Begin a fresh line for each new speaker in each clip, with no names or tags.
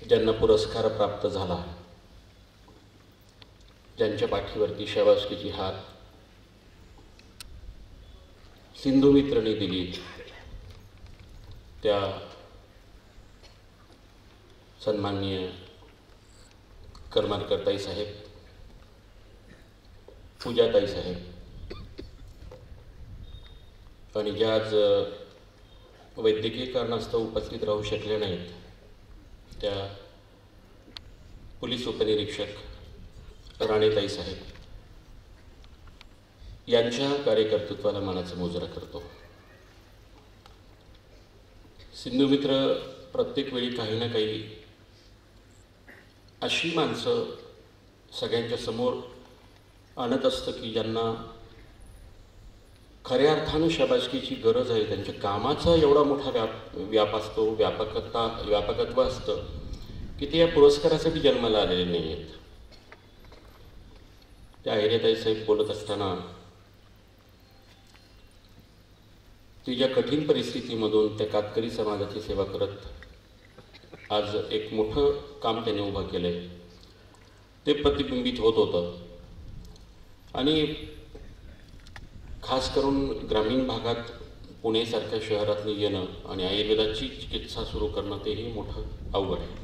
ज्यांना पुरस्कार प्राप्त झाला, ज्यांच्या पाठीवरती शाबासकीची हात सिंधुमित्रने दिली, त्या सन्माननीय करमरकरताई साहेब, पूजाताई साहेब, आणि ज्या आज वैद्यकीय कारणास्तव उपस्थित राहू शकल्या नाहीत, त्या पोलीस उपनिरीक्षक राणेताई साहेब यांच्या कार्यकर्तृत्वाला मानाचा मुजरा करतो. सिंधुमित्र प्रत्येक वेळी काही ना काही अशी माणसं सगळ्यांच्या समोर आणत असतं की ज्यांना खऱ्या अर्थानं शाबासकीची गरज आहे. त्यांच्या कामाचा एवढा मोठा व्याप असतो, व्यापकत्व असतं की ते या पुरस्कारासाठी जन्माला आलेले नाही आहेत. त्या अहिल्याताई साहेब बोलत असताना ती ज्या कठीण परिस्थितीमधून त्या कातकरी समाजाची सेवा करत आज एक मोठं काम त्याने उभं केलं आहे, ते प्रतिबिंबित होत होतं. आणि खास करून ग्रामीण भागात पुणेसारख्या शहरातून येणं आणि आयुर्वेदाची चिकित्सा सुरू करणं तेही मोठं अवघड आहे.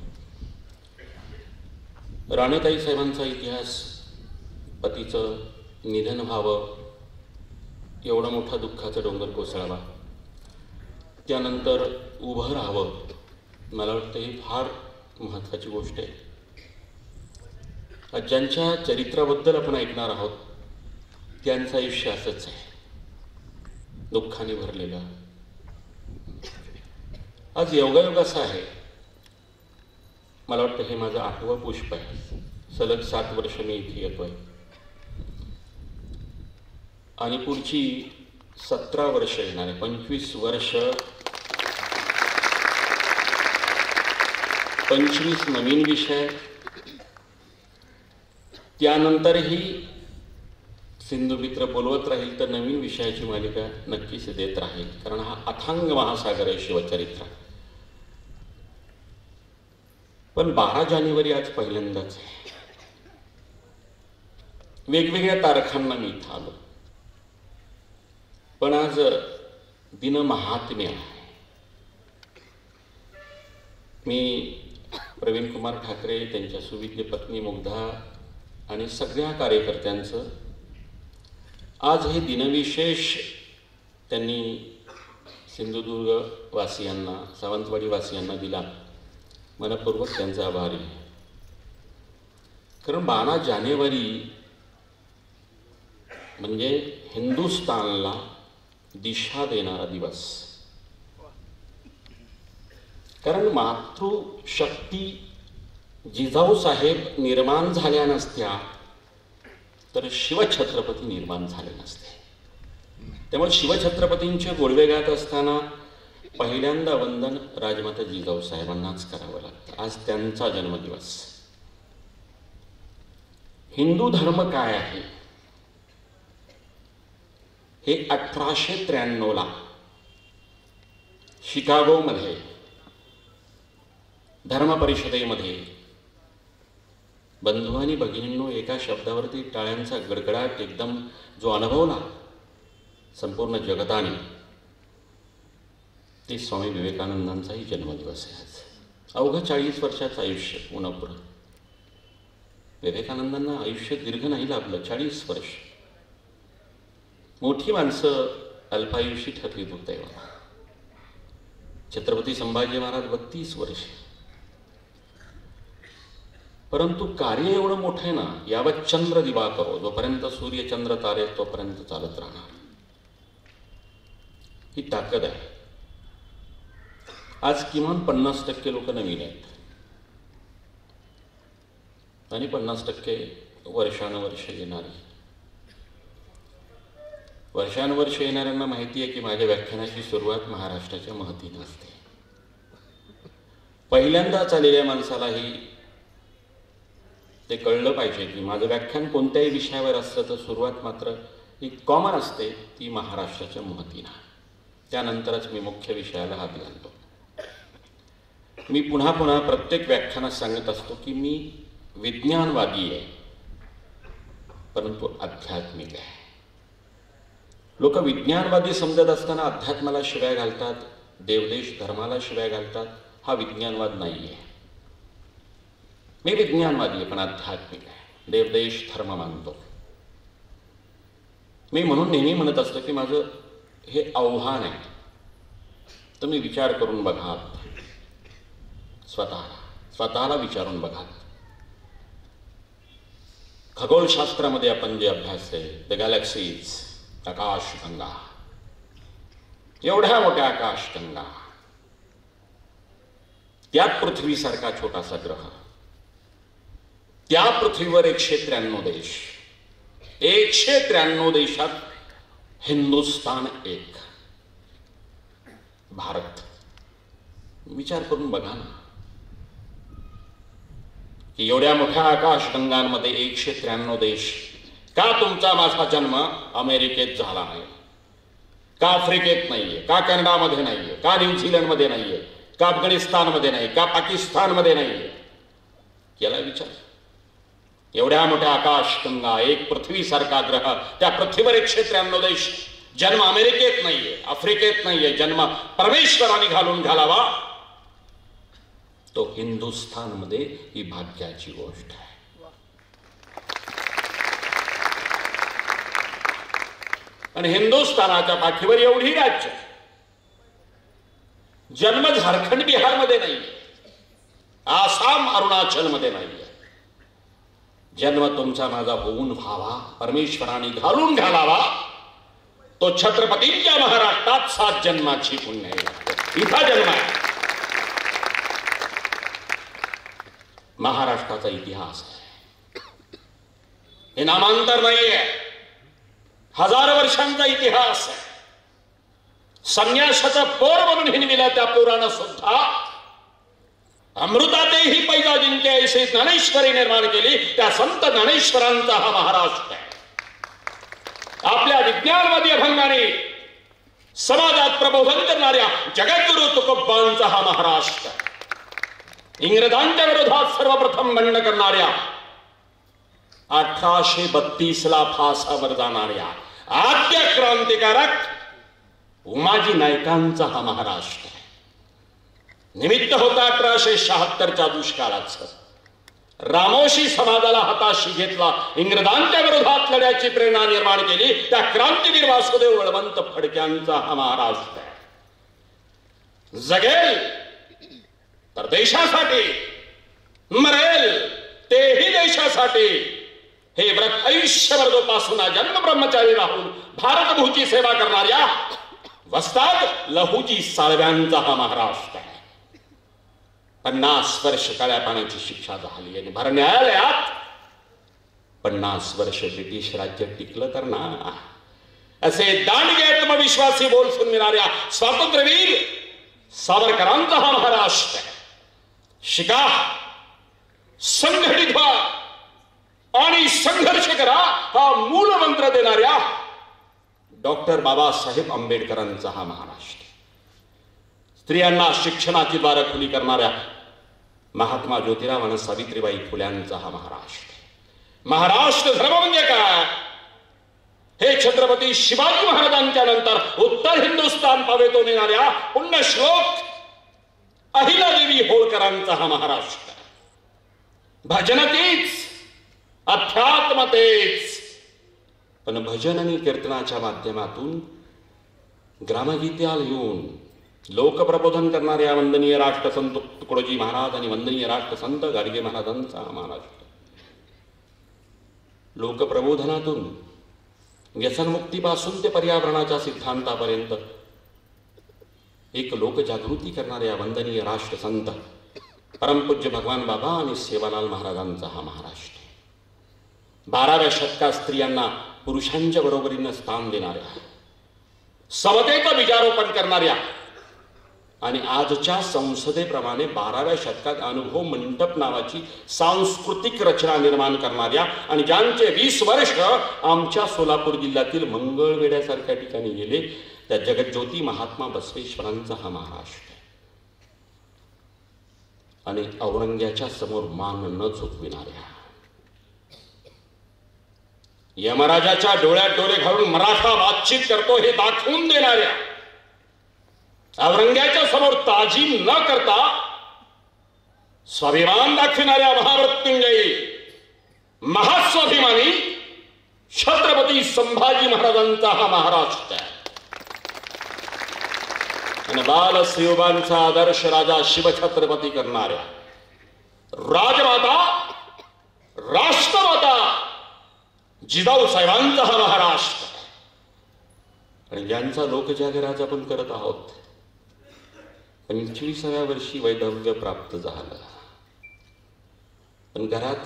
राणेताई साहेबांचा इतिहास, पतीचं निधन व्हावं, एवढा मोठा दुःखाचा डोंगर कोसळावा, त्यानंतर उभं राहावं, मला वाटतं ही फार महत्त्वाची गोष्ट आहे. ज्यांच्या चरित्राबद्दल आपण ऐकणार आहोत त्यांचं आयुष्य असंच आहे, दुःखाने भरलेलं. आज योगायोग असा आहे, मला वाटतं हे माझं 8वं पुष्प आहे. सलग 7 वर्ष मी इथे येतोय आणि पुढची 17 वर्ष येणार आहे. 25 वर्ष, 25 नवीन विषय, त्यानंतरही सिंधुमित्र बोलवत राहील तर नवीन विषयाची मालिका नक्कीच देत राहील, कारण हा अथांग महासागर आहे शिवचरित्र. पण 12 जानेवारी आज पहिल्यांदाच आहे. वेगवेगळ्या तारखांना मी इथं आलो, पण आज दिनमहात्म्य आहे. मी प्रवीण कुमार ठाकरे, त्यांच्या सुविद्य पत्नी मुग्धा आणि सगळ्या कार्यकर्त्यांचं आज हे दिनविशेष त्यांनी सिंधुदुर्ग वासियांना, सावंतवाडी वासियांना दिला, मनपूर्वक त्यांचा आभारी आहे. कारण 12 जानेवारी म्हणजे हिंदुस्थानला दिशा देणारा दिवस. कारण मातृशक्ती जिजाऊ साहेब निर्माण झाल्या नसत्या तर शिवछत्रपती निर्माण झाले नसते. त्यामुळे शिवछत्रपतींचे गोडवे गात असताना पहिल्यांदा वंदन राजमाता जिजाऊ साहेबांनाच करावं लागतं. आज त्यांचा जन्मदिवस. हिंदू धर्म काय आहे हे 1893ला शिकागोमध्ये धर्म परिषदेमध्ये बंधू आणि भगिनींनो एका शब्दावरती टाळ्यांचा गडगडाट एकदम जो अनुभवला संपूर्ण जगताने, ते स्वामी विवेकानंदांचाही जन्मदिवस आहे आज. अवघं 40 वर्षाचं आयुष्य पुन्हा. विवेकानंदांना आयुष्य दीर्घ नाही लाभलं, 40 वर्ष. मोठी माणसं अल्पायुषी ठरली दुर्दैवानं. छत्रपती संभाजी महाराज 32 वर्ष. परंतु कार्य एवढं मोठं आहे ना, यावत चंद्र दिवा करो, जोपर्यंत सूर्य चंद्र तारे तोपर्यंत चालत राहणार, ही ताकद आहे. आज किमान 50% लोक नवीन आहेत आणि 50% वर्षानुवर्ष येणारी. वर्षानुवर्ष येणाऱ्यांना माहिती आहे की माझ्या व्याख्यानाची सुरुवात महाराष्ट्राच्या महतीने असते. पहिल्यांदाच आलेल्या माणसालाही ते कळलं पाहिजे की माझं व्याख्यान कोणत्याही विषयावर असतं तर सुरुवात मात्र ही कॉमन असते, ती महाराष्ट्राच्या महतीनं. त्यानंतरच मी मुख्य विषयाला हात घालतो. मी पुन्हा पुन्हा प्रत्येक व्याख्यानात सांगत असतो की मी विज्ञानवादी आहे, परंतु आध्यात्मिक आहे. लोक विज्ञानवादी समजत असताना अध्यात्माला शिव्या घालतात, देवदेश धर्माला शिव्या घालतात. हा विज्ञानवाद नाही आहे. मी विज्ञानवादी आहे पण आध्यात्मिक आहे, देवदेश धर्म मानतो. मी म्हणून नेहमी म्हणत असतो की माझं हे आव्हान आहे. तुम्ही विचार करून बघा, स्वतःला विचारून बघा. खगोलशास्त्रामध्ये आपण जे अभ्यासले, द गॅलेक्सीज, आकाशगंगा, एवढ्या मोठ्या आकाशगंगा, त्यात पृथ्वीसारखा छोटासा ग्रह, त्या पृथ्वीवर 193 देश, 193 देशात हिंदुस्थान एक, भारत. विचार करून बघा ना की एवढ्या मोठ्या आकाशगंगांमध्ये 193 देश. का तुमचा माझा जन्म अमेरिकेत झाला नाही, का आफ्रिकेत नाहीये, का कॅनडामध्ये नाहीये, का न्यूझीलंडमध्ये नाहीये, का अफगाणिस्तानमध्ये नाही, का पाकिस्तानमध्ये नाहीये? याला विचार. एवढ्या मोठ्या आकाशगंगा, एक पृथ्वीसारखा ग्रह, त्या पृथ्वीवर 193 देश. जन्म अमेरिकेत नाहीये, आफ्रिकेत नाहीये, जन्म परमेश्वराने घालून घालावा तो हिंदुस्थानमध्ये ही भाग्याची गोष्ट आहे. आणि हिंदुस्थानाच्या पाठीवर एवढी राज्य. जन्म झारखंड बिहारमध्ये नाहीये, आसाम अरुणाचल मध्ये नाहीये. जन्म तुमचा माझा होऊन व्हावा, परमेश्वराने घालून घालावा तो छत्रपतींच्या महाराष्ट्रात 7 जन्माची पुण्य आहे. इथं जन्म आहे. महाराष्ट्राचा इतिहास आहे, हे नामांतर नाहीये. 1000 वर्षांचा इतिहास आहे. संन्यासाचा पोर म्हणून हिणविला त्या पोरानं सुद्धा अमृतातेही पैजा जिंके ऐसे ज्ञानेश्वरी निर्माण केली. त्या संत ज्ञानेश्वरांचा हा महाराष्ट्र आहे. आपल्या विज्ञानवादी अभंगाने समाजात प्रबोधन करणाऱ्या जगद्गुरु तुकोबांचा हा महाराष्ट्र आहे. इंग्रजांच्या विरोधात सर्वप्रथम बंड करणाऱ्या 1832ला फासावर जाणाऱ्या आद्य क्रांतिकारक उमाजी नायकांचा हा महाराष्ट्र आहे. निमित्त होता 1876च्या दुष्काळाचं. रामोशी समाजाला हाताशी घेतला, इंग्रजांच्या विरोधात लढ्याची प्रेरणा निर्माण केली त्या क्रांतीवीर वासुदेव बळवंत फडक्यांचा हा महाराष्ट्र आहे. जगेल तर देशासाठी, मरेल तेही देशासाठी. हे व्रत आयुष्यभर जोपासून जन्म ब्रह्मचारी राहून भारतभूची सेवा करणाऱ्या वस्ताद लहुजी साळव्यांचा हा महाराष्ट्र आहे. 50 वर्ष काळ्या पाण्याची शिक्षा झाली आणि भर न्यायालयात 50 वर्ष ब्रिटिश राज्य टिकलं तर ना. असे दांडगे आत्मविश्वासी बोल सुनविणाऱ्या स्वातंत्र्यवीर सावरकरांचा हा महाराष्ट्र आहे. शिका, संघटित व्हा आणि संघर्ष करा हा मूल मंत्र देणाऱ्या डॉक्टर बाबासाहेब आंबेडकरांचा हा महाराष्ट्र. स्त्रियांना शिक्षणाची द्वार खुली करणाऱ्या महात्मा ज्योतिराव आणि सावित्रीबाई फुल्यांचा हा महाराष्ट्र. महाराष्ट्र धर्म म्हणजे काय हे छत्रपती शिवाजी महाराजांच्या नंतर उत्तर हिंदुस्थान पावेतो नेणाऱ्या पुण्यश्लोक अहिल्यादेवी होळकरांचा हा महाराष्ट्र. भजन तेच, अध्यात्म तेच, पण भजन आणि कीर्तनाच्या माध्यमातून ग्रामगीत्या लिहून लोकप्रबोधन करणाऱ्या वंदनीय राष्ट्रसंत तुकडोजी महाराज आणि वंदनीय राष्ट्रसंत गाडगे महाराजांचा हा महाराष्ट्र. लोकप्रबोधनातून व्यसनमुक्तीपासून ते पर्यावरणाच्या सिद्धांतापर्यंत एक लोकजागृती करणाऱ्या वंदनीय राष्ट्रसंत परमपूज्य भगवान बाबा आणि सेवालाल महाराजांचा हा महाराष्ट्र. 12व्या शतकात स्त्रियांना पुरुषांच्या बरोबरीनं स्थान देणाऱ्या, समतेचं बीजारोपण करणाऱ्या आणि आजच्या संसदेप्रमाणे 12व्या शतकात अनुभव मंडप नावाची सांस्कृतिक रचना निर्माण करणाऱ्या आणि ज्यांचे 20 वर्ष आमच्या सोलापूर जिल्ह्यातील मंगळवेढ्यासारख्या ठिकाणी गेले त्या जगज्योती महात्मा बसवेश्वरांचा हा महाराष्ट्र. आणि औरंग्याच्या समोर मान न झुकविणाऱ्या, यमराजाच्या डोळ्यात डोळे घालून मराठा बातचीत करतो हे दाखवून देणाऱ्या, औरंग्याच्या समोर ताजीम न करता स्वाभिमान दाखविणाऱ्या महामृत्युंजयी महास्वाभिमानी छत्रपती संभाजी महाराजांचा हा महाराष्ट्र आहे. आणि बाल श्रीयोबांचा आदर्श राजा शिवछत्रपती करणाऱ्या राजमाता राष्ट्रमाता जिजाऊ साहेबांचा हा महाराष्ट्र आणि ज्यांचा लोकजागर आपण करत आहोत. 25व्या वर्षी वैधव्य प्राप्त झालं, पण घरात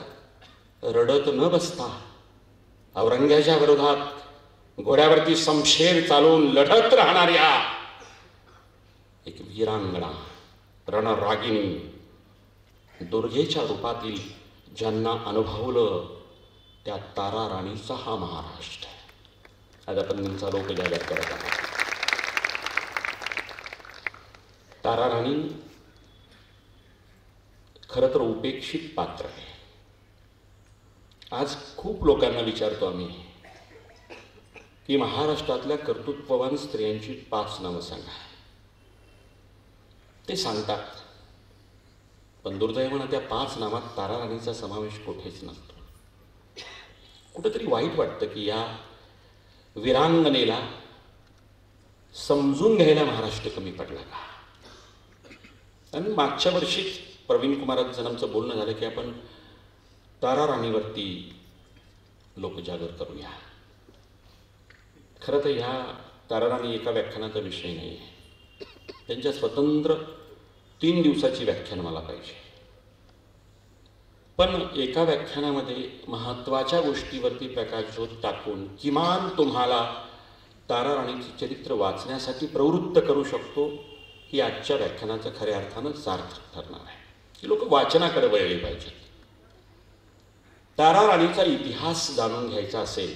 रडत न बसता औरंग्याच्या विरोधात घोड्यावरती शमशेर चालवून लढत राहणाऱ्या एक वीरांगणा रणरागिणी दुर्गेच्या रूपातील ज्यांना अनुभवलं त्या तारा राणीचा हा महाराष्ट्र आज आपण त्यांचा लोकजागर करत आहोत. तारा राणी खरं तर उपेक्षित पात्र आहे. आज खूप लोकांना विचारतो आम्ही की महाराष्ट्रातल्या कर्तृत्ववान स्त्रियांची 5 नावं सांगा. ते सांगतात, पण दुर्दैवानं त्या 5 नावात तारा राणीचा समावेश कुठेच नसतो. कुठेतरी वाईट वाटतं की या वीरांगनेला समजून घ्यायला महाराष्ट्र कमी पडला का. आणि मागच्या वर्षीच प्रवीण कुमारांचं बोलणं झालं की आपण तारा राणीवरती लोकजागर करूया. खरं तर ह्या तारा राणी एका व्याख्यानाचा विषय नाही आहे. त्यांच्या स्वतंत्र 3 दिवसाची व्याख्यान मला पाहिजे. पण एका व्याख्यानामध्ये महत्त्वाच्या गोष्टीवरती प्रकाशझोत टाकून किमान तुम्हाला तारा राणीचे चरित्र वाचण्यासाठी प्रवृत्त करू शकतो ही आजच्या व्याख्यानाचं खऱ्या अर्थानं सार्थ ठरणार आहे. की लोक वाचनाकडे वळले पाहिजेत. तारा राणीचा इतिहास जाणून घ्यायचा असेल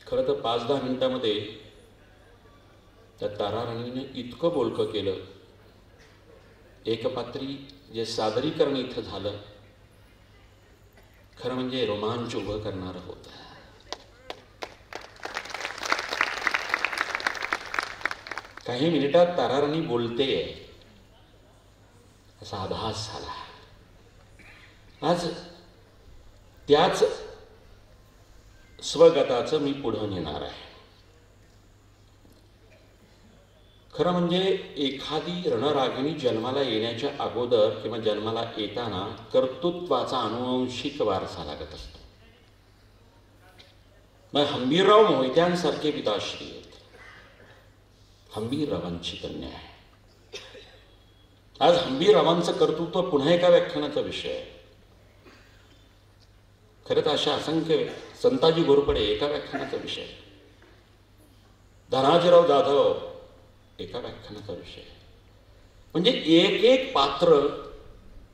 खरं तर 5-10 मिनिटांमध्ये त्या तारा राणीने इतकं बोलकं केलं. एकपात्री जे सादरीकरण इथं झालं खरं म्हणजे रोमांच उभं करणारं होतं. काही मिनिटात तारा राणी बोलते असा आभास झाला. आज त्याच स्वगताचं मी पुढं नेणार आहे. खरं म्हणजे एखादी रणरागिणी जन्माला येण्याच्या अगोदर किंवा जन्माला येताना कर्तृत्वाचा अनुवंशिक वारसा लागत असतो. मग हंबीरराव मोहित्यांसारखे पिताश्री आहेत. हंबीररावांची कन्या आहे. आज हंबीररावांचं कर्तृत्व पुन्हा एका व्याख्यानाचा विषय आहे. खरं तर अशा असंख्य संताजी घोरपडे एका व्याख्यानाचा विषय, धनाजीराव जाधव एका व्याख्यानाचा विषय. म्हणजे एक एक पात्र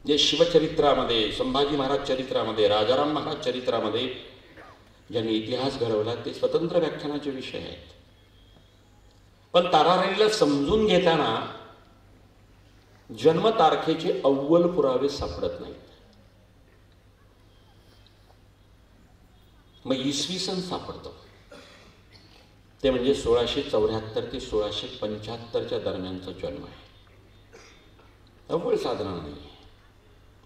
जे शिवचरित्रामध्ये, संभाजी महाराज चरित्रामध्ये, राजाराम महाराज चरित्रामध्ये ज्यांनी इतिहास घडवला ते स्वतंत्र व्याख्यानाचे विषय आहेत. पण तारा राणीला समजून घेताना जन्मतारखेचे अव्वल पुरावे सापडत नाहीत. मग इसवी सन सापडतं. ते म्हणजे 1674 ते 1675 दरम्यानचा जन्म आहे. अव्वल साधारण नाही.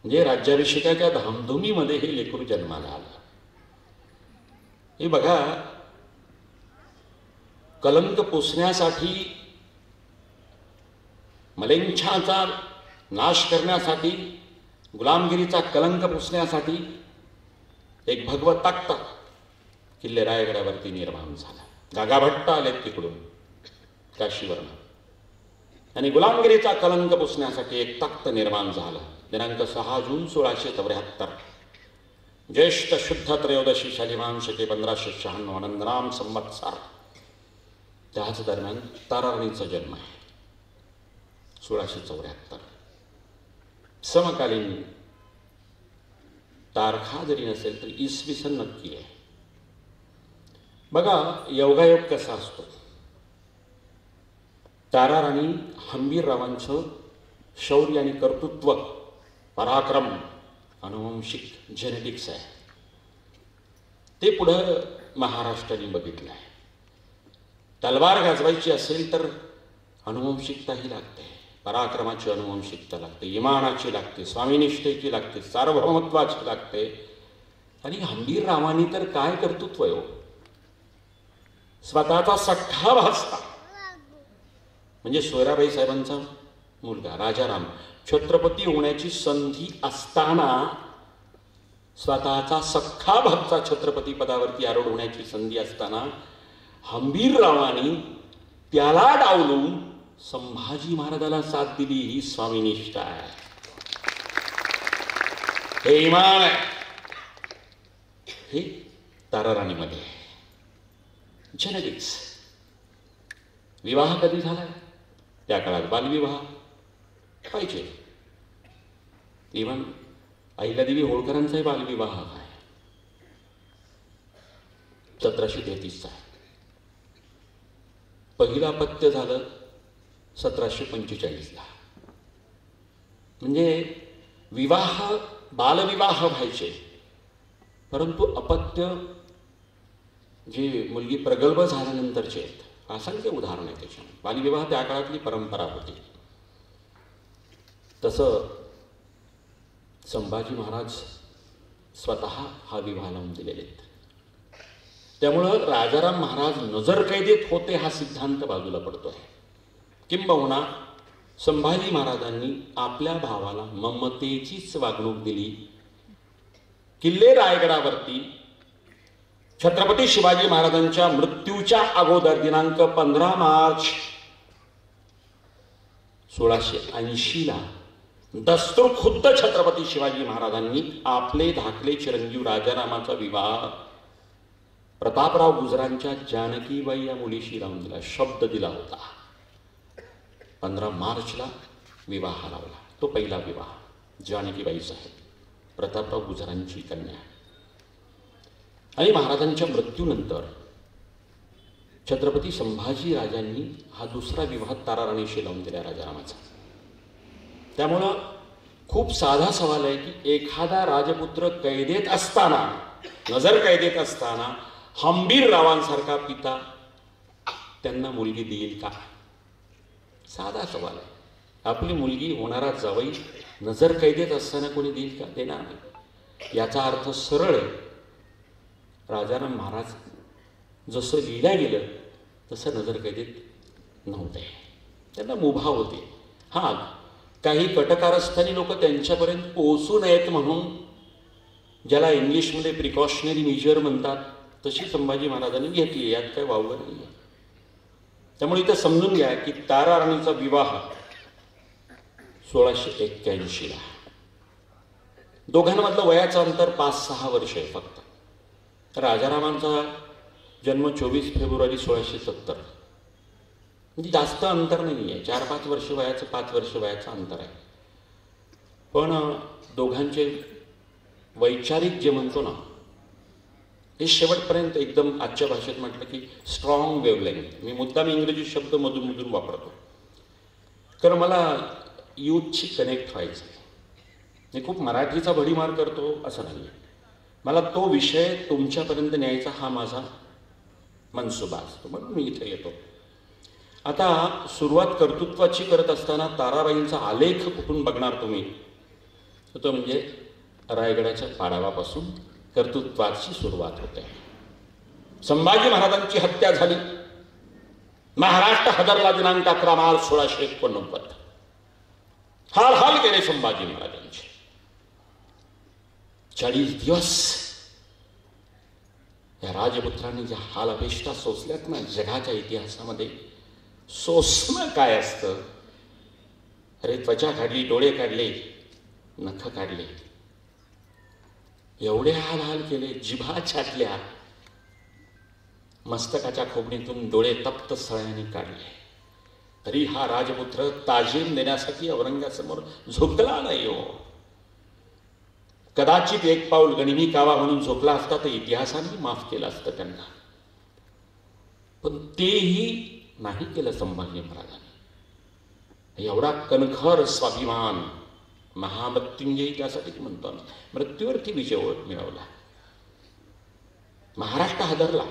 म्हणजे राज्याभिषेकाच्या धामधुमीमध्ये हे लेकरू जन्माला आलं. हे बघा, कलंक पुसण्यासाठी, मलेच्छाचा नाश करण्यासाठी, गुलामगिरीचा कलंक पुसण्यासाठी एक भगवत ताकद किल्ले रायगडावरती निर्माण झाला. गागाभट्ट आलेत तिकडून काशीवरून आणि गुलामगिरीचा कलंक पुसण्यासाठी एक तख्त निर्माण झाला. दिनांक 6 जून 1674 ज्येष्ठ शुद्ध त्रयोदशी शालिवान शके 1596 आनंदराम संवत्सर. त्याच दरम्यान तारा राणीचा जन्म आहे 1674. समकालीन तारखा जरी नसेल तरी इसवी सन नक्की आहे. बघा योगायोग कसा असतो. तारा राणी हंबीररावांचं शौर्य आणि कर्तृत्व, पराक्रम, अनुवंशिक जेनेटिक्स आहे. ते पुढं महाराष्ट्राने बघितलं आहे. तलवार गाजवायची असेल तर अनुवंशिकताही लागते, पराक्रमाची अनुवंशिकता लागते, इमानाची लागते, स्वामीनिष्ठेची लागते, सार्वभौमत्वाची लागते. आणि हंबीररावांनी तर काय कर्तृत्व आहे हो. स्वतःचा सख्खा भाचा म्हणजे सोयराबाई साहेबांचा मुलगा राजाराम छत्रपती होण्याची संधी असताना, स्वतःचा सख्खा भाचा छत्रपती पदावरती आरूढ होण्याची संधी असताना हंबीररावांनी त्याला डावलून संभाजी महाराजाला साथ दिली. ही स्वामीनिष्ठा आहे, हे इमान आहे. हे ताराराणीमध्ये जेनेटिक्स. विवाह कधी झालाय? त्या काळात बालविवाह पाहिजे. इव्हन अहिल्यादेवी होळकरांचाही बालविवाह आहे, 1733चा. पहिलं अपत्य झालं 1745ला. म्हणजे विवाह, बालविवाह व्हायचे, परंतु अपत्य जे मुलगी प्रगल्भ झाल्यानंतरचे आहेत. असंख्य उदाहरण आहे त्याच्या. बालविवाह त्या काळातली परंपरा होती. तसं संभाजी महाराज स्वतः हा विवाह लावून दिलेले आहेत. त्यामुळं राजाराम महाराज नजरकैदेत होते हा सिद्धांत बाजूला पडतो आहे. किंबहुना संभाजी महाराजांनी आपल्या भावाला ममतेचीच वागणूक दिली. किल्ले रायगडावरती छत्रपती शिवाजी महाराजांच्या मृत्यूच्या अगोदर दिनांक 15 मार्च 1680ला दस्तूर खुद्द छत्रपती शिवाजी महाराजांनी आपले धाकले चिरंजीव राजारामाचा विवाह प्रतापराव गुजरांच्या जानकीबाई या मुलीशी लावून दिला. शब्द दिला होता. 15 मार्चला विवाह लावला. तो पहिला विवाह जानकीबाई साहेब, प्रतापराव गुजरांची कन्या. आणि महाराजांच्या मृत्यूनंतर छत्रपती संभाजी राजांनी हा दुसरा विवाह ताराराणीशी लावून दिला राजारामाचा. त्यामुळं खूप साधा सवाल आहे की एखादा राजपुत्र कैदेत असताना, नजर कैदेत असताना हंबीररावांसारखा पिता त्यांना मुलगी देईल का? साधा सवाल आहे. आपली मुलगी होणारा जावई नजर कैदेत असताना कोणी देईल का? देणार नाही. याचा अर्थ सरळ आहे. राजाराम महाराज जसं लिहिल्या गेलं तसं नजर कैदेत नव्हते. त्यांना मुभा होते. हां, काही कटकारस्थानी लोक त्यांच्यापर्यंत पोहोचू नयेत म्हणून, ज्याला इंग्लिशमध्ये प्रिकॉशनरी मेजर म्हणतात, तशी संभाजी महाराजांनी घेतली. यात काही वावगं नाही आहे. त्यामुळे इथं समजून घ्या की ताराराणीचा विवाह 1681ला. दोघांमधलं वयाचं अंतर 5-6 वर्ष आहे फक्त. राजारामांचा जन्म 24 फेब्रुवारी 1670. म्हणजे जास्त अंतर नाही आहे. 4-5 वर्ष वयाचं, 5 वर्ष वयाचं अंतर आहे. पण दोघांचे वैचारिक जे म्हणतो ना, हे शेवटपर्यंत एकदम आजच्या भाषेत म्हटलं की स्ट्रॉंग वेवलेंथ. मी मुद्दाम इंग्रजी शब्द मधून मधून वापरतो कारण मला यूथशी कनेक्ट व्हायचं आहे. मी खूप मराठीचा भडीमार करतो असं नाही आहे. मला तो विषय तुमच्यापर्यंत न्यायचा हा माझा मनसुबा असतो, म्हणून मी इथे येतो. आता सुरुवात कर्तृत्वाची करत असताना ताराबाईंचा आलेख कुठून बघणार तुम्ही? तो म्हणजे रायगडाच्या पाडावापासून कर्तृत्वाची सुरुवात होते. संभाजी महाराजांची हत्या झाली. महाराष्ट्र हादरला दिनांक 11 मार्च 1689. हाल हाल केले संभाजी महाराजांचे. 40 दिवस या राजपुत्रांनी ज्या हाल अपेष्टा सोसल्यात ना, जगाच्या इतिहासामध्ये सोसणं काय असतं? अरे, त्वचा काढली, डोळे काढले, नख काढले, एवढे हाल हाल केले, जिभा छाटल्या, मस्तकाच्या खोबणीतून डोळे तप्त सळ्याने काढले, तरी हा राजपुत्र ताजीम देण्यासाठी औरंगासमोर झुकला नाही हो. कदाचित एक पाऊल गनिमी कावा म्हणून झोपला असता तर इतिहासाने माफ केलं असतं त्यांना. पण तेही नाही केलं संभाजी महाराजांनी. एवढा कणखर स्वाभिमान महामृत्युंजयी त्यासाठीच म्हणतो ना, मृत्यूवरती विजय मिळवला. महाराष्ट्र हादरला,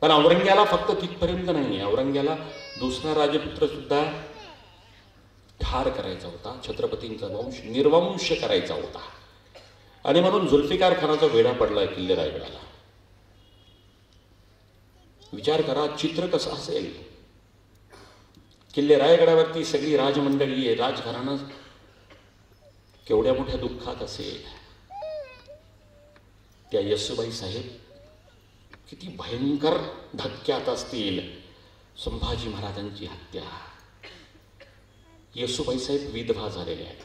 पण औरंग्याला फक्त तिथपर्यंत नाही, औरंग्याला दुसरा राजपुत्र सुद्धा ठार करायचा होता, छत्रपतींचा वंश निर्वंश करायचा होता. आणि म्हणून जुल्फिकार खानाचा वेढा पडलाय किल्ले रायगडाला. विचार करा चित्र कसं असेल. किल्ले रायगडावरती सगळी राजमंडळी आहे, राजघराणं केवढ्या मोठ्या दुःखात असेल. त्या येसूबाई साहेब किती भयंकर धक्क्यात असतील. संभाजी महाराजांची हत्या, येसूबाई साहेब विधवा झालेले आहेत.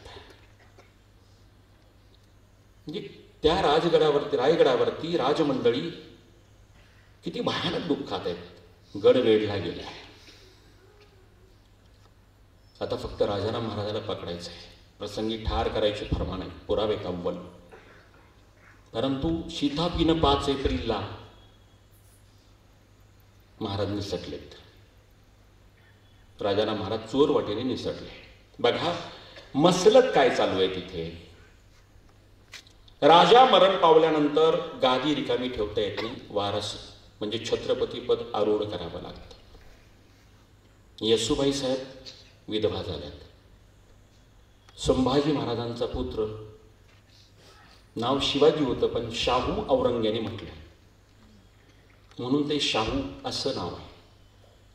म्हणजे त्या रायगडावरती राजमंडळी किती भयानक दुःखात आहेत. गड वेढला गेला आहे. आता फक्त राजाराम महाराजाला पकडायचं आहे, प्रसंगी ठार करायचे फरमान आहे, पुरावे अव्वल. परंतु शिताफीनं 5 एप्रिलला महाराज निसटलेत. राजाराम महाराज चोर वाटेने निसटले. बघा मसलत काय चालू आहे तिथे. राजा मरण पावल्यानंतर गादी रिकामी ठेवता येत नाही, वारस म्हणजे छत्रपती पद आरूढ करावं लागतं. येसूबाई साहेब विधवा झाल्यात. संभाजी महाराजांचा पुत्र, नाव शिवाजी होतं पण शाहू औरंग्याने म्हटलं म्हणून ते शाहू असं नाव आहे.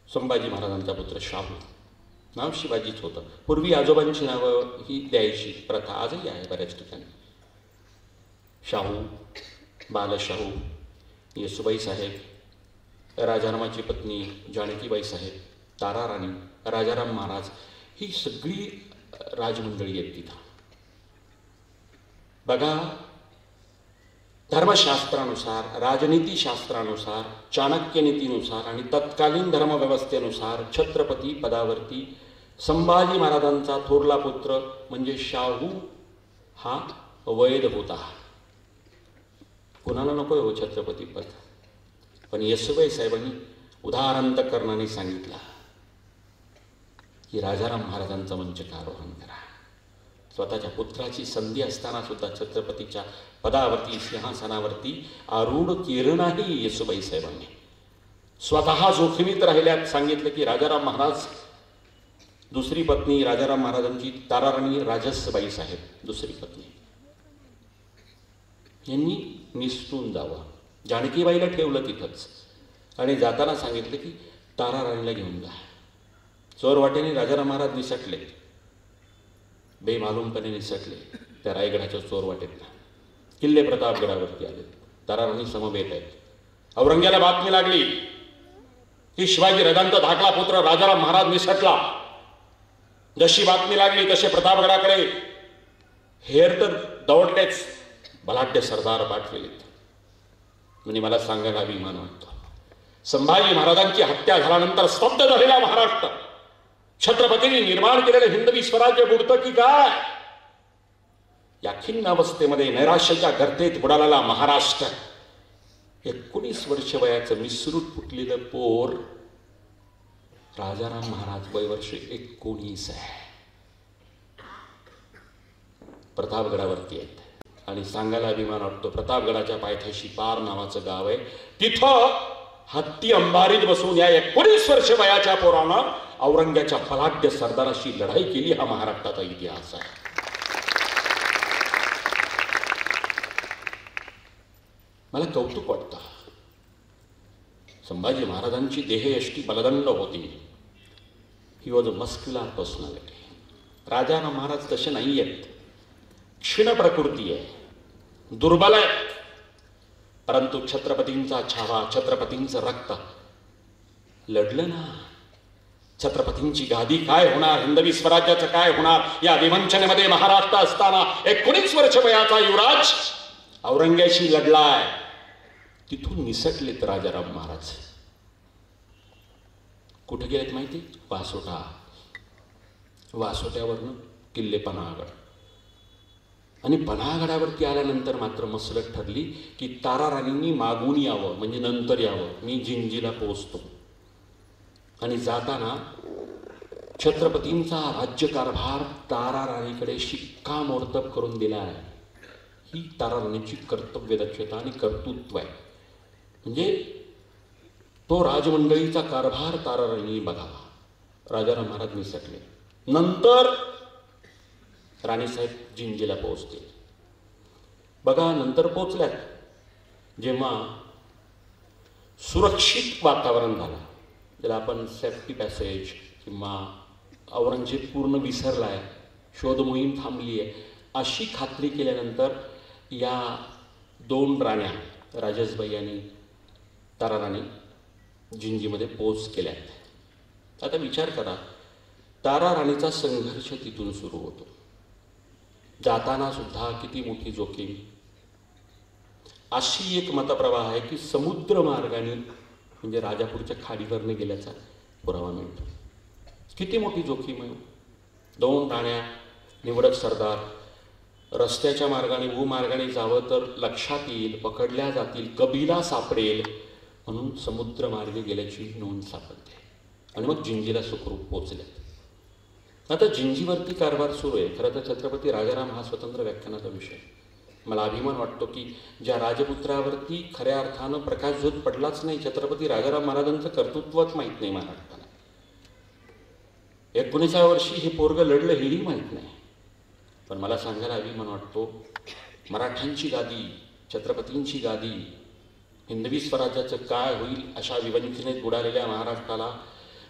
संभाजी महाराजांचा पुत्र शाहू, नाव शिवाजीच होतं. पूर्वी आजोबांची नावं ही द्यायची प्रथा आजही आहे बऱ्याच ठिकाणी. शाहू, बालशाहू, येसूबाई साहेब, राजारामाची पत्नी जानकीबाई साहेब, ताराराणी, राजाराम महाराज, ही सगळी राजमंडळी आहेत तिथं. बघा धर्मशास्त्रानुसार, राजनीतीशास्त्रानुसार, चाणक्य नीतीनुसार आणि तत्कालीन धर्मव्यवस्थेनुसार छत्रपती पदावरती संभाजी महाराजांचा थोरला पुत्र म्हणजे शाहू हा वैध होता. कुणाला नको हो छत्रपती पद. पण येसूबाई साहेबांनी उदाहरणतकरणाने सांगितलं की राजाराम महाराजांचा मंचकारोहण करा. स्वतःच्या पुत्राची संधी असताना सुद्धा छत्रपतीच्या पदावरती, सिंहासनावरती आरूढ केलं नाही येसूबाई साहेबांनी. स्वतः जोखमीत राहिल्यात सांगितलं की राजाराम महाराज, दुसरी पत्नी राजाराम महाराजांची ताराराणी राजसबाई साहेब, दुसरी पत्नी, यांनी निसटून जावं. जानकीबाईला ठेवलं तिथंच आणि जाताना सांगितलं की ताराराणीला घेऊन जा. चोरवाटेने राजाराम महाराज निसटले, बेमालूमपणे निसटले त्या रायगडाच्या चोरवाटेतला. किल्ले प्रतापगडावरती आले, ताराराणी समवेत आहेत. औरंग्याला बातमी लागली की शिवाजी राजांचा धाकला पुत्र राजाराम महाराज निसटला. जशी बातमी लागली तसे प्रतापगडाकडे हेर तर दौडलेच बलाढ्य सरदार पाठविलेत. म्हणजे मला सांगायला अभिमान वाटतो, संभाजी महाराजांची हत्या झाल्यानंतर स्तब्ध झालेला महाराष्ट्र, छत्रपतींनी निर्माण केलेलं हिंदवी स्वराज्य बुडतं की काय? या खिन्न अवस्थेमध्ये नैराश्याच्या गर्तेत बुडालेला महाराष्ट्र, 19 वर्ष वयाचं मिसरूट फुटलेलं पोर राजाराम महाराज वय वर्ष 19 आहे, प्रतापगडावरती आहेत. आणि सांगायला अभिमान वाटतो, प्रतापगडाच्या पायथ्याशी पार नावाचं गाव आहे, तिथं हत्ती अंबारीत बसून या 19 वर्ष वयाच्या पोरानं औरंग्याच्या बलाढ्य सरदाराशी लढाई केली. हा महाराष्ट्राचा इतिहास आहे. मला कौतुक वाटतं, संभाजी महाराजांची देहयष्टी बलदंड होती. He was a muscular personality. Rajaram Maharaj तसे नाही आहेत, क्षीण प्रकृती आहे, दुर्बल आहे. परंतु छत्रपतींचा छावा, छत्रपतींचं रक्त लढलं ना. छत्रपतींची गादी काय होणार, हिंदवी स्वराज्याचं काय होणार, या विवंचनेमध्ये महाराष्ट्र असताना 19 वर्ष वयाचा युवराज औरंग्याशी लढलाय. तिथून निसटलेत राजाराम महाराज. कुठे गेलेत माहिती? वासोटा. वासोट्यावरनं किल्ले पन्हागड. आणि पन्हागडावरती आल्यानंतर मात्र मसलत ठरली की ताराराणींनी मागून यावं, म्हणजे नंतर यावं, मी जिंजीला पोहोचतो. आणि जाताना छत्रपतींचा राज्यकारभार ताराराणीकडे शिक्कामोर्तब करून दिला आहे. ही ताराराणीची कर्तव्यदक्षता आणि कर्तृत्व आहे. म्हणजे तो राजमंडळीचा कारभार ताराराणी बघावा. राजाराम महाराज निसटले. नंतर राणीसाहेब जिंजीला पोहोचते. बघा नंतर पोचल्यात. जेव्हा सुरक्षित वातावरण झालं, ज्याला आपण सेफ्टी पॅसेज किंवा औरंगजेब पूर्ण विसरलाय, शोध मोहीम थांबली आहे, अशी खात्री केल्यानंतर या दोन राण्या राजसबाई आणि ताराराणी जिंजीमध्ये पोच केल्यात. आता विचार करा, ताराराणीचा संघर्ष तिथून सुरू होतो. जाताना सुद्धा किती मोठी जोखीम. अशी एक मतप्रवाह आहे की समुद्र मार्गाने म्हणजे राजापूरच्या खाडीवरने गेल्याचा पुरावा मिळतो. किती मोठी जोखीम आहे. दोन राण्या, निवडक सरदार, रस्त्याच्या मार्गाने भूमार्गाने जावं तर लक्षात येईल, पकडल्या जातील, कबिला सापडेल म्हणून समुद्र मार्गे गेल्याची नोंद सापडते. आणि मग जिंजीला सुखरूप पोचले. आता जिंजीवरती कारभार सुरू आहे. खरं तर छत्रपती राजाराम हा स्वतंत्र व्याख्यानाचा विषय. मला अभिमान वाटतो की ज्या राजपुत्रावरती खऱ्या अर्थानं प्रकाशझोत पडलाच नाही, छत्रपती राजाराम महाराजांचं कर्तृत्वच माहीत नाही महाराष्ट्राला. 19व्या वर्षी हे पोरगं लढलं हेही माहीत नाही. पण मला सांगायला अभिमान वाटतो, मराठ्यांची गादी, छत्रपतींची गादी, हिंदवी स्वराज्याचं काय होईल अशा विवंचनेत बुडालेल्या महाराष्ट्राला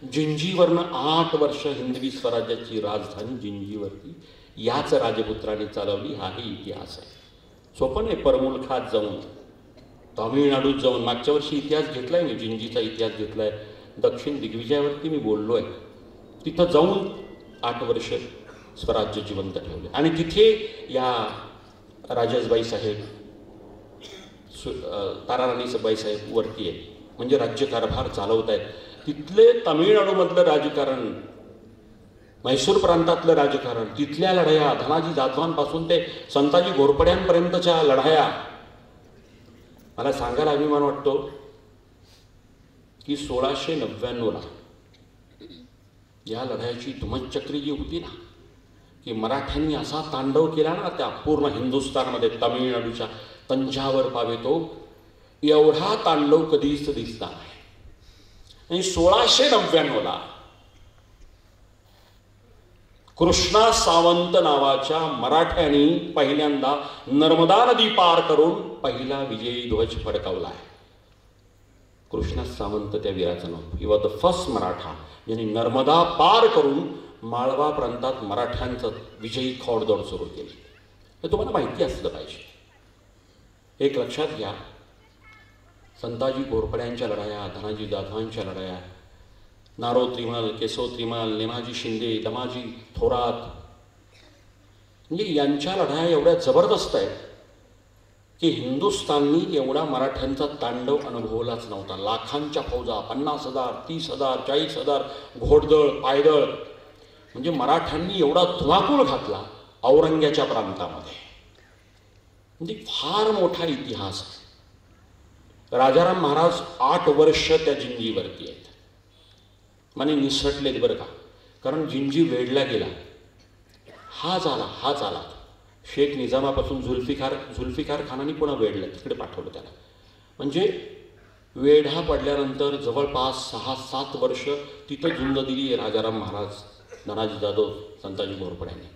जिंजीवरनं 8 वर्ष हिंदवी स्वराज्याची राजधानी जिंजीवरती याच राजपुत्राने चालवली. हाही इतिहास आहे. सोपं नाही परमुलखात जाऊन, तामिळनाडूत जाऊन. मागच्या वर्षी इतिहास घेतलाय मी, जिंजीचा इतिहास घेतलाय. दक्षिण दिग्विजयावरती मी बोललो आहे. तिथं जाऊन 8 वर्ष स्वराज्य जिवंत ठेवले. आणि तिथे या राजसबाई साहेब, ताराराणीसबाई साहेब वरती आहे, म्हणजे राज्यकारभार चालवत आहेत. तिथले तामिळनाडूमधलं राजकारण, म्हैसूर प्रांतातलं राजकारण, तिथल्या लढाया, धनाजी जाधवांपासून ते संताजी घोरपड्यांपर्यंतच्या लढाया. मला सांगायला अभिमान वाटतो की 1699ला या लढायाची धुमश्चक्री जी होती ना, की मराठ्यांनी असा तांडव केला ना त्या पूर्ण हिंदुस्थानमध्ये, तामिळनाडूच्या तंजावर पावेतो, एवढा तांडव कधीच दिसला नाही. आणि 1699ला कृष्णा सावंत नावाच्या मराठ्यांनी पहिल्यांदा नर्मदा नदी पार करून पहिला विजयी ध्वज फडकावला आहे. कृष्णा सावंत त्या वीराचं नाव. He was the first Maratha ज्यांनी नर्मदा पार करून माळवा प्रांतात मराठ्यांचं विजयी खोडदौड सुरू केली. हे तुम्हाला माहिती असलं पाहिजे. एक लक्षात घ्या, संताजी घोरपड्यांच्या लढाया, धनाजी जाधवांच्या लढाया, नारो त्रिमल, केशव त्रिमल, नेमाजी शिंदे, दमाजी थोरात, म्हणजे यांच्या लढाया एवढ्या जबरदस्त आहेत की हिंदुस्थाननी एवढा मराठ्यांचा तांडव अनुभवलाच नव्हता. लाखांच्या फौजा, 50,000, 30,000, 40,000 घोडदळ, पायदळ, म्हणजे मराठ्यांनी एवढा धुमाकूळ घातला औरंग्याच्या प्रांतामध्ये. म्हणजे फार मोठा इतिहास आहे. राजाराम महाराज 8 वर्ष त्या जिंजीवरती आहेत. माने निसटलेत बरं का, कारण जिंजी वेढला गेला. हा झाला शेख निजामापासून जुल्फिकार खानाने पुन्हा वेढलं, तिकडे पाठवलं त्याला. म्हणजे वेढा पडल्यानंतर जवळपास 6-7 वर्ष तिथं झुंज दिली राजाराम महाराज, धनाजी जाधव, संताजी घोरपड्यांनी,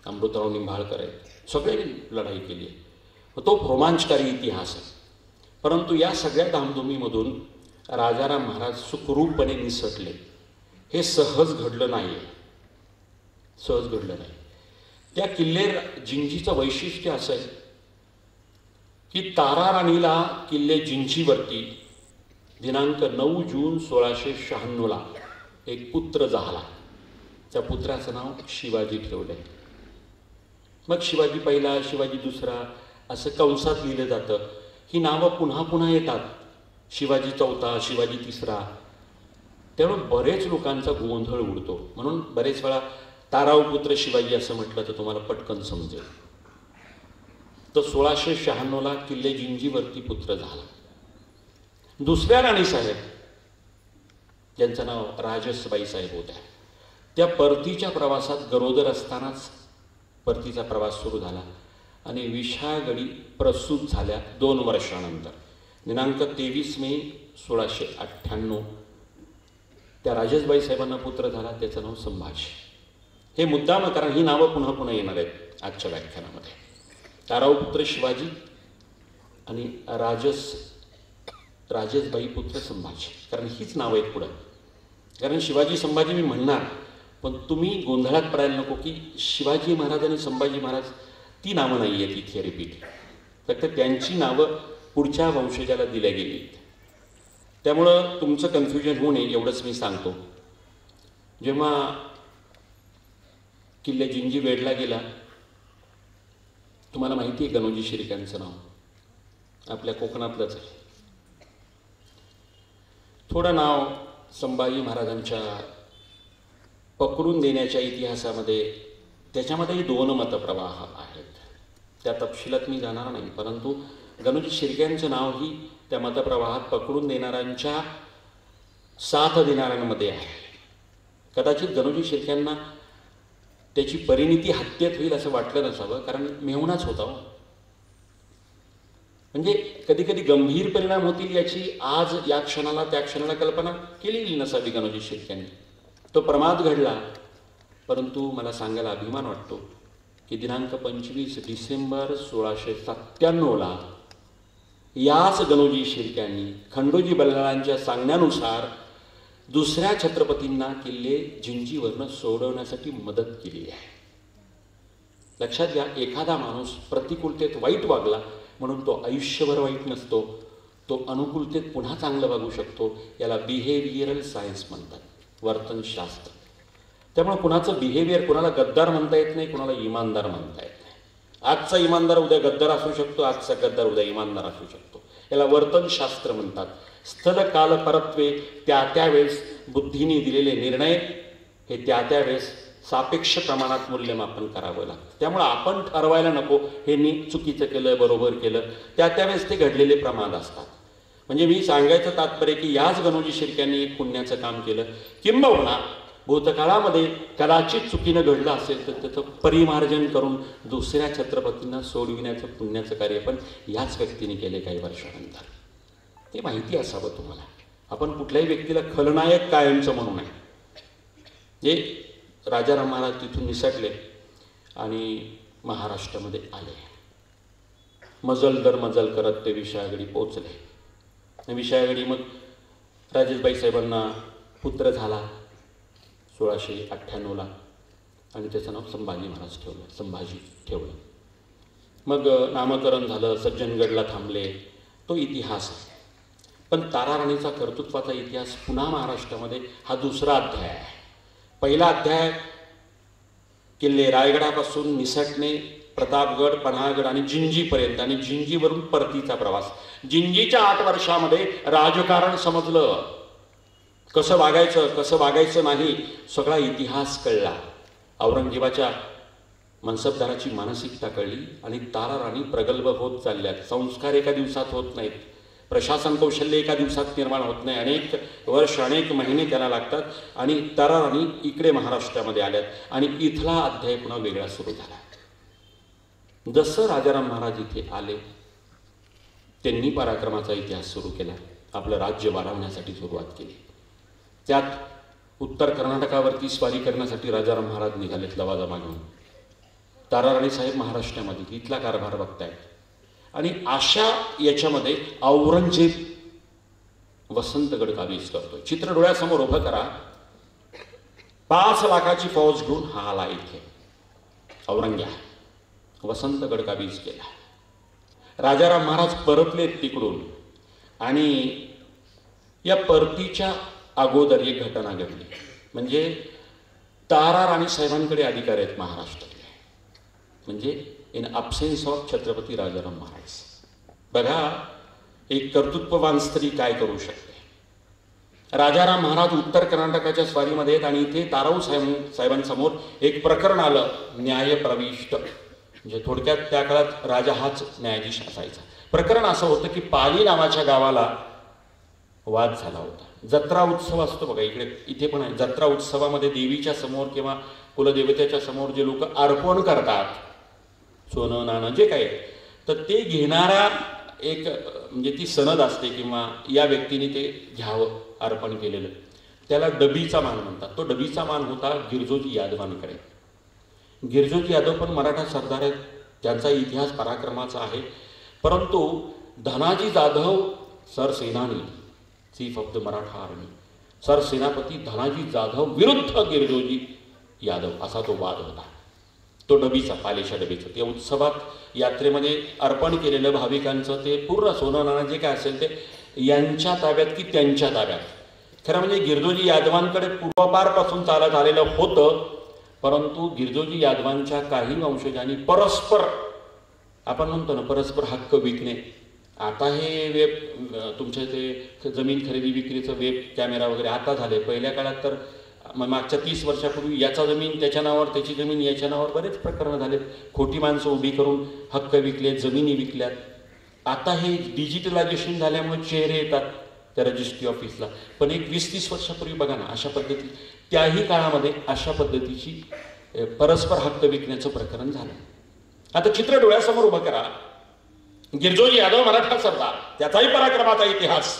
अमृतराव निंबाळकर आहेत, सगळ्यांनी लढाई केली आहे. तो रोमांचकारी इतिहास आहे. परंतु या सगळ्या धामधुमीमधून राजाराम महाराज सुखरूपपणे निसटले. हे सहज घडलं नाही. त्या किल्ले जिंजीचं वैशिष्ट्य असं आहे की ताराराणीला किल्ले जिंजीवरती दिनांक 9 जून 1696ला एक पुत्र झाला. त्या पुत्राचं नाव शिवाजी ठेवलंय. मग शिवाजी पहिला, शिवाजी दुसरा असं कंसात लिहिलं जातं. ही नावं पुन्हा पुन्हा येतात. शिवाजी चौथा, शिवाजी तिसरा. त्यामुळे बरेच लोकांचा गोंधळ उडतो. म्हणून बरेच वेळा ताराव पुत्र शिवाजी असं म्हटलं तर तुम्हाला पटकन समजेल. तर 1696ला किल्ले जिंजीवरती पुत्र झाला. दुसऱ्या राणीसाहेब, ज्यांचं नाव राजसबाई साहेब होत्या, त्या परतीच्या प्रवासात गरोदर असतानाच परतीचा प्रवास सुरू झाला आणि विशाळगडी प्रसूत झाल्या 2 वर्षानंतर. दिनांक 23 मे 1698 त्या राजेशबाई साहेबांना पुत्र झाला, त्याचं नाव संभाजी. हे मुद्दाम कारण ही नावं पुन्हा पुन्हा येणार आहेत आजच्या व्याख्यानामध्ये. ताराव पुत्र शिवाजी आणि राजेशबाई पुत्र संभाजी, कारण हीच नावं आहेत पुढं. कारण शिवाजी संभाजी मी म्हणणार, पण तुम्ही गोंधळात पडायला नको की शिवाजी महाराज आणि संभाजी महाराज ती नावं नाही आहेत इथे रिपीट, फक्त त्यांची नावं पुढच्या वंशजाला दिल्या गेली. त्यामुळं तुमचं कन्फ्युजन होऊ नये एवढंच मी सांगतो. जेव्हा किल्ले जिंजी वेढला गेला, तुम्हाला माहिती आहे गणोजी शिर्क्यांचं नाव आपल्या कोकणातलंच आहे. थोडं नाव संभाजी महाराजांच्या पकडून देण्याच्या इतिहासामध्ये त्याच्यामध्येही 2 मतप्रवाह आहेत. त्या तपशिलात मी जाणार नाही, परंतु गणोजी शिर्क्यांचं नावही त्या मतप्रवाहात पकडून देणाऱ्यांच्या साथ देणाऱ्यांमध्ये आहे. कदाचित गणोजी शिर्क्यांना त्याची परिणिती हत्येत होईल असं वाटलं नसावं, कारण मेहुणाच होता हो. म्हणजे कधी कधी गंभीर परिणाम होतील याची आज या क्षणाला त्या क्षणाला कल्पना केलेली नसावी गणोजी शिर्क्यांनी. तो प्रमाद घडला, परंतु मला सांगायला अभिमान वाटतो की दिनांक 25 डिसेंबर 1697 याच गणोजी शिर्क्यांनी खंडोजी बल्लाळांच्या सांगण्यानुसार दुसऱ्या छत्रपतींना किल्ले जिंजीवरनं सोडवण्यासाठी मदत केली आहे. लक्षात घ्या, एखादा माणूस प्रतिकूलतेत वाईट वागला म्हणून तो आयुष्यभर वाईट नसतो, तो अनुकूलतेत पुन्हा चांगलं वागू शकतो. याला बिहेवियरल सायन्स म्हणतात, वर्तनशास्त्र. त्यामुळे कुणाचं बिहेवियर कुणाला गद्दार म्हणता येत नाही, कुणाला इमानदार म्हणता येत नाही. आजचा इमानदार उद्या गद्दार असू शकतो, आजचा गद्दार उद्या इमानदार असू शकतो. याला वर्तनशास्त्र म्हणतात. स्थल काल परत्वे, त्या त्यावेळेस बुद्धीने दिलेले निर्णय हे त्या त्यावेळेस सापेक्ष प्रमाणात मूल्यमापन करावं लागतं. त्यामुळं आपण ठरवायला नको हे मी चुकीचं केलं बरोबर केलं, त्या त्यावेळेस ते घडलेले प्रमाद असतात. म्हणजे मी सांगायचं तात्पर्य की याच गणोजी शिर्क्यांनी एक पुण्याचं काम केलं, किंबहुना भूतकाळामध्ये कदाचित चुकीनं घडलं असेल तर त्याचं परिमार्जन करून दुसऱ्या छत्रपतींना सोडविण्याचं पुण्याचं कार्य पण याच व्यक्तीने केले काही वर्षानंतर. ते माहिती असावं तुम्हाला. आपण कुठल्याही व्यक्तीला खलनायक कायमचं म्हणू नये. जे राजाराम महाराज तिथून निसटले आणि महाराष्ट्रामध्ये आले, मजल दर मजल करत ते विशाळगडी पोचले. विशाळगडी मग राजेशबाई साहेबांना पुत्र झाला 1698 आणि त्याचं नाव संभाजी महाराज ठेवलं, संभाजी ठेवलं. मग नामकरण झालं, सज्जनगडला थांबले. तो इतिहास आहे. पण ताराराणीचा कर्तृत्वाचा इतिहास पुन्हा महाराष्ट्रामध्ये हा दुसरा अध्याय आहे. पहिला अध्याय किल्ले रायगडापासून निसटणे, प्रतापगड, पन्हाळगड आणि जिंजीपर्यंत, आणि जिंजीवरून परतीचा प्रवास. जिंजीच्या 8 वर्षामध्ये राजकारण समजलं, कसं वागायचं नाही, सगळा इतिहास कळला. औरंगजेबाच्या मनसबदाराची मानसिकता कळली आणि ताराराणी प्रगल्भ होत चालल्यात. संस्कार एका दिवसात होत नाहीत, प्रशासन कौशल्य एका दिवसात निर्माण होत नाही, अनेक वर्ष अनेक महिने त्याला लागतात. आणि ताराराणी इकडे महाराष्ट्रामध्ये आल्यात आणि इथला अध्याय पुन्हा वेगळा सुरू झाला. जसं राजाराम महाराज इथे आले, त्यांनी पराक्रमाचा इतिहास सुरू केला, आपलं राज्य वाढवण्यासाठी सुरुवात केली. त्यात उत्तर कर्नाटकावरती स्वारी करण्यासाठी राजाराम महाराज निघालेत लवाजमा घेऊन. ताराराणी साहेब महाराष्ट्रामध्ये इथला कारभार बघतायत. आणि अशा याच्यामध्ये औरंगजेब वसंतगड काबीज करतोय. चित्र डोळ्यासमोर उभं करा. 5 लाखाची फौज घेऊन हा आला इथे. औरंगजेब वसंतगड काबीज केला. राजाराम महाराज परतलेत तिकडून आणि या परतीच्या अगोदर एक घटना घडली. म्हणजे ताराराणी साहेबांकडे अधिकार आहेत महाराष्ट्रातले, म्हणजे in absence of Chhatrapati Rajaram Maharaj. बघा एक कर्तृत्ववान स्त्री काय करू शकते. राजाराम महाराज उत्तर कर्नाटकाच्या स्वारीमध्ये आहेत आणि इथे ताराऊ साहेबांसमोर एक प्रकरण आलं, न्यायप्रविष्ट. म्हणजे थोडक्यात त्या काळात राजा हाच न्यायाधीश असायचा. प्रकरण असं होतं की पाली नावाच्या गावाला वाद झाला होता. जत्रा उत्सव असतो बघा, इथे पण आहे. जत्रा उत्सवामध्ये देवीच्या समोर किंवा कुलदेवतेच्या समोर जे लोक अर्पण करतात, सोनं नाणं जे काय, तर ते घेणारा एक म्हणजे ती सनद असते किंवा या व्यक्तीने ते घ्यावं अर्पण केलेलं, त्याला डबीचा मान म्हणतात. तो डबीचा मान होता गिरजोजी यादवांकडे. गिरजोजी यादव पण मराठा सरदार आहेत, त्यांचा इतिहास पराक्रमाचा आहे. परंतु धनाजी जाधव सरसेनानी, chief of the Maratha army, सरसेनापती धनाजी जाधव विरुद्ध गिरजोजी यादव असा तो वाद होता. तो डबीचा, पालेच्या डबीचा, त्या उत्सवात यात्रेमध्ये अर्पण केलेलं भाविकांचं ते पूर्ण सोनं नाणं जे काय असेल ते यांच्या ताब्यात की त्यांच्या ताब्यात. खरं म्हणजे गिरजोजी यादवांकडे पूर्वापारपासून चालत आलेलं होतं, परंतु गिरजोजी यादवांच्या काही वंशजांनी परस्पर, आपण म्हणतो ना परस्पर हक्क विकणे. आता हे वेब तुमच्या ते जमीन खरेदी विक्रीचं वेब कॅमेरा वगैरे आता झाले. पहिल्या काळात तर मागच्या 30 वर्षापूर्वी याचा जमीन त्याच्या नावावर, त्याची जमीन याच्या नावावर बरेच प्रकरणं झालेत. खोटी माणसं उभी करून हक्क विकले, जमिनी विकल्यात. आता हे डिजिटलायझेशन झाल्यामुळे चेहरे येतात त्या रजिस्ट्री ऑफिसला. पण एक 20-30 वर्षापूर्वी बघा ना, अशा पद्धती त्याही काळामध्ये अशा पद्धतीची परस्पर हक्क विकण्याचं प्रकरण झालं. आता चित्र डोळ्यासमोर उभं करा. गिरजोजी यादव मराठा सरदार, त्याचाही पराक्रमाचा इतिहास.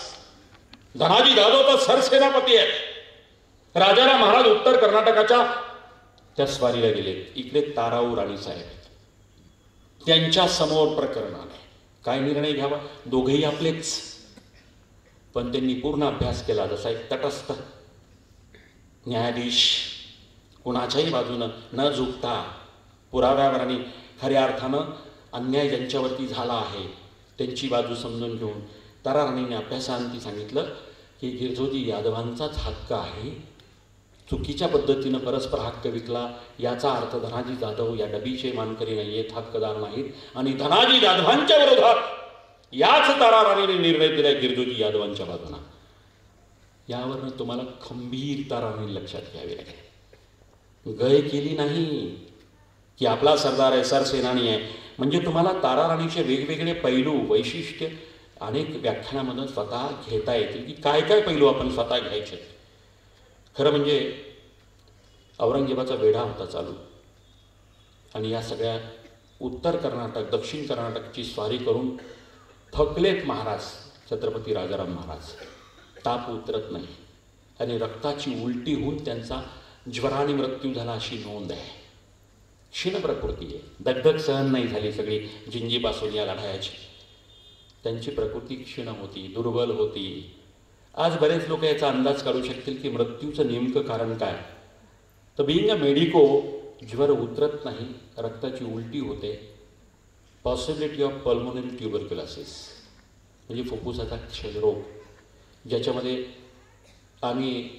धनाजी जाधव तर सरसेनापती आहेत. राजाराम महाराज उत्तर कर्नाटकाच्या त्या स्वारीला गेले. इकडे ताराऊ राणी साहेब, त्यांच्या समोर प्रकरण आले. काय निर्णय घ्यावा? दोघेही आपलेच, पण त्यांनी पूर्ण अभ्यास केला. जसा एक तटस्थ न्यायाधीश, कुणाच्याही बाजूनं न झुकता, पुराव्यावर आणि खऱ्या अर्थानं अन्याय ज्यांच्यावरती झाला आहे त्यांची बाजू समजून घेऊन तारा राणीने अभ्यासांती सांगितलं की गिरजोजी यादवांचाच हक्क आहे. चुकीच्या पद्धतीनं परस्पर हक्क विकला याचा अर्थ धनाजी जाधव या डबीचे मानकरी नाही आहेत, हक्कदार नाहीत. आणि धनाजी जाधवांच्या विरोधात याच तारा राणीने निर्णय दिला गिरजोजी यादवांच्या बाजूला. यावरनं तुम्हाला खंबीर तारा राणी लक्षात घ्यावी लागेल. गय केली नाही की आपला सरदार आहे, सरसेनानी आहे. म्हणजे तुम्हाला तारा राणीचे वेगवेगळे पैलू, वैशिष्ट्य अनेक व्याख्यानामधून स्वतः घेता येतील की काय काय पैलू आपण स्वतः घ्यायचे. खरं म्हणजे औरंगजेबाचा वेढा होता चालू आणि या सगळ्या उत्तर कर्नाटक, दक्षिण कर्नाटकची स्वारी करून थकलेत महाराज, छत्रपती राजाराम महाराज. ताप उतरत नाही आणि रक्ताची उलटी होऊन त्यांचा ज्वराने मृत्यू झाला अशी नोंद आहे. क्षीण प्रकृती आहे, दगदग सहन नाही झाली सगळी जिंजीपासून या लढायाची. त्यांची प्रकृती क्षीण होती, दुर्बल होती. आज बरेच लोक याचा अंदाज काढू शकतील की मृत्यूचं नेमकं कारण काय. तर बिईंग अ मेडिको, ज्वर उतरत नाही, रक्ताची उलटी होते, पॉसिबिलिटी ऑफ पल्मोनरी ट्युबरक्युलोसिस म्हणजे फुफ्फुसाचा क्षयरोग, ज्याच्यामध्ये आम्ही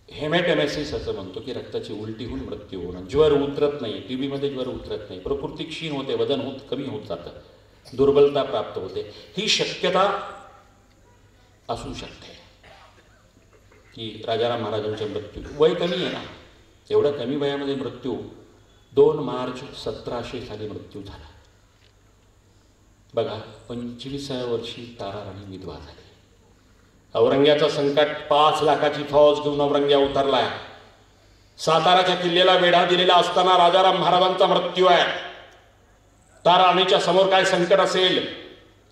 हेमॅटेमेसिस असं म्हणतो की रक्ताची उलटी होऊन मृत्यू होणं. ज्वर उतरत नाही, टीबीमध्ये ज्वर उतरत नाही, प्रकृती क्षीण होते, वजन कमी होत जातं, दुर्बलता प्राप्त होते. ही शक्यता असू शकते की राजाराम महाराजांचे मृत्यू, वय कमी आहे ना, एवढ्या कमी वयामध्ये मृत्यू. 2 मार्च 1700 साली मृत्यू झाला. बघा, 25व्या वर्षी तारा राणी विधवा झाली. औरंग्याचं संकट, 5 लाखाची फौज घेऊन औरंग्या उतरलाय. साताराच्या किल्ल्याला वेढा दिलेला असताना राजाराम महाराजांचा मृत्यू आहे. तारा राणीच्या समोर काय संकट असेल.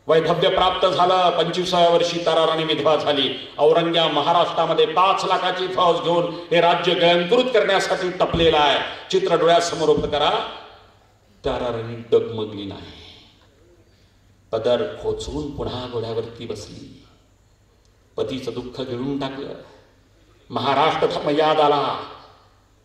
वैधव्य प्राप्त झालं, 25व्या वर्षी तारा राणी विधवा झाली. औरंग्या महाराष्ट्रामध्ये 5 लाखाची फौज घेऊन हे राज्य गिळंकृत करण्यासाठी टपलेला आहे. चित्र डोळ्यासमोर उभं करा. तारा राणी डगमगली नाही, पदर खोचवून पुन्हा घोड्यावरती बसली. पतीचं दुःख गिळून टाकलं. महाराष्ट्र धर्म याद आला.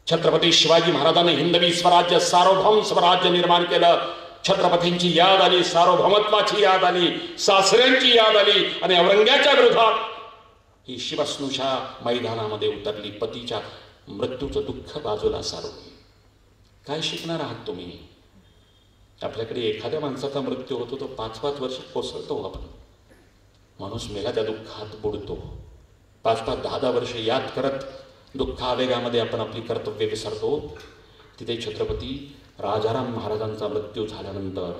छत्रपती शिवाजी महाराजांनी हिंदवी स्वराज्य, सार्वभौम स्वराज्य निर्माण केलं. छत्रपतींची याद आली, सार्वभौमत्वाची याद आली, सासऱ्यांची याद आली आणि औरंग्याच्या विरोधात ही शिवस्नुषा मैदानामध्ये उतरली. पतीच्या मृत्यूचं दुःख बाजूला सारून काय शिकणार आहात तुम्ही? आपल्याकडे एखाद्या माणसाचा मृत्यू होतो तो 5-5 वर्ष कोसळतो. आपण माणूस मेला त्या दुःखात बुडतो. 5-5, 10-10 वर्ष याद करत दुःखावेगामध्ये आपण आपली कर्तव्य विसरतो. तिथे छत्रपती राजाराम महाराजांचा मृत्यू झाल्यानंतर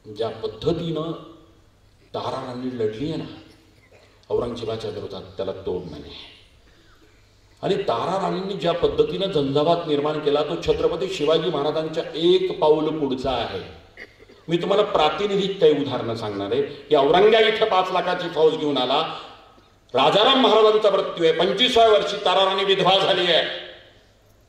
ज्या पद्धतीनं तारा राणी लढली आहे ना, औरंगजेबाच्या विरोधात त्याला तोड नाही. आणि तारा राणींनी ज्या पद्धतीनं झंझावात निर्माण केला तो छत्रपती शिवाजी महाराजांच्या एक पाऊल पुढचा आहे. मी तुम्हाला प्रातिनिधिक काही उदाहरणं सांगणार आहे की औरंगा इथं 5 लाखाची फौज घेऊन आला. राजाराम महाराजांचा मृत्यू आहे. 25व्या वर्षी तारा राणी विधवा झाली आहे.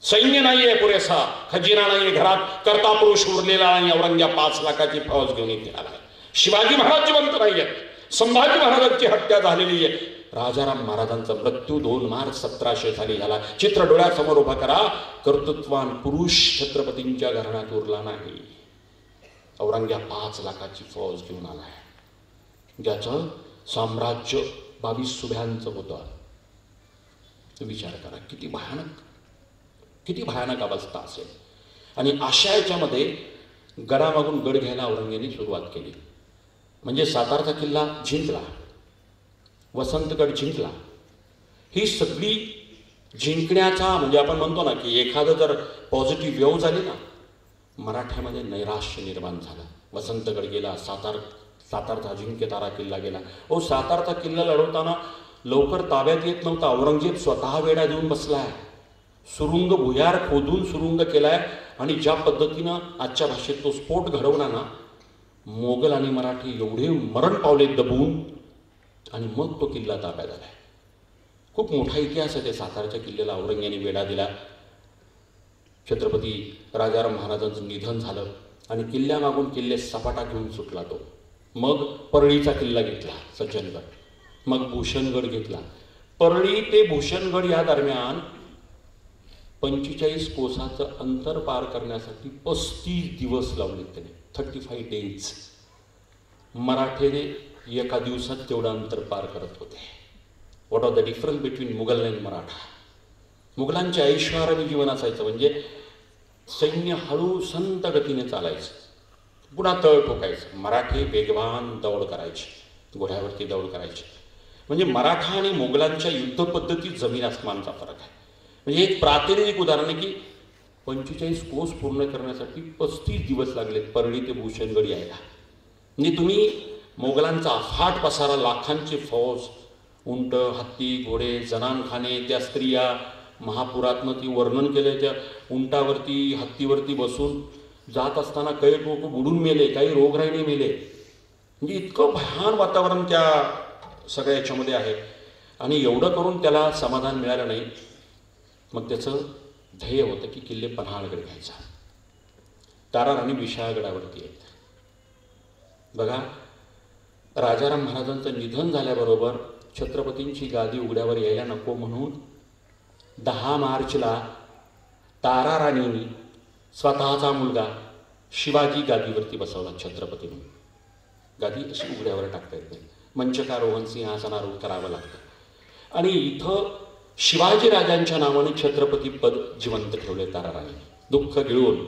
सैन्य नाहीये पुरेसा, खजिना नाहीये घरात, करता पुरुष उरलेला आणि औरंग्या 5 लाखाची फौज घेऊन इथे आला. शिवाजी महाराज जिवंत नाहीये. संभाजी महाराजांची हत्या झालेली आहे. राजाराम महाराजांचा मृत्यू 2 मार्च 1700 साली झाला. चित्र डोळ्यासमोर उभा करा. कर्तृत्वान पुरुष छत्रपतींच्या घराण्यात उरला नाही. औरंग्या 5 लाखाची फौज घेऊन आलाय, ज्याचं साम्राज्य 22 सुभ्यांचं होतं. विचार करा किती भयानक अवस्था असेल. आणि अशा याच्यामध्ये गडामागून गड घ्यायला औरंग्याने सुरुवात केली. म्हणजे सातारचा किल्ला जिंकला, वसंतगड जिंकला. ही सगळी जिंकण्याचा म्हणजे आपण म्हणतो ना की एखादं जर पॉझिटिव्ह वेव झाली ना, मराठ्यामध्ये नैराश्य निर्माण झालं. वसंतगड गेला, सातारचा अजिंक्य तारा किल्ला गेला. सातारचा किल्ला लढवताना लवकर ताब्यात येत नव्हता. औरंगजेब स्वतः वेढा देऊन बसलाय. सुरुंग भुयार खोदून सुरुंग केलाय. आणि ज्या पद्धतीनं आजच्या भाषेत तो स्फोट घडवला ना, मोगल आणि मराठी एवढे मरण पावले दबून, आणि मग तो किल्ला ताब्यात आलाय. खूप मोठा इतिहास आहे ते सातारच्या किल्ल्याला. औरंग्याने वेढा दिला. छत्रपती राजाराम महाराजांचं निधन झालं आणि किल्ल्यामागून किल्ले सपाटा घेऊन सुटला तो. मग परळीचा किल्ला घेतला सज्जनगड, मग भूषणगड घेतला. परळी ते भूषणगड या दरम्यान 45 कोसाचं अंतर पार करण्यासाठी 35 दिवस लावले त्याने. 35 डेज. मराठे एका दिवसात तेवढं अंतर पार करत होते. What are the difference between Mughal and Maratha. मुघलांचे ऐश्वर्याने जीवन असायचं, म्हणजे सैन्य हळू संत गतीने चालायचं, पुन्हा तळ ठोकायचं. मराठी वेगवान दौड करायचे, घोड्यावरती दौड करायचे. म्हणजे मराठा आणि मोगलांच्या युद्ध पद्धतीत जमीन आसमानचा फरक आहे. म्हणजे एक प्रातिनिधिक उदाहरण आहे की 45 कोस पूर्ण करण्यासाठी 35 दिवस लागले परळी ते भूषणगड यायला. म्हणजे तुम्ही मोगलांचा अफाट पसारा, लाखांची फौज, उंट, हत्ती, घोडे, जनानखाने, त्या स्त्रिया, महापुरातनं ती वर्णन केलं. त्या उंटावरती हत्तीवरती बसून जात असताना काही लोक बुडून मेले, काही रोगराईने मेले. म्हणजे इतकं भयान वातावरण त्या सगळ्या याच्यामध्ये आहे. आणि एवढं करून त्याला समाधान मिळालं नाही. मग त्याचं ध्येय होतं की किल्ले पन्हाळगड घ्यायचा. तारा राणी विशाळगडावरती आहेत. बघा, राजाराम महाराजांचं निधन झाल्याबरोबर छत्रपतींची गादी उघड्यावर यायला नको म्हणून 10 मार्चला तारा राणींनी स्वतःचा मुलगा शिवाजी गादीवरती बसवला. छत्रपतींनी गादी अशी उघड्यावर टाकता येत नाही, मंचकारोहण सिंहासनारोहण करावं लागतं. आणि इथं शिवाजी राजांच्या नावाने छत्रपती पद जिवंत ठेवले तारा राणींनी, दुःख गिळून.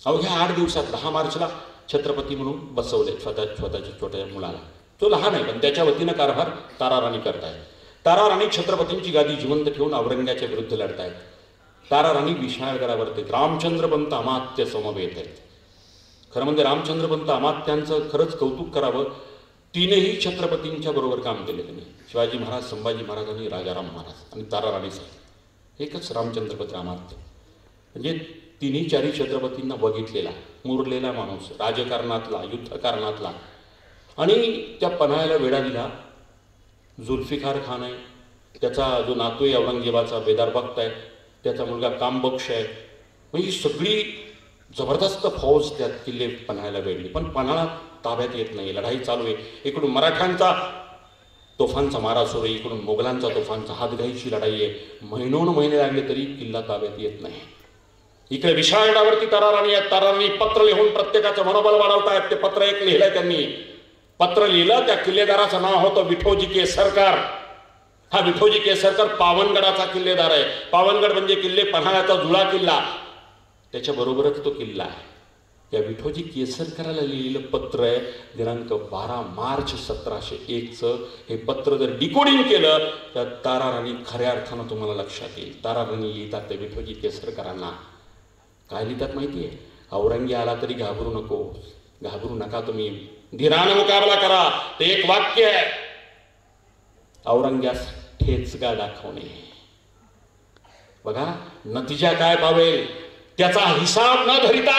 अवघ्या 8 दिवसात 10 मार्चला छत्रपती म्हणून बसवले स्वतःच्या छोट्या मुलाला. तो लहान आहे पण त्याच्या वतीनं कारभार तारा राणी करतायत. तारा राणी छत्रपतींची गादी जिवंत ठेवून औरंग्याच्या विरुद्ध लढतायत. तारा राणी विशाळगडावरती रामचंद्रपंत अमात्य समवेत आहेत. खरं म्हणजे रामचंद्रपंत अमात्यांचं खरंच कौतुक करावं. 3ही छत्रपतींच्या बरोबर काम केले त्यांनी. शिवाजी महाराज, संभाजी महाराज आणि राजाराम महाराज आणि तारा राणी साहेब. एकच रामचंद्रपंत अमात्य. म्हणजे 3ही छत्रपतींना बघितलेला, मुरलेला माणूस, राजकारणातला, युद्धकारणातला. आणि त्या पन्हाळ्याला वेढा दिला. जुल्फिकार खान आहे, त्याचा जो नातू आहे औरंगजेबाचा बेदार बख्त आहे, त्याचा मुलगा कामबक्ष आहे. म्हणजे सगळी जबरदस्त फौज त्यात किल्ले पन्हाळ्याला वेढली. पण पन्हाळा ताब्यात येत नाही. लढाई चालू आहे. इकडून मराठ्यांचा तोफांचा मारा सुरू आहे, इकडून मोगलांचा तोफांचा हातघाईची लढाई आहे. महिनोन महिने लागले तरी किल्ला ताब्यात येत नाही. इकडे विशाळगडावरती तारा राणी आहेत. तारा राणी पत्र लिहून प्रत्येकाचं मनोबल वाढवतायत. ते पत्र एक लिहिलंय त्यांनी. पत्र लिहिलं, त्या किल्लेदाराचं नाव होतं विठोजी केसरकर. हा विठोजी केसरकर पावनगडाचा किल्लेदार आहे. पावनगड म्हणजे किल्ले पन्हाळ्याचा जुळा किल्ला, त्याच्याबरोबरच तो किल्ला आहे. या विठोजी केसरकराला लिहिलेलं पत्र आहे, दिनांक 12 मार्च 1701चं. हे पत्र जर डिकोडिंग केलं तर तारा राणी खऱ्या अर्थानं तुम्हाला लक्षात येईल. तारा राणी लिहितात ते विठोजी केसरकरांना. काय लिहितात माहिती आहे? औरंगी आला तरी घाबरू नको, घाबरू नका, तुम्ही धीरानं मुकाबला करा. ते एक वाक्य आहे. औरंग्यास ठेचगा दाखवणे. बघा नतीजा काय पावेल त्याचा हिसाब न धरिता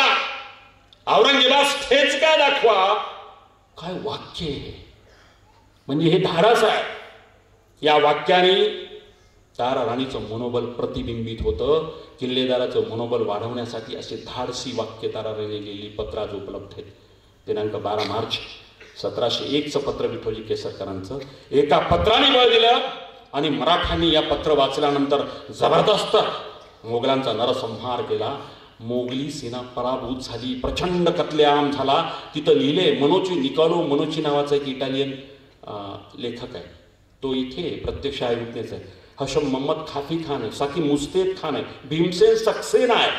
औरंगजेबास ठेचगा दाखवा. काय वाक्य म्हणजे हे धाडस आहे. या वाक्याने तारा राणीचं मनोबल प्रतिबिंबित होतं. किल्लेदाराचं मनोबल वाढवण्यासाठी असे धाडसी वाक्य तारा राणी लिहिली. पत्र आज उपलब्ध आहेत. दिनांक 12 मार्च 1701चं पत्र विठोजी केसरकरांचं. एका पत्राने बळ दिलं आणि मराठ्यांनी या पत्र वाचल्यानंतर जबरदस्त मोगलांचा नरसंहार केला. मोगली सेना पराभूत झाली. प्रचंड कत्लेआम झाला. तिथं लिहिले निकोलो मनोची नावाचा एक इटालियन लेखक आहे. तो इथे प्रत्यक्ष आयुक्तेच आहे. हशम मोहम्मद खाफी खान आहे. साकी मुस्तेद खान आहे. भीमसेन सक्सेना आहे.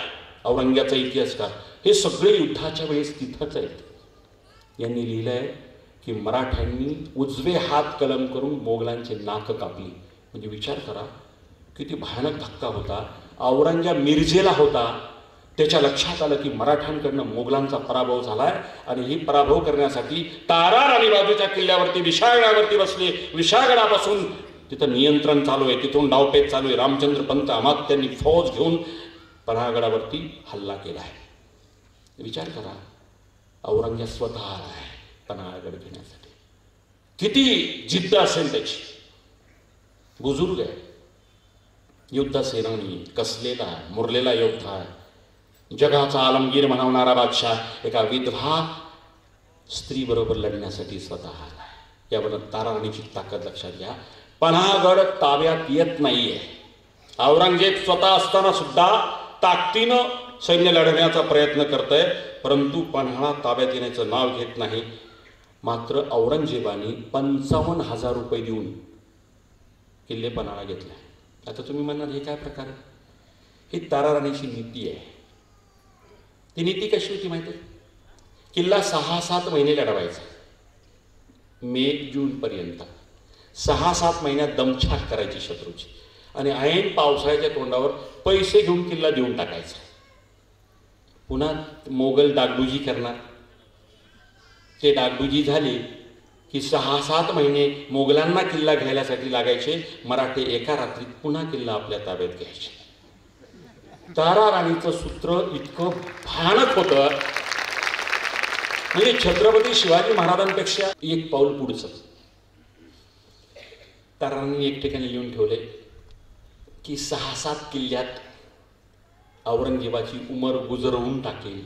औरंग्याचा इतिहासकार. हे सगळे युद्धाच्या वेळेस तिथंच आहेत. यांनी लिहिलंय की मराठ्यांनी उजवे हात कलम करून मोगलांचे नाक कापली. म्हणजे विचार करा किती भयानक धक्का होता. औरंग्या मिरजेला होता. त्याच्या लक्षात आलं की मराठ्यांकडनं मोगलांचा पराभव झालाय आणि ही पराभव करण्यासाठी तारा राणी बाजूच्या किल्ल्यावरती विशाळगडावरती बसले. विशाळगडापासून तिथं नियंत्रण चालू आहे. तिथून डावपेच चालू आहे. रामचंद्र पंत अमात्यांनी फौज घेऊन पन्हाळगडावरती हल्ला केला आहे. विचार करा औरंग्या स्वतः आहे पन्हाळगड घेण्यासाठी. किती जिद्द असेल त्याची. बुजुर्ग आहे. युद्ध सेनानी कसलेला आहे. मुरलेला योद्धा आहे. जगाचा आलमगीर म्हणवणारा बादशाह एका विधवा स्त्री बरोबर लढण्यासाठी स्वतः आला. यावर तारा राणीची ताकद लक्षात घ्या. पन्हाळगड ताब्यात येत नाहीये. औरंगजेब स्वतः असताना सुद्धा ताकदीनं सैन्य लढवण्याचा प्रयत्न करतोय. परंतु पन्हाळा ताब्यात येण्याचं नाव घेत नाही. मात्र औरंगजेबाने 55,000 रुपये देऊन किल्ले पन्हाळा घेतलाय. आता तुम्ही म्हणणार हे काय प्रकार आहे. ही तारा राणीची नीती आहे. ती नीती कशी होती माहिती आहे. किल्ला 6-7 महिने लढवायचा. मे जूनपर्यंत 6-7 महिन्यात दमछाक करायची शत्रूची आणि ऐन पावसाळ्याच्या तोंडावर पैसे घेऊन किल्ला देऊन टाकायचा. पुन्हा मोगल डागडुजी करणार. ते डागडुजी झाली की 6-7 महिने मोगलांना किल्ला घ्यायसाठी लागायचे. मराठे एका रात्रीत पुन्हा किल्ला आपल्या ताब्यात घ्यायचे. तारा राणीचं सूत्र इतकं भयानक होतं म्हणजे छत्रपती शिवाजी महाराजांपेक्षा एक पाऊल पुढचं. तारा राणीने एक ठिकाणी लिहून ठेवले की 6-7 किल्ल्यात औरंगजेबाची उमर गुजरवून टाकेल.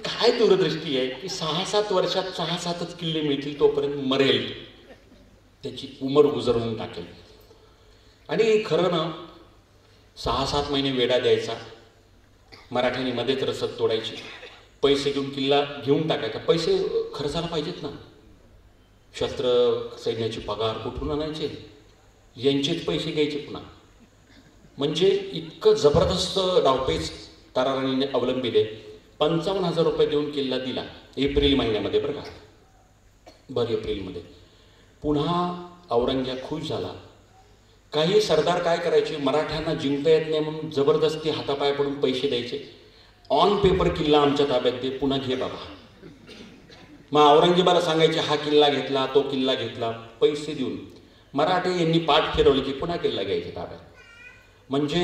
काय दूरदृष्टी आहे की 6-7 वर्षात 6-7च किल्ले मिळतील तोपर्यंत मरेल. त्याची उमर गुजरवून टाकेल. आणि खरं ना 6-7 महिने वेढा द्यायचा. मराठ्यांनी मध्येच रसद तोडायची. पैसे घेऊन किल्ला घेऊन टाकायचा. पैसे खर्चाला पाहिजेत ना. शस्त्र सैन्याची पगार कुठून आणायचे. यांचेच पैसे घ्यायचे पुन्हा. म्हणजे इतकं जबरदस्त डावपेच तारा राणीने अवलंबिले. 55,000 रुपये देऊन किल्ला दिला एप्रिल महिन्यामध्ये. बरं का. भर एप्रिलमध्ये. पुन्हा औरंग्या खुश झाला. काही सरदार काय करायचे मराठ्यांना जिंकता येत नाही म्हणून जबरदस्ती हातापाय पडून पैसे द्यायचे. ऑन पेपर किल्ला आमच्या ताब्यात दे पुन्हा घे बाबा. मग औरंगजेबाला सांगायचे हा किल्ला घेतला तो किल्ला घेतला. पैसे देऊन मराठे यांनी पाठ फिरवली की पुन्हा किल्ला घ्यायचे ताब्यात. म्हणजे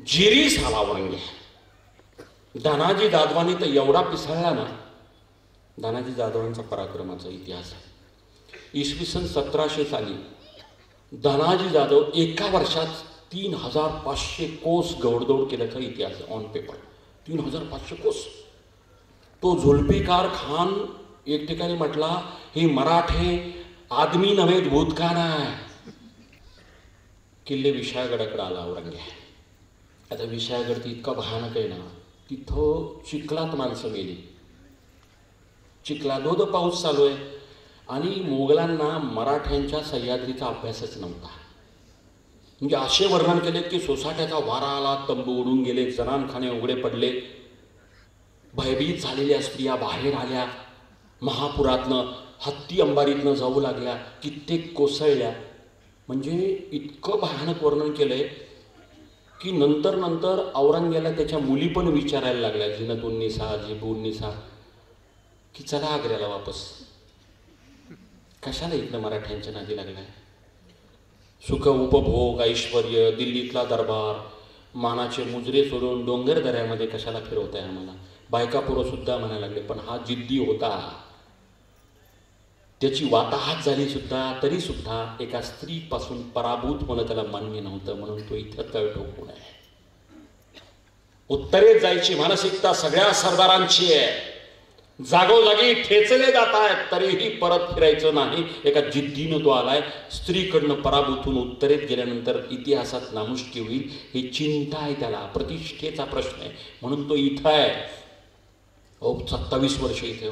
जिरीस झाला औरंग्या. धनाजी जाधवांनी तर एवढा पिसाळला ना. धनाजी जाधवांचा पराक्रमाचा इतिहास आहे. इसवी सन 1700 साली धनाजी जाधव एका वर्षात 3,500 कोस गौडदौड केल्याचा इतिहास आहे. ऑन पेपर 3,500 कोस. तो झुल्फिकार खान एक ठिकाणी म्हटला हे मराठे आदमी नव्हे भूतकाळ आहे. किल्ले विशाळगडाकडे आला औरंग्या. आता विशाळगड इतका भयानक आहे ना. तिथं चिखलात माणसं गेली. चिखलाधोध पाऊस चालू आहे आणि मोगलांना मराठ्यांच्या सह्याद्रीचा अभ्यासच नव्हता. म्हणजे असे वर्णन केले की सोसाट्याचा वारा आला. तंबू उडून गेले. जनानखाने उघडे पडले. भयभीत झालेल्या स्त्रिया बाहेर आल्या. महापुरातनं हत्ती अंबारीतनं जाऊ लागल्या. कित्येक कोसळल्या. म्हणजे इतकं भयानक वर्णन केलंय की नंतर औरंग्याला त्याच्या मुली पण विचारायला लागल्या. झिनतुन्निसा झिबुन्निसा की चला आग्र्याला वापस. कशाला इकडं मराठ्यांच्या नादी लागलाय? सुख उपभोग ऐश्वर्य, दिल्लीतला दरबार, मानाचे मुजरे सोडून डोंगर दऱ्यामध्ये कशाला फिरवताय आम्हाला? बायका पोरं सुद्धा म्हणायला लागले. पण हा जिद्दी होता, त्याची वाताहात झाली सुद्धा, तरी सुद्धा एका स्त्रीपासून पराभूत होणं त्याला मान्य नव्हतं, म्हणून तो इथं तळ ठोकून आहे. उत्तरेत जायची मानसिकता सगळ्या सरदारांची आहे. जागोजागी ठेचले जात आहेत, तरीही परत फिरायचं नाही. एका जिद्दीनं तो आलाय. स्त्रीकडनं पराभूत होऊन उत्तरेत गेल्यानंतर इतिहासात नामुष्की होईल ही चिंता आहे त्याला, प्रतिष्ठेचा प्रश्न आहे, म्हणून तो इथं आहे. 27 वर्ष इथे.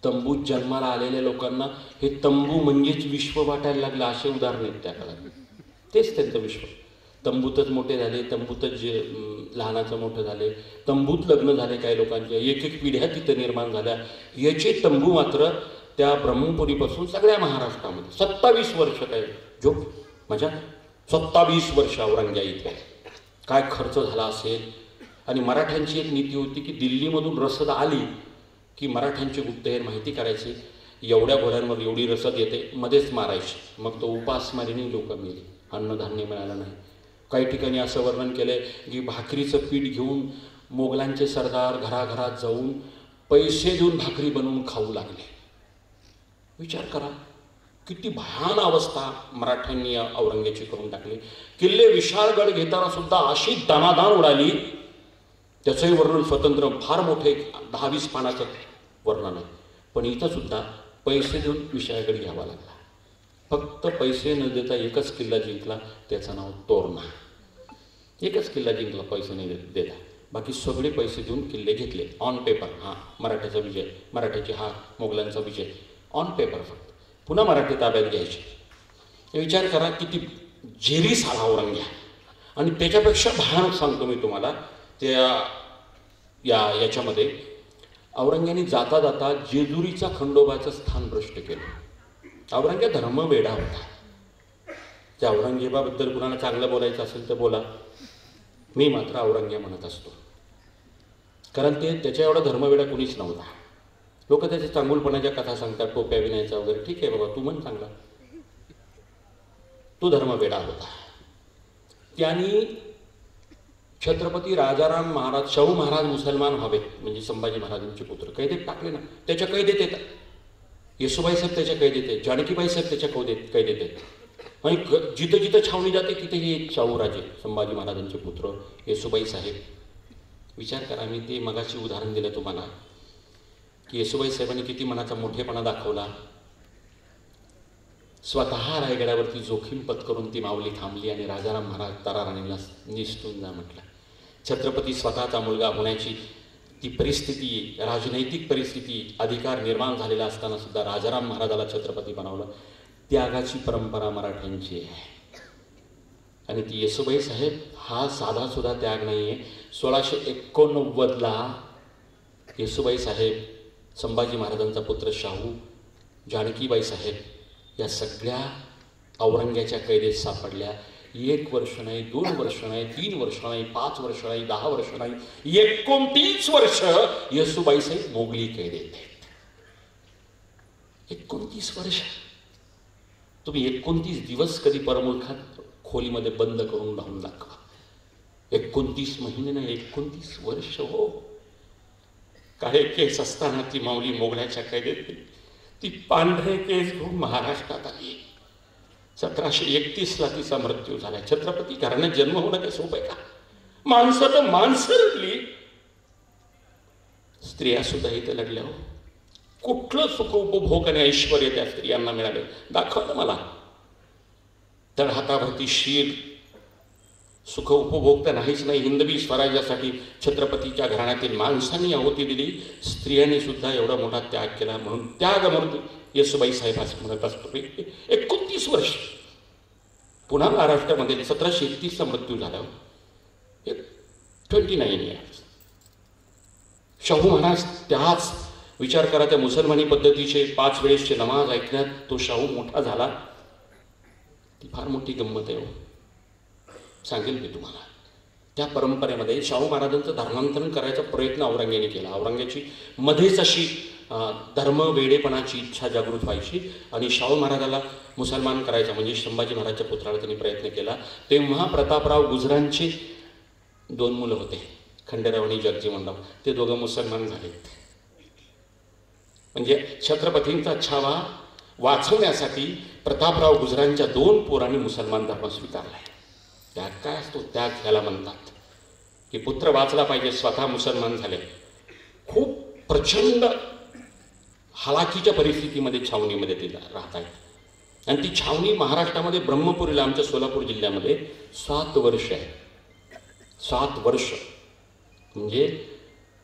तंबूत जन्माला आलेल्या लोकांना हे तंबू म्हणजेच विश्व वाटायला लागलं, असे उदाहरण आहेत त्या काळात. तेच त्यांचं विश्व. तंबूतच मोठे झाले, तंबूतच लहानाचं मोठं झाले, तंबूत लग्न झाले काही लोकांचे, एक एक पिढ्या तिथं निर्माण झाल्या. याचे तंबू मात्र त्या ब्रह्मपुरीपासून सगळ्या महाराष्ट्रामध्ये 27 वर्ष. काय जो माझ्या 27 वर्ष औरंग्या इथे. काय खर्च झाला असेल. आणि मराठ्यांची एक नीती होती की दिल्लीमधून रसद आली की मराठ्यांची गुप्तहेर माहिती करायची, एवढ्या घोड्यांवर एवढी रसद येते, मध्येच मारायची. मग तो उपासमारीने लोक मिळाली, अन्नधान्य मिळालं नाही. काही ठिकाणी असं वर्णन केलं आहे की भाकरीचं पीठ घेऊन मोगलांचे सरदार घराघरात जाऊन पैसे देऊन भाकरी बनवून खाऊ लागले. विचार करा किती भयान अवस्था मराठ्यांनी औरंग्याची करून टाकली. किल्ले विशाळगड घेताना सुद्धा अशी दाणादाण उडाली, त्याचंही वर्णन स्वतंत्र फार मोठे 10-20 पानाचं वर्णन आहे. पण इथं सुद्धा पैसे देऊन विशाळगड घ्यावा लागला. फक्त पैसे न देता एकच किल्ला जिंकला, त्याचं नाव तोरणा. एकच किल्ला जिंकला पैसे नाही देता, बाकी सगळे पैसे देऊन किल्ले घेतले. ऑन पेपर हां मराठ्याचा विजय, मराठ्याची हार, मोगलांचा विजय, ऑन पेपर फक्त. पुन्हा मराठी ताब्यात घ्यायचे. विचार करा किती झेरीस आला औरंग्या. आणि त्याच्यापेक्षा भयानक सांगतो मी तुम्हाला, त्या याच्यामध्ये औरंग्याने जाता जाता जेजुरीचा खंडोबाचं स्थान भ्रष्ट केलं. औरंग्या धर्मवेडा होता. त्या औरंगजेबाबद्दल कुणाला चांगलं बोलायचं असेल तर बोला, मी मात्र औरंग्या म्हणत असतो. कारण त्याच्या एवढा धर्मवेडा कुणीच नव्हता. लोक त्याच्या चांगुलपणाच्या कथा सांगतात, टोप्या विनायचा वगैरे, ठीक आहे बाबा तू म्हण चांगला. तो धर्मवेडा होता. त्यांनी छत्रपती राजाराम महाराज, शाहू महाराज मुसलमान व्हावेत म्हणजे संभाजी महाराजांचे पुत्र कैदेत टाकले ना. त्याच्या कैदेत येतात येसुबाई साहेब, त्याच्या कैदेत आहेत जानकीबाई साहेब, त्याच्या कैदेत आहेत. आणि जिथं जिथं छावणी जाते तिथेही शाहूराजे संभाजी महाराजांचे पुत्र येसुबाई साहेब. विचार करा, मी ते मगाशी उदाहरण दिलं तुम्हाला की येसुबाई साहेबांनी किती मनाचा मोठेपणा दाखवला. स्वतः रायगडावरती जोखीम पत्करून ती माऊली थांबली आणि राजाराम महाराज ताराराणीला निसटून जा म्हटलं. छत्रपती स्वतःचा मुलगा होण्याची ती परिस्थिती, राजनैतिक परिस्थिती, अधिकार निर्माण झालेला असताना सुद्धा राजाराम महाराजाला छत्रपती बनवलं. त्यागाची परंपरा मराठ्यांची आहे. आणि ती येसुबाई साहेब हा साधा सुद्धा त्याग नाही आहे. 1689ला येसुबाई साहेब, संभाजी महाराजांचा पुत्र शाहू, जानकीबाई साहेब या सगळ्या औरंग्याच्या कैदेत सापडल्या. 1 वर्ष नाही, 2 वर्ष नाही, 3 वर्ष नाही, 5 वर्ष नाही, 10 वर्ष नाही, 29 वर्ष येसुबाई साहेब मोगली कैदेत आहेत. 29 वर्ष. तुम्ही 29 दिवस कधी परमुलखात खोलीमध्ये बंद करून राहून दाखवा. 29 महिने नाही, 29 वर्ष. हो, काही केस असताना ती माऊली मोगलाच्या कैदेत, ती पांढरे केस घेऊन महाराष्ट्रात आली. 1731ला तिचा मृत्यू झाला. छत्रपती घराण्यात जन्म होणं काही सोपं आहे का? माणसं तर माणसं लढली, स्त्रिया सुद्धा इथे लढल्या. हो, कुठलं सुख उपभोग आणि ऐश्वर त्या स्त्रियांना मिळाले दाखवलं मला. तर हाताभरती शीर, सुख उपभोग तर नाहीच नाही. हिंदवी स्वराज्यासाठी छत्रपतीच्या घराण्यातील माणसांनी आहुती दिली, स्त्रियांनी सुद्धा एवढा मोठा त्याग केला. म्हणून त्यागमूर्ती येसुबाई साहेब असं म्हणत असतो. 29 वर्ष. पुन्हा महाराष्ट्रामध्ये 1731चा मृत्यू झाला. 29 इयर्स. शाहू महाराज त्याच विचार करा, त्या मुसलमानी पद्धतीचे 5 वेळेसचे नमाज ऐकण्यात तो शाहू मोठा झाला. ती फार मोठी गंमत आहे. सांगेल मी तुम्हाला. त्या परंपरेमध्ये शाहू महाराजांचं धर्मांतरण करायचा प्रयत्न औरंग्याने केला. औरंग्याची मध्येच अशी धर्म वेडेपणाची इच्छा जागृत व्हायची आणि शाहू महाराजाला मुसलमान करायचा, म्हणजे संभाजी महाराजच्या पुत्राला त्यांनी प्रयत्न केला. तेव्हा प्रतापराव गुजरांची 2 मुलं होते, खंडेराव आणि जगजीवनराव. ते दोघं मुसलमान झालेत. म्हणजे छत्रपतींचा छावा वाचवण्यासाठी प्रतापराव गुजरांच्या 2 पोरांनी मुसलमान धर्म स्वीकारलाय. त्याग काय असतो? त्याग ह्याला म्हणतात की पुत्र वाचला पाहिजे, स्वतः मुसलमान झाले. खूप प्रचंड हालाकीच्या परिस्थितीमध्ये छावणीमध्ये ते राहत आहेत. आणि ती छावणी महाराष्ट्रामध्ये ब्रह्मपुरीला, आमच्या सोलापूर जिल्ह्यामध्ये 7 वर्ष आहे. 7 वर्ष म्हणजे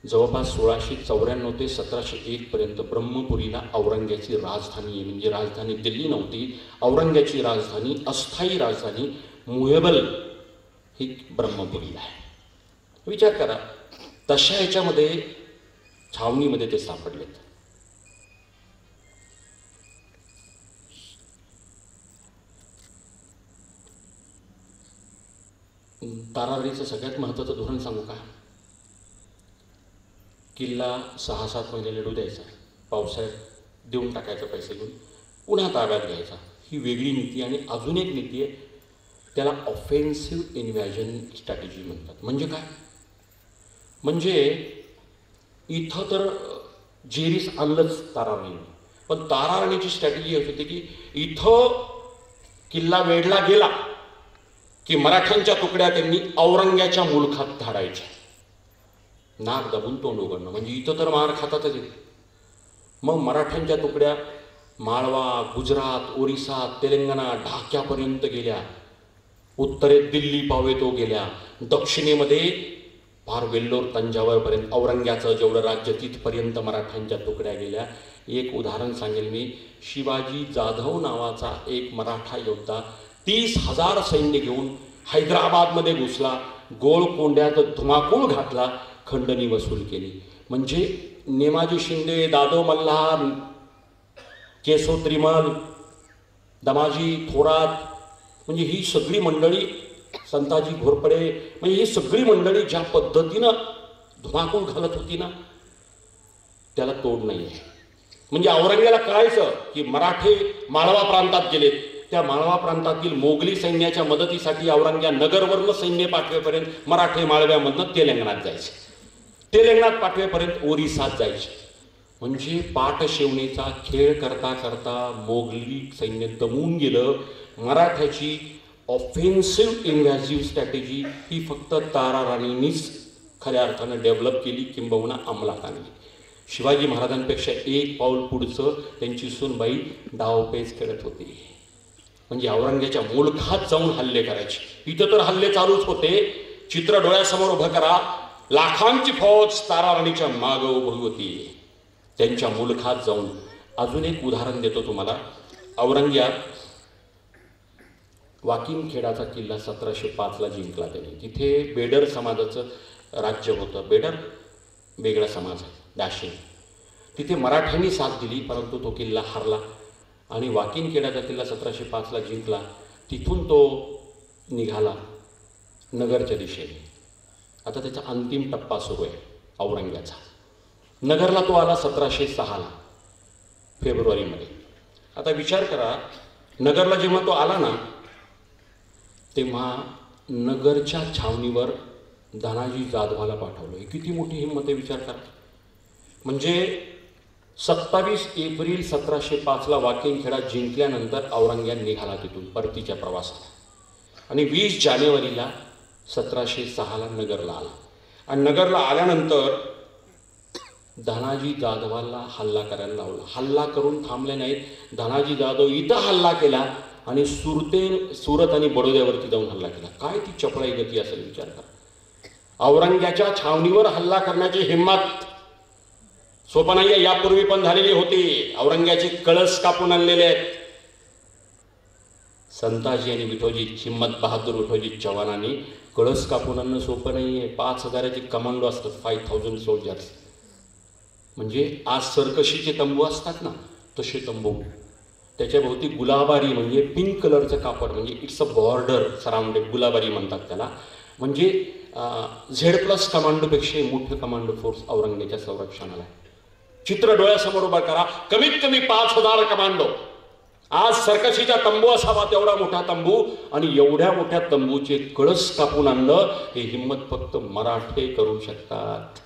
जवळपास 1694 ते 1701 पर्यंत ब्रह्मपुरीला औरंग्याची राजधानी आहे. म्हणजे राजधानी दिल्ली नव्हती, औरंग्याची राजधानी, अस्थायी राजधानी मुएबल ही ब्रह्मपुरीला आहे. विचार करा, तशा ह्याच्यामध्ये छावणीमध्ये ते सापडलेत. तारारीचं सगळ्यात महत्त्वाचं धोरण सांगू का? किल्ला 6-7 महिने लढू द्यायचा, पावसाळ्यात देऊन टाकायचा पैसे घेऊन, पुन्हा ताब्यात घ्यायचा. ही वेगळी नीती. आणि अजून एक नीती आहे, त्याला ऑफेन्सिव्ह इन्व्हॅजन स्ट्रॅटेजी म्हणतात. म्हणजे काय? म्हणजे इथं तर जेरीस आणलंच ताराराणी, पण ताराराणीची स्ट्रॅटेजी अशी होती की इथं किल्ला वेढला गेला की मराठ्यांच्या तुकड्या त्यांनी औरंग्याच्या मुलखात धाडायच्या, नाक दाबून तोंड उघडणं. म्हणजे इथं तर मार खातातच येते. मग मराठ्यांच्या तुकड्या माळवा, गुजरात, ओरिसा, तेलंगणा, ढाक्यापर्यंत गेल्या, उत्तरेत दिल्ली पावेतो गेल्या, दक्षिणेमध्ये फार वेल्लोर तंजावरपर्यंत औरंग्याचं जेवढं राज्य तिथपर्यंत मराठ्यांच्या तुकड्या गेल्या. एक उदाहरण सांगेल मी. शिवाजी जाधव नावाचा एक मराठा योद्धा 30,000 सैन्य घेऊन हैदराबादमध्ये घुसला, गोळकोंड्यात धुमाकूळ घातला, खंडणी वसूल केली. म्हणजे नेमाजी शिंदे, दादो मल्हार, केशव त्रिमल, दमाजी थोरात, म्हणजे ही सगळी मंडळी, संताजी घोरपडे, म्हणजे ही सगळी मंडळी ज्या पद्धतीनं धुमाकूळ घालत होती ना, त्याला तोड नाही आहे. म्हणजे औरंग्याला कळायचं की मराठे माळवा प्रांतात गेलेत. त्या माळवा प्रांतातील मोगली सैन्याच्या मदतीसाठी औरंग्या नगरवरनं सैन्य पाठवेपर्यंत मराठे माळव्यामधनं तेलंगणात जायचे, तेलंगणात पाठवेपर्यंत ओरिसात जायचे. म्हणजे पाठशेवणीचा खेळ करता करता मोगली सैन्य दमून गेलं. मराठ्याची ऑफेन्सिव्ह इन्व्हॅसिव्ह स्ट्रॅटेजी ही फक्त ताराराणींनीच खऱ्या अर्थानं डेव्हलप केली, किंबहुना अंमलात आणली. शिवाजी महाराजांपेक्षा 1 पाऊल पुढचं त्यांची सूनबाई डावपेच खेळत होती. म्हणजे औरंग्याच्या मुलखात जाऊन हल्ले करायचे. इथं तर हल्ले चालूच होते. चित्र डोळ्यासमोर उभं करा, लाखांची फौज ताराराणीच्या मागं उभी होती, त्यांच्या मुलखात जाऊन. अजून एक उदाहरण देतो तुम्हाला. औरंग्या वाकिमखेडाचा किल्ला 1705ला जिंकला त्यांनी. तिथे बेडर समाजाचं राज्य होतं. बेडर वेगळा समाज आहे, दाशिन. तिथे मराठ्यांनी साथ दिली, परंतु तो किल्ला हरला आणि वाकिमखेडाचा किल्ला 1705ला जिंकला. तिथून तो निघाला नगरच्या दिशेने. आता त्याचा अंतिम टप्पा सुरू आहे औरंग्याचा. नगरला तो आला 1706ला फेब्रुवारीमध्ये. आता विचार करा, नगरला जेव्हा तो आला ना, तेव्हा नगरच्या छावणीवर धनाजी जाधवाला पाठवलं. किती मोठी हिंमत आहे, विचार करा. म्हणजे 27 एप्रिल 1705ला वाकिमखेडा जिंकल्यानंतर औरंग्या निघाला तिथून परतीच्या प्रवासाला आणि 20 जानेवारीला 1706ला नगरला आला. आणि नगरला आल्यानंतर धनाजी जाधवाला हल्ला करायला लावला. हल्ला करून थांबले नाहीत. धनाजी जाधव इथं हल्ला केला आणि सुरत आणि बडोद्यावरती जाऊन हल्ला केला. काय ती चपळाई गती असेल, विचार करा. औरंग्याच्या छावणीवर हल्ला करण्याची हिंमत सोपं नाही आहे. यापूर्वी पण झालेली होती. औरंग्याचे कळस कापून आणलेले आहेत. संताजी आणि विठोजी, हिम्मत बहादूर विठोजी चव्हाणांनी कळस कापून आणणं सोपं नाही आहे. 5,000चे कमांडो असतात, 5000 सोल्जर्स. म्हणजे आज सरकशीचे तंबू असतात ना, तसे तंबू. त्याच्याभोवती गुलाबारी म्हणजे पिंक कलरचं कापड, म्हणजे इट्स अ बॉर्डर सराउंडेड, गुलाबारी म्हणतात त्याला. म्हणजे Z+ कमांडोपेक्षा मोठं कमांडो फोर्स औरंग्याच्या संरक्षणाला आहे. चित्र डोळ्यासमोर उभा करा. कमीत कमी 5,000 कमांडो. आज सर्कशीचा तंबू असावा तेवढा मोठा तंबू, आणि एवढ्या मोठ्या तंबूचे कळस कापून आणलं. हे हिम्मत फक्त मराठे करू शकतात.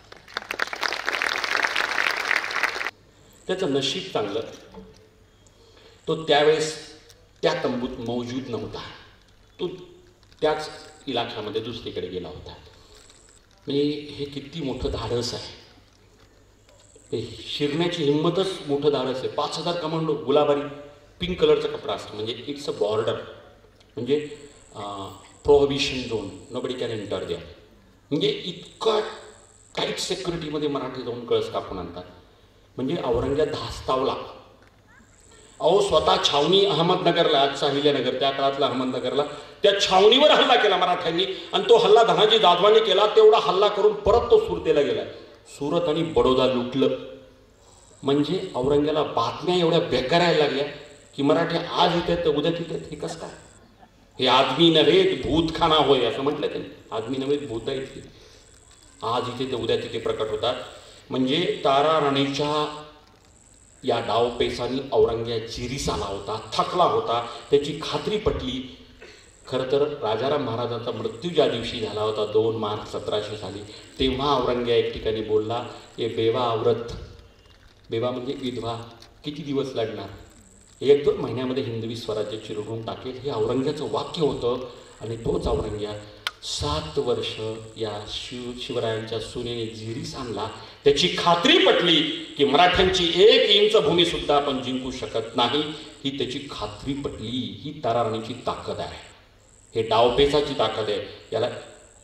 त्याचं नशीब चांगलं, तो त्यावेळेस त्या तंबूत मौजूद नव्हता. तो त्याच इलाख्यामध्ये दुसरीकडे गेला होता. म्हणजे हे किती मोठं धाडस आहे. ते शिरण्याची हिंमतच मोठं धाडस आहे. 5,000 कमांडो, गुलाबारी पिंक कलरचा कपडा असतो. म्हणजे इट्स अ बॉर्डर, म्हणजे prohibition zone, nobody can enter द्या. म्हणजे इतका टाईट सेक्युरिटीमध्ये मराठी जाऊन कळस कापून आणतात. म्हणजे औरंगाबाद धास्तावला. अहो स्वतः छावणी अहमदनगरला, आजचा अहिल्यानगर, त्या काळातला अहमदनगरला, त्या छावणीवर हल्ला केला मराठ्यांनी. आणि तो हल्ला धनाजी जाधवांनी केला. तेवढा हल्ला करून परत तो सुरतेला गेला. सुरत आणि बडोदा लुटलं. म्हणजे औरंगाबादला बातम्या एवढ्या बेकार यायला लागल्या की मराठी आज इथे तर उद्या तिथे. हे कसं काय? हे आदमी नव्हेत भूतखाना होय असं म्हटलं त्यांनी. आदमी नव्हेत भूत आहेत. आज इथे तर उद्या तिथे प्रकट होतात. म्हणजे तारा राणीच्या या डावपेचांनी औरंगाबाद जिरीस आला होता, थकला होता. त्याची खात्री पटली. खरं तर राजाराम महाराजांचा मृत्यू ज्या दिवशी झाला होता 2 मार्च 1700 साली, तेव्हा औरंगाबाद एक ठिकाणी बोलला, हे बेवा आवरत, बेवा म्हणजे विधवा, किती दिवस लढणार, 1-2 महिन्यामध्ये हिंदवी स्वराज्य चिरडून टाकेल. हे औरंगाबादचं वाक्य होतं. आणि तोच औरंगाबाद 7 वर्ष या शिवरायांच्या सुनेने जिरीस आणला. त्याची खात्री पटली की मराठ्यांची 1 इंच भूमीसुद्धा आपण जिंकू शकत नाही. ही त्याची खात्री पटली. ही ताराराणीची ताकद आहे. हे डावपेचाची ताकद आहे. याला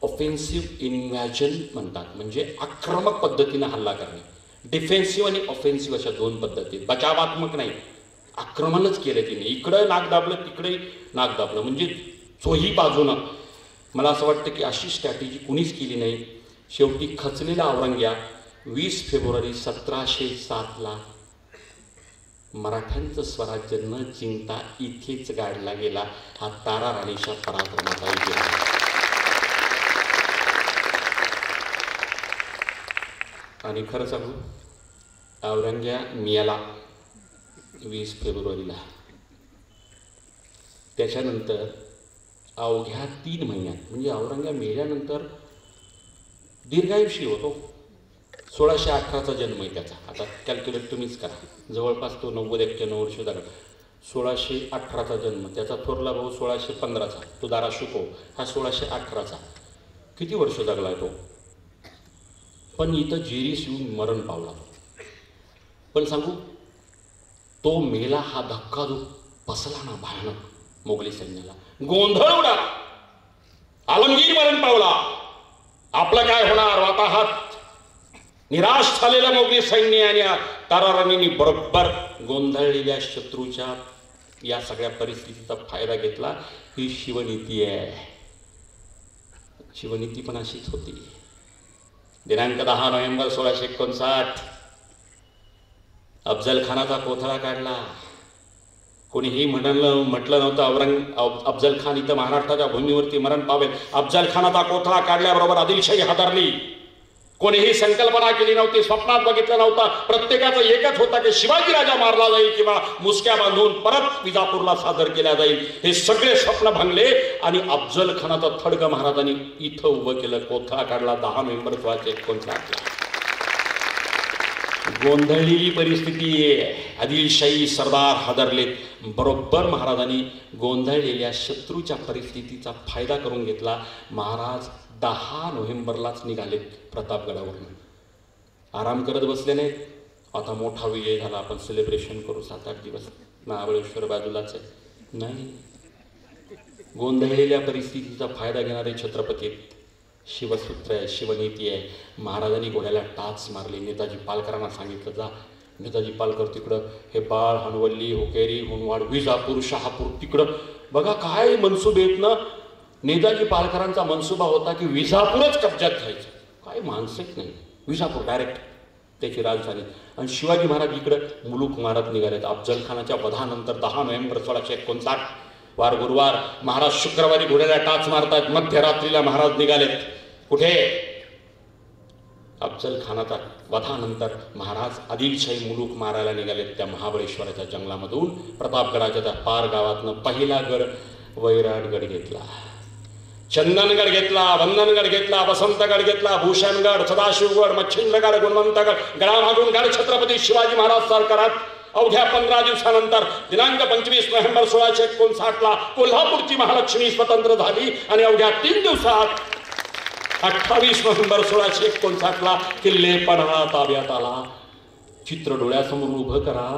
ऑफेन्सिव्ह इन्व्हॅजन म्हणतात. म्हणजे आक्रमक पद्धतीनं हल्ला करणे. डिफेन्सिव्ह आणि ऑफेन्सिव्ह अशा 2 पद्धती. बचावात्मक नाही, आक्रमणच केलं तिने. इकडं नाक दाबलं, तिकडे नाक दाबलं. म्हणजे चोही बाजूनं. मला असं वाटतं की अशी स्ट्रॅटेजी कुणीच केली नाही. शेवटी खचलेला औरंगाबाद 20 फेब्रुवारी 1707ला मराठ्यांचं स्वराज्य न जिंकता इथेच गाडला गेला. हा तारा राणीच्या पराक्रमाचा इतिहास. आणि खरं सांगू, औरंगाबाद मियाला 20 फेब्रुवारीला. त्याच्यानंतर अवघ्या 3 महिन्यात, म्हणजे औरंगाबाद मेल्यानंतर दीर्घायुषी होतो. 1618चा जन्म आहे त्याचा. आता कॅल्क्युलेट तुम्हीच करा. जवळपास तो 90-91 वर्ष जगला. 1618चा जन्म. त्याचा थोरला भाऊ 1615चा, तो दारा शुको, हा 1618चा. किती वर्ष जगला तो. पण इथं जिरीस येऊन मरण पावला. पण सांगू, तो मेला हा धक्का जो बसला ना भयानक मोगली सैन्याला. गोंधळ उडाला. आलमगीर मरण पावला. आपलं काय होणार वाताहात. निराश झालेल्या मोगली सैन्य आणि ताराराणींनी बरोबर गोंधळलेल्या शत्रूच्या या सगळ्या परिस्थितीचा फायदा घेतला. ही शिवनीती आहे. शिवनीती पण अशीच होती. दिनांक 10 नोव्हेंबर 1659 अफजल खानाचा कोथळा काढला. कोणीही म्हटलं नव्हतं अफजल खान इथं महाराष्ट्राच्या भूमीवरती मरण पावेल. अफजल खानाचा कोथळा काढल्याबरोबर आदिलशाही हादरली. कोणीही संकल्पना केली नव्हती, स्वप्नात बघितलं नव्हतं. प्रत्येकाचं एकच होता की शिवाजी राजा मारला जाईल किंवा मुसक्या बांधून परत विजापूरला सादर केला जाईल. हे सगळे स्वप्न भंगले आणि अफजल खानाचा थडग महाराजांनी इथं उभं केलं. कोथळा काढला 10 नोव्हेंबर 1659. गोंधळलेली परिस्थिती आहे. आदिलशाही सरदार हादरलेत. बरोबर महाराजांनी गोंधळलेल्या शत्रूच्या परिस्थितीचा फायदा करून घेतला. महाराज 10 नोव्हेंबरलाच निघालेत प्रतापगडावरून. आराम करत बसले नाहीत. आता मोठा विजय झाला, आपण सेलिब्रेशन करू 7-8 दिवस. महाबळेश्वर बाजूलाच आहे. नाही, गोंधळलेल्या परिस्थितीचा फायदा घेणारे छत्रपती आहेत. शिवसूत्र आहे, शिवनीती आहे. महाराजांनी घोड्याला टाच मारली. नेताजी पालकरांना सांगितलं जा. नेताजी पालकर तिकडं हेब्बाळ, हनवल्ली, हुकेरी, हुनवाड, विजापूर, शहापूर तिकडं. बघा काय मनसुबे आहेत ना. नेताजी पालकरांचा मनसुबा होता की विजापूरच कब्जात घ्यायचं. काय माणसंच नाही. विजापूर डायरेक्ट त्याची राजधानी. आणि शिवाजी महाराज इकडं मुलूक मारत निघालेत. अफजल खानाच्या वधानंतर 10 नोव्हेंबर 1659 वार गुरुवार. महाराज शुक्रवारी घोड्याला टाच मारतात. मध्यरात्रीला महाराज निघालेत. कुठे? अफजल खानाचा वधानंतर महाराज आदिलशाही मुलूक मारायला निघाले त्या महाबळेश्वराच्या जंगलामधून प्रतापगडाच्या त्या पार गावातनं पहिला गड वैराटगड घेतला, चंदनगड घेतला, वंदनगड घेतला, वसंतगड घेतला, भूषणगड, सदाशिवगड, मच्छिंद्रगड, गुणवंतगड, गडामागून गड छत्रपती शिवाजी महाराज सरकारात अवघ्या 15 दिवसानंतर दिनांक 25 नोव्हेंबर 1659 कोल्हापूरची महालक्ष्मी स्वतंत्र झाली आणि अवघ्या 3 दिवसात 28 नोव्हेंबर 1659 किल्ले पन्हाळा ताब्यात आला. चित्र डोळ्यासमोर उभं करा.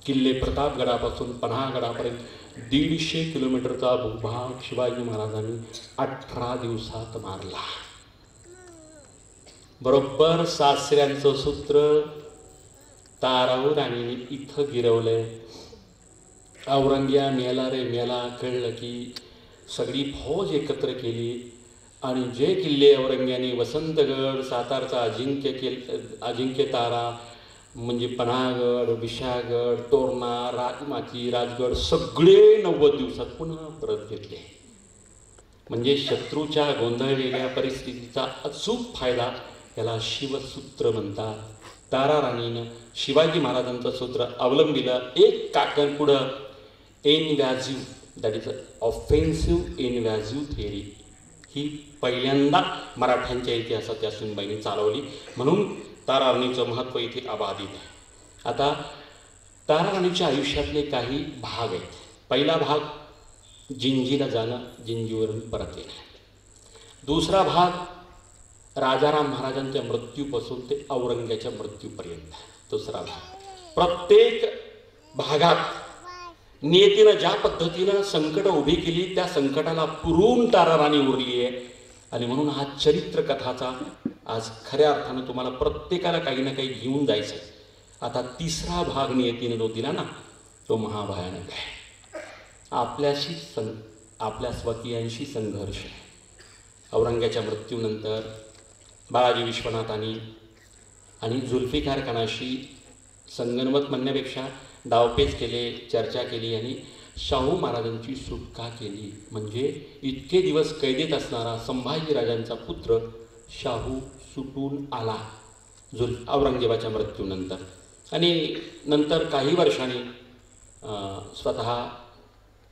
किल्ले प्रतापगडापासून पन्हाळगडापर्यंत 150 किलोमीटरचा भूभाग शिवाजी महाराजांनी 18 दिवसात मारला. बरोबर सासऱ्यांचं सूत्र तारावर आणि इथं गिरवलंय. औरंग्या मेला रे मेला कळलं की सगळी फौज एकत्र केली आणि जे किल्ले औरंग्याने वसंतगड, सातारचा अजिंक्य तारा म्हणजे पन्हाळगड, विशाळगड, तोरणा, राजमाची, राजगड सगळे 90 दिवसात पुन्हा परत घेतले. म्हणजे शत्रूच्या गोंधळलेल्या परिस्थितीचा अचूक फायदा याला शिवसूत्र म्हणतात. तारा राणीनं शिवाजी महाराजांचं सूत्र अवलंबिलं. एक काकण पुढं इनव्हॅझिव्ह, दॅट इज ऑफेन्सिव्ह इनव्हॅझिव्ह थिअरी, ही पहिल्यांदा मराठ्यांच्या इतिहासात या सुनबाईंनी चालवली. म्हणून तारा राणीचं महत्त्व इथे अबाधित आहे. आता तारा राणीच्या आयुष्यातले काही भाग आहेत. पहिला भाग जिंजीला जाणं, जिंजीवरून परत येणं. दुसरा भाग राजाराम महाराजांच्या मृत्यूपासून ते औरंग्याच्या मृत्यूपर्यंत. तिसरा भाग. प्रत्येक भागात नियतीनं ज्या पद्धतीनं संकट उभी केली त्या संकटाला पुरून तारा राणी उरली आहे. आणि म्हणून हा चरित्र कथाचा आज खऱ्या अर्थानं तुम्हाला प्रत्येकाला काही ना काही घेऊन जायचं आहे. आता तिसरा भाग नियतीनं जो दिला ना तो महाभयानक आहे. आपल्या स्वकीयांशी संघर्ष आहे. औरंग्याच्या मृत्यूनंतर बाळाजी विश्वनाथांनी आणि जुल्फिकार खानाशी संगनमत म्हणण्यापेक्षा डावपेच केले, चर्चा केली आणि शाहू महाराजांची सुटका केली. म्हणजे इतके दिवस कैदेत असणारा संभाजीराजांचा पुत्र शाहू सुटून आला औरंगजेबाच्या मृत्यूनंतर. आणि नंतर काही वर्षांनी स्वतः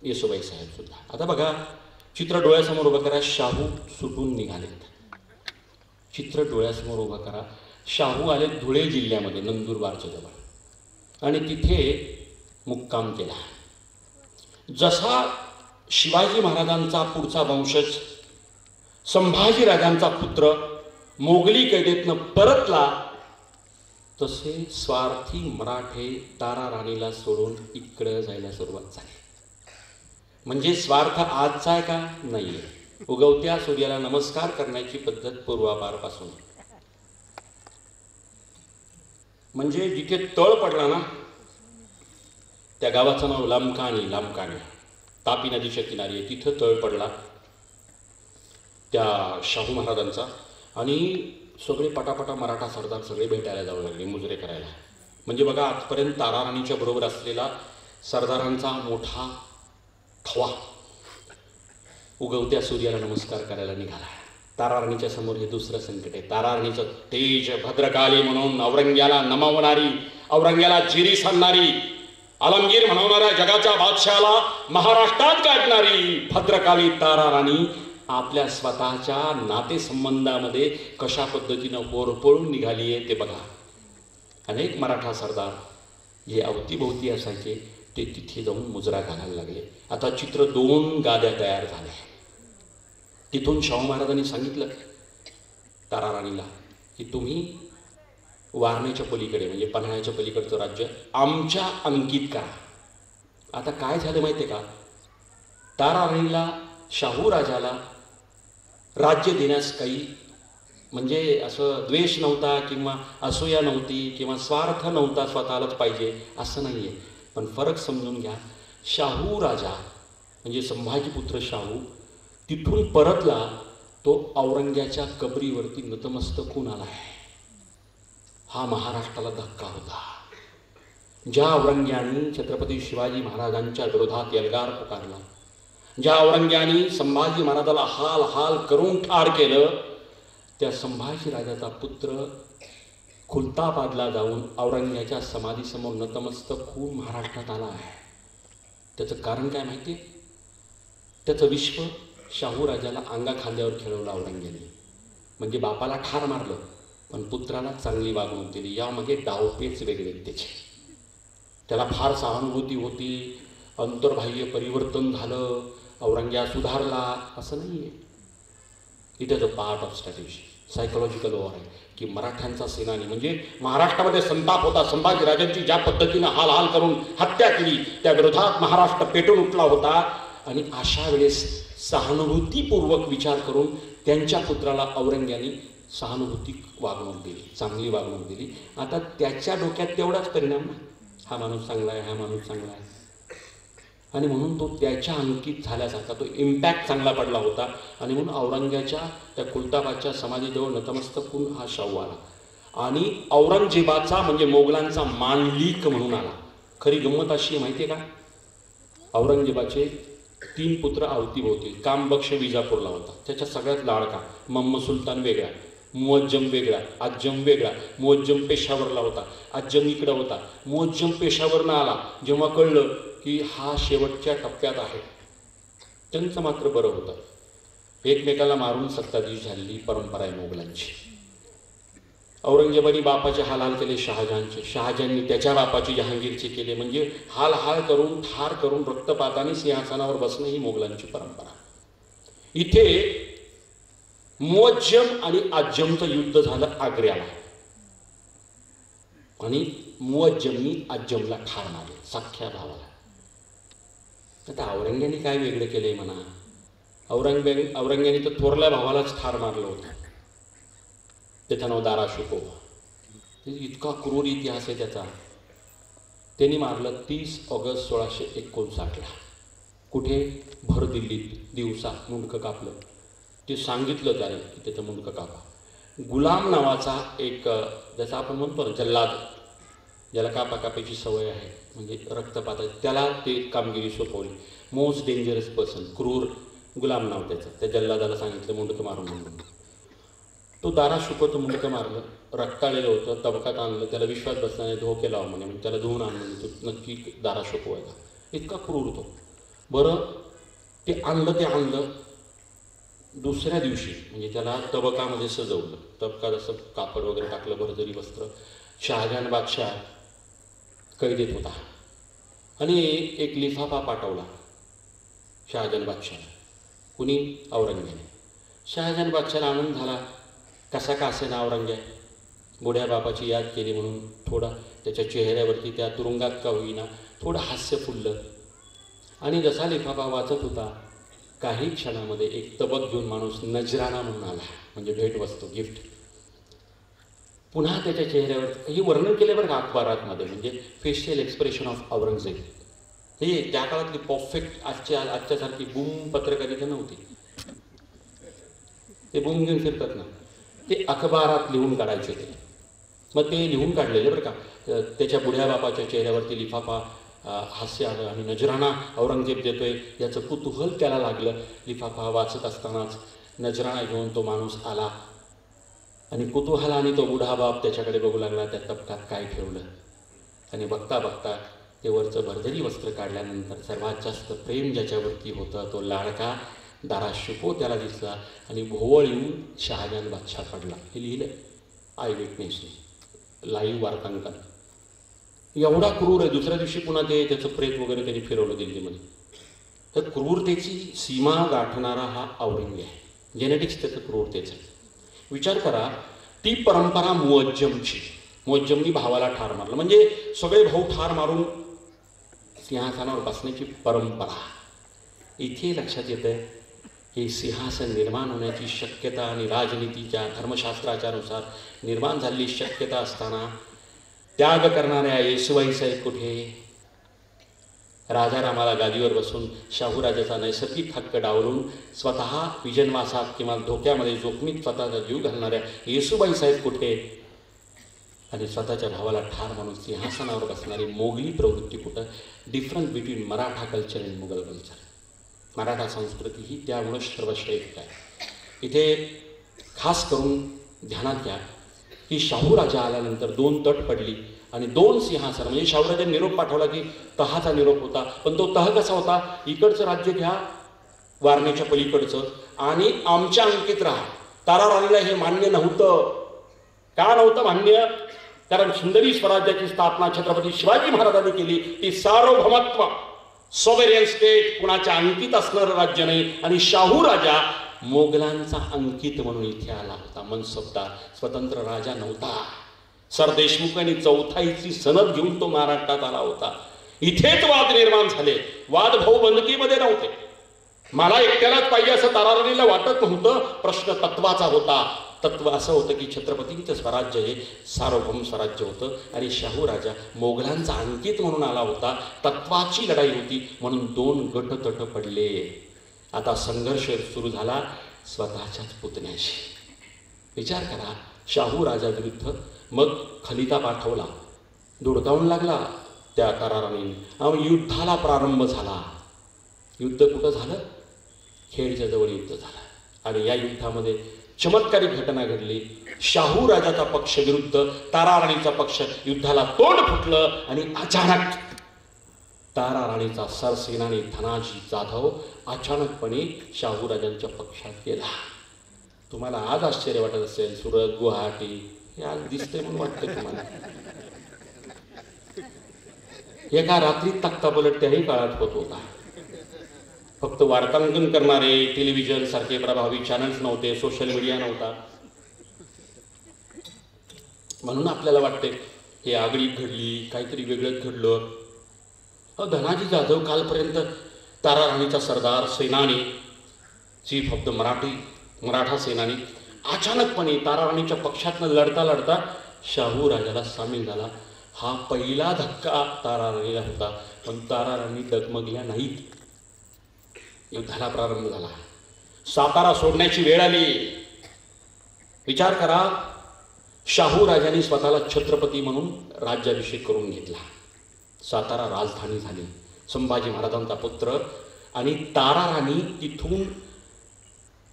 येसुबाई साहेबसुद्धा. आता बघा, चित्र डोळ्यासमोर उभं करा. शाहू सुटून निघालेत. चित्र डोळ्यासमोर उभं करा. शाहू आले धुळे जिल्ह्यामध्ये नंदुरबारच्या जवळ आणि तिथे मुक्काम केला. जसा शिवाजी महाराजांचा पुढचा वंशज संभाजीराजांचा पुत्र मोगली कैदेतनं परतला तसे स्वार्थी मराठे तारा राणीला सोडून इकडं जायला सुरुवात झाली. म्हणजे स्वार्थ आजचा आहे का? नाही आहे. उगवत्या सूर्याला नमस्कार करण्याची पद्धत पूर्वापारपासून. म्हणजे जिथे तळ पडला ना त्या गावाचं नाव लामकाणी. तापी नदीच्या किनारी आहे. तिथं तळ पडला त्या शाहू महाराजांचा आणि सगळे पटापटा मराठा सरदार सगळे भेटायला जाऊ लागले, मुजरे करायला. म्हणजे बघा, आजपर्यंत तारा राणीच्या बरोबर असलेला सरदारांचा मोठा थवा उगवत्या सूर्याला नमस्कार करायला निघाला. तारा राणीच्या समोर हे दुसरं संकट आहे. तारा राणीचं तेज भद्रकाली म्हणून औरंग्याला नमवणारी, औरंग्याला जिरी सांगणारी, आलमगीर म्हणवणाऱ्या जगाच्या बादशाहाला महाराष्ट्रात काढणारी भद्रकाली तारा राणी आपल्या स्वतःच्या नातेसंबंधामध्ये कशा पद्धतीनं होरपळून निघाली आहे ते बघा. अनेक मराठा सरदार जे अवतीभोवती असायचे ते तिथे जाऊन मुजरा घालायला लागले. आता चित्र 2 गाद्या तयार झाल्या. तिथून शाहू महाराजांनी सांगितलं तारा राणीला की तुम्ही वारणेच्या पलीकडे म्हणजे पन्हाळ्याच्या पलीकडचं राज्य आमच्या अंकित करा. आता काय झालं माहिती आहे का? तारा राणीला शाहू राजाला राज्य देण्यास काही म्हणजे असं द्वेष नव्हता किंवा असूया नव्हती किंवा स्वार्थ नव्हता स्वतःलाच पाहिजे असं नाही आहे. पण फरक समजून घ्या. शाहू राजा म्हणजे संभाजीपुत्र शाहू तिथून परतला तो औरंग्याच्या कबरीवरती नतमस्तक होऊन आला आहे. हा महाराष्ट्राला धक्का होता. ज्या औरंग्याने छत्रपती शिवाजी महाराजांच्या विरोधात एल्गार पुकारला, ज्या औरंग्याने संभाजी महाराजाला हाल हाल करून ठार केलं, त्या संभाजी राजाचा पुत्र खुलताबादला जाऊन औरंग्याच्या समाधीसमोर नतमस्तक होऊन महाराष्ट्रात आला आहे. त्याचं कारण काय माहिती आहे? त्याचं विश्व शाहू राजाला अंगा खांद्यावर खेळवलं औरंग्याने. म्हणजे बापाला ठार मारलं पण पुत्राला चांगली वागणूक दिली. यामागे डावपेच वेगळे त्याचे. त्याला फार सहानुभूती होती, अंतर्बाह्य परिवर्तन झालं, औरंग्या सुधारला असं नाही आहे. It is a part of strategy, psychological war आहे की मराठ्यांचा सेनानी म्हणजे महाराष्ट्रामध्ये संताप होता. संभाजीराजांची ज्या पद्धतीनं हाल हाल करून हत्या केली त्या विरोधात महाराष्ट्र पेटून उठला होता आणि अशा वेळेस सहानुभूतीपूर्वक विचार करून त्यांच्या पुत्राला औरंग्याने सहानुभूती वागणूक दिली, चांगली वागणूक दिली. आता त्याच्या डोक्यात तेवढाच परिणाम ना, हा माणूस चांगला आहे, हा माणूस चांगला आहे, आणि म्हणून तो त्याच्या अंकित झाल्यासारखा तो इम्पॅक्ट चांगला पडला होता. आणि म्हणून औरंग्याच्या त्या खुलताबादच्या समाधीजवळ नतमस्तक होऊन हा शाहू आला आणि औरंगजेबाचा म्हणजे मोगलांचा मांडलिक म्हणून आला. खरी गंमत अशी आहे माहिती आहे का, औरंगजेबाचे 3 पुत्र अवतीभोवती. कामबक्ष विजापूरला होता, त्याच्या सगळ्यात लाडका. मोहम्मद सुलतान वेगळा, मुअज्जम वेगळा, अज्जम वेगळा. मुअज्जम पेशावरला होता, अज्जम इकडं होता. मुअज्जम पेशावरनं आला. जेव्हा कळलं की हा शेवटच्या टप्प्यात आहे, त्यांचं मात्र बरं होतं. एकमेकाला मारून सत्ताधीश झालेली परंपरा आहे मोगलांची. औरंगजेबाने बापाचे हाल केले शहाजहानचे, शहाजहाननी त्याच्या बापाचे जहांगीरचे केले. म्हणजे हाल करून ठार करून रक्तपाताने सिंहासनावर बसणं ही मोगलांची परंपरा. इथे मुअज्जम आणि अज्जमचं युद्ध झालं आग्र्याला आणि मुअज्जमनी अज्जमला ठार मारले, सख्या भावाला. आता औरंग्याने काय वेगळं केलंय म्हणा? औरंग्याने तर थोरल्या भावालाच ठार मारलं होतं. त्याचं नाव दारा शिकोबा. इतका क्रूर इतिहास आहे त्याचा. त्यांनी मारलं 30 ऑगस्ट 1659ला. कुठे? भर दिल्लीत दिवसा मुंडकं कापलं. ते सांगितलं त्याने की त्याचं मुंडकं कापा. गुलाम नावाचा एक, जसं आपण म्हणतो ना जल्लाद, ज्याला कापाकापाची सवय आहे म्हणजे रक्तपाताची, त्याला ते कामगिरी सोपवली. मोस्ट डेंजरस पर्सन, क्रूर गुलाम नाव त्याचं. त्या जल्लादाला सांगितलं मुंडकं मारून म्हणून. तो दारा शुकोचं मुंडकं मारलं, रक्ताळलेलं होतं, तबकात आणलं. त्याला विश्वास बसल्याने धोके लावा म्हणे, त्याला धुवून आणलं. तो नक्की दारा शुकवायचा, इतका क्रूर तो. बरं ते आणलं. दुसऱ्या दिवशी म्हणजे त्याला तबकामध्ये सजवलं, तबका जसं कापड वगैरे टाकलं, भरजरी वस्त्र. शहाजहान बादशाह कैदेत होता आणि एक लिफाफा पाठवला शहाजहान बादशाहला. कुणी? औरंग्याने. शहाजहान बादशाहला आनंद झाला. कसा का असे ना औरंग्या बुड्या बापाची याद केली म्हणून थोडा त्याच्या चेहऱ्यावरती त्या तुरुंगात का होईना थोडं हास्य फुललं. आणि जसा लिफाफा वाचत होता काही क्षणामध्ये एक तबक घेऊन माणूस नजराना म्हणून आला, म्हणजे भेटवस्तू, गिफ्ट. पुन्हा त्याच्या चेहऱ्यावर हे वर्णन केलं बरं का अखबारातमध्ये, म्हणजे फेशियल एक्सप्रेशन ऑफ औरंगजेब. हे त्या काळातली परफेक्ट आजच्यासारखी बूम पत्रकारिता नव्हती. ते बूम घेऊन फिरतात ना, ते अखबारात लिहून काढायचे ते. मग ते लिहून काढलेले बरं का. त्याच्या बुढ्या बापाच्या चेहऱ्यावरती लिफाफा हास्य आलं आणि नजराना औरंगजेब देतोय याचं कुतूहल त्याला लागलं. लिफाफा वाचत असतानाच नजराना घेऊन तो माणूस आला आणि कुतूहलाने तो बुढा बाप त्याच्याकडे बघू लागला. त्या तबकात काय ठेवलं आणि बघता बघता ते वरचं भरजरी वस्त्र काढल्यानंतर सर्वात जास्त प्रेम ज्याच्यावरती होतं तो लाडका दारा शिको त्याला दिसला आणि भोवळ येऊन शहाजहान बादशाह पडला. हे लिहिलं आय विटनेसने, लाईव्ह वार्तांकन. एवढा क्रूर आहे. दुसऱ्या दिवशी पुन्हा त्याचं प्रेत वगैरे त्यांनी फिरवलं दिल्लीमध्ये. तर क्रूरतेची सीमा गाठणारा हा औरंगी आहे. जेनेटिक्स त्याचं क्रूरतेचं आहे. विचार करा, ती परंपरा मुअज्जमची. मुअज्जमनी भावाला ठार मारलं म्हणजे सगळे भाऊ ठार मारून सिंहासनावर बसण्याची परंपरा. इथे लक्षात येतं की सिंहासन निर्माण होण्याची शक्यता आणि राजनीतीच्या धर्मशास्त्राच्यानुसार निर्माण झालेली शक्यता असताना त्याग करणाऱ्या येसुबाई साहेब कुठे? राजारामाला गादीवर बसून शाहूराजाचा नैसर्गिक हक्क डावलून स्वतः विजनवासात किंवा धोक्यामध्ये जोखमीत स्वतःचा जीव घालणाऱ्या येसुबाई साहेब कुठे? आणि स्वतःच्या भावाला ठार म्हणून सिंहासनावर बसणारी मोगली प्रवृत्ती कुठं? Difference between Maratha culture and Mughal culture. Maratha संस्कृती ही त्यामुळं सर्वश्रेष्ठ आहे. इथे खास करून ध्यानात घ्या की शाहू राजा आल्यानंतर 2 तट पडली आणि 2 सिंहासन, म्हणजे शाहूराजांनी निरोप पाठवला की तहाचा निरोप होता, पण तो तह कसा होता, इकडचं राज्य घ्या वारणेच्या पलीकडचं आणि आमच्या अंकित राहा. तारा राणीला हे मान्य नव्हतं. का नव्हतं मान्य? कारण सुंदरी स्वराज्याची स्थापना छत्रपती शिवाजी महाराजांनी केली. ती सार्वभौमत्व, सॉव्हरेन स्टेट, कुणाच्या अंकित असणारं राज्य नाही. आणि शाहू राजा मोगलांचा अंकित म्हणून इथे आला होता. मनसबदार, स्वतंत्र राजा नव्हता. सरदेशमुखांनी चौथाईची सनद घेऊन तो महाराष्ट्रात आला होता. इथेच वाद निर्माण झाले. वाद भाऊबंदकीमध्ये नव्हते. मला एकट्यालाच पाहिजे असं ताराराणीला वाटत नव्हतं. प्रश्न तत्वाचा होता. तत्व असं होतं की छत्रपतींचं स्वराज्य हे सार्वभौम स्वराज्य होतं आणि शाहू राजा मोगलांचा अंकित म्हणून आला होता. तत्वाची लढाई होती म्हणून 2 गट तट पडले. आता संघर्ष सुरू झाला स्वतःच्याच पुतण्याशी. विचार करा, शाहू राजा विरुद्ध मग खलिता पाठवला, धुडकावून लागला त्या ताराराणीने. युद्धाला प्रारंभ झाला. युद्ध कुठं झालं? खेडच्या जवळ युद्ध झालं. आणि या युद्धामध्ये चमत्कारिक घटना घडली. शाहू राजाचा पक्ष विरुद्ध ताराराणीचा पक्ष युद्धाला तोंड फुटलं आणि अचानक ताराराणीचा सरसेनानी धनाजी जाधव अचानकपणे शाहू राजांच्या पक्षात गेला. तुम्हाला आज आश्चर्य वाटत असेल, सुरत, गुवाहाटी हे आज दिसते म्हणून वाटतं तुम्हाला. एका रात्रीत तख्तापलट त्याही काळात होत होता. फक्त वार्तांकन करणारे टेलिव्हिजन सारखे प्रभावी चॅनल्स नव्हते, सोशल मीडिया नव्हता. म्हणून आपल्याला वाटते हे आगळीक घडली, काहीतरी वेगळंच घडलं. धनाजी जाधव कालपर्यंत ताराराणीचा सरदार, सेनानी, चीफ ऑफ द मराठा सेनानी, अचानकपणे ताराराणीच्या पक्षातनं लढता लढता शाहू राजाला सामील झाला. हा पहिला धक्का ताराराणीला होता. पण ताराराणी डगमगल्या नाहीत. युद्धाला प्रारंभ झाला. सातारा सोडण्याची वेळ आली. विचार करा, शाहू राजांनी स्वतःला छत्रपती म्हणून राज्याभिषेक करून घेतला. सातारा राजधानी झाली. संभाजी महाराजांचा पुत्र आणि ताराराणी तिथून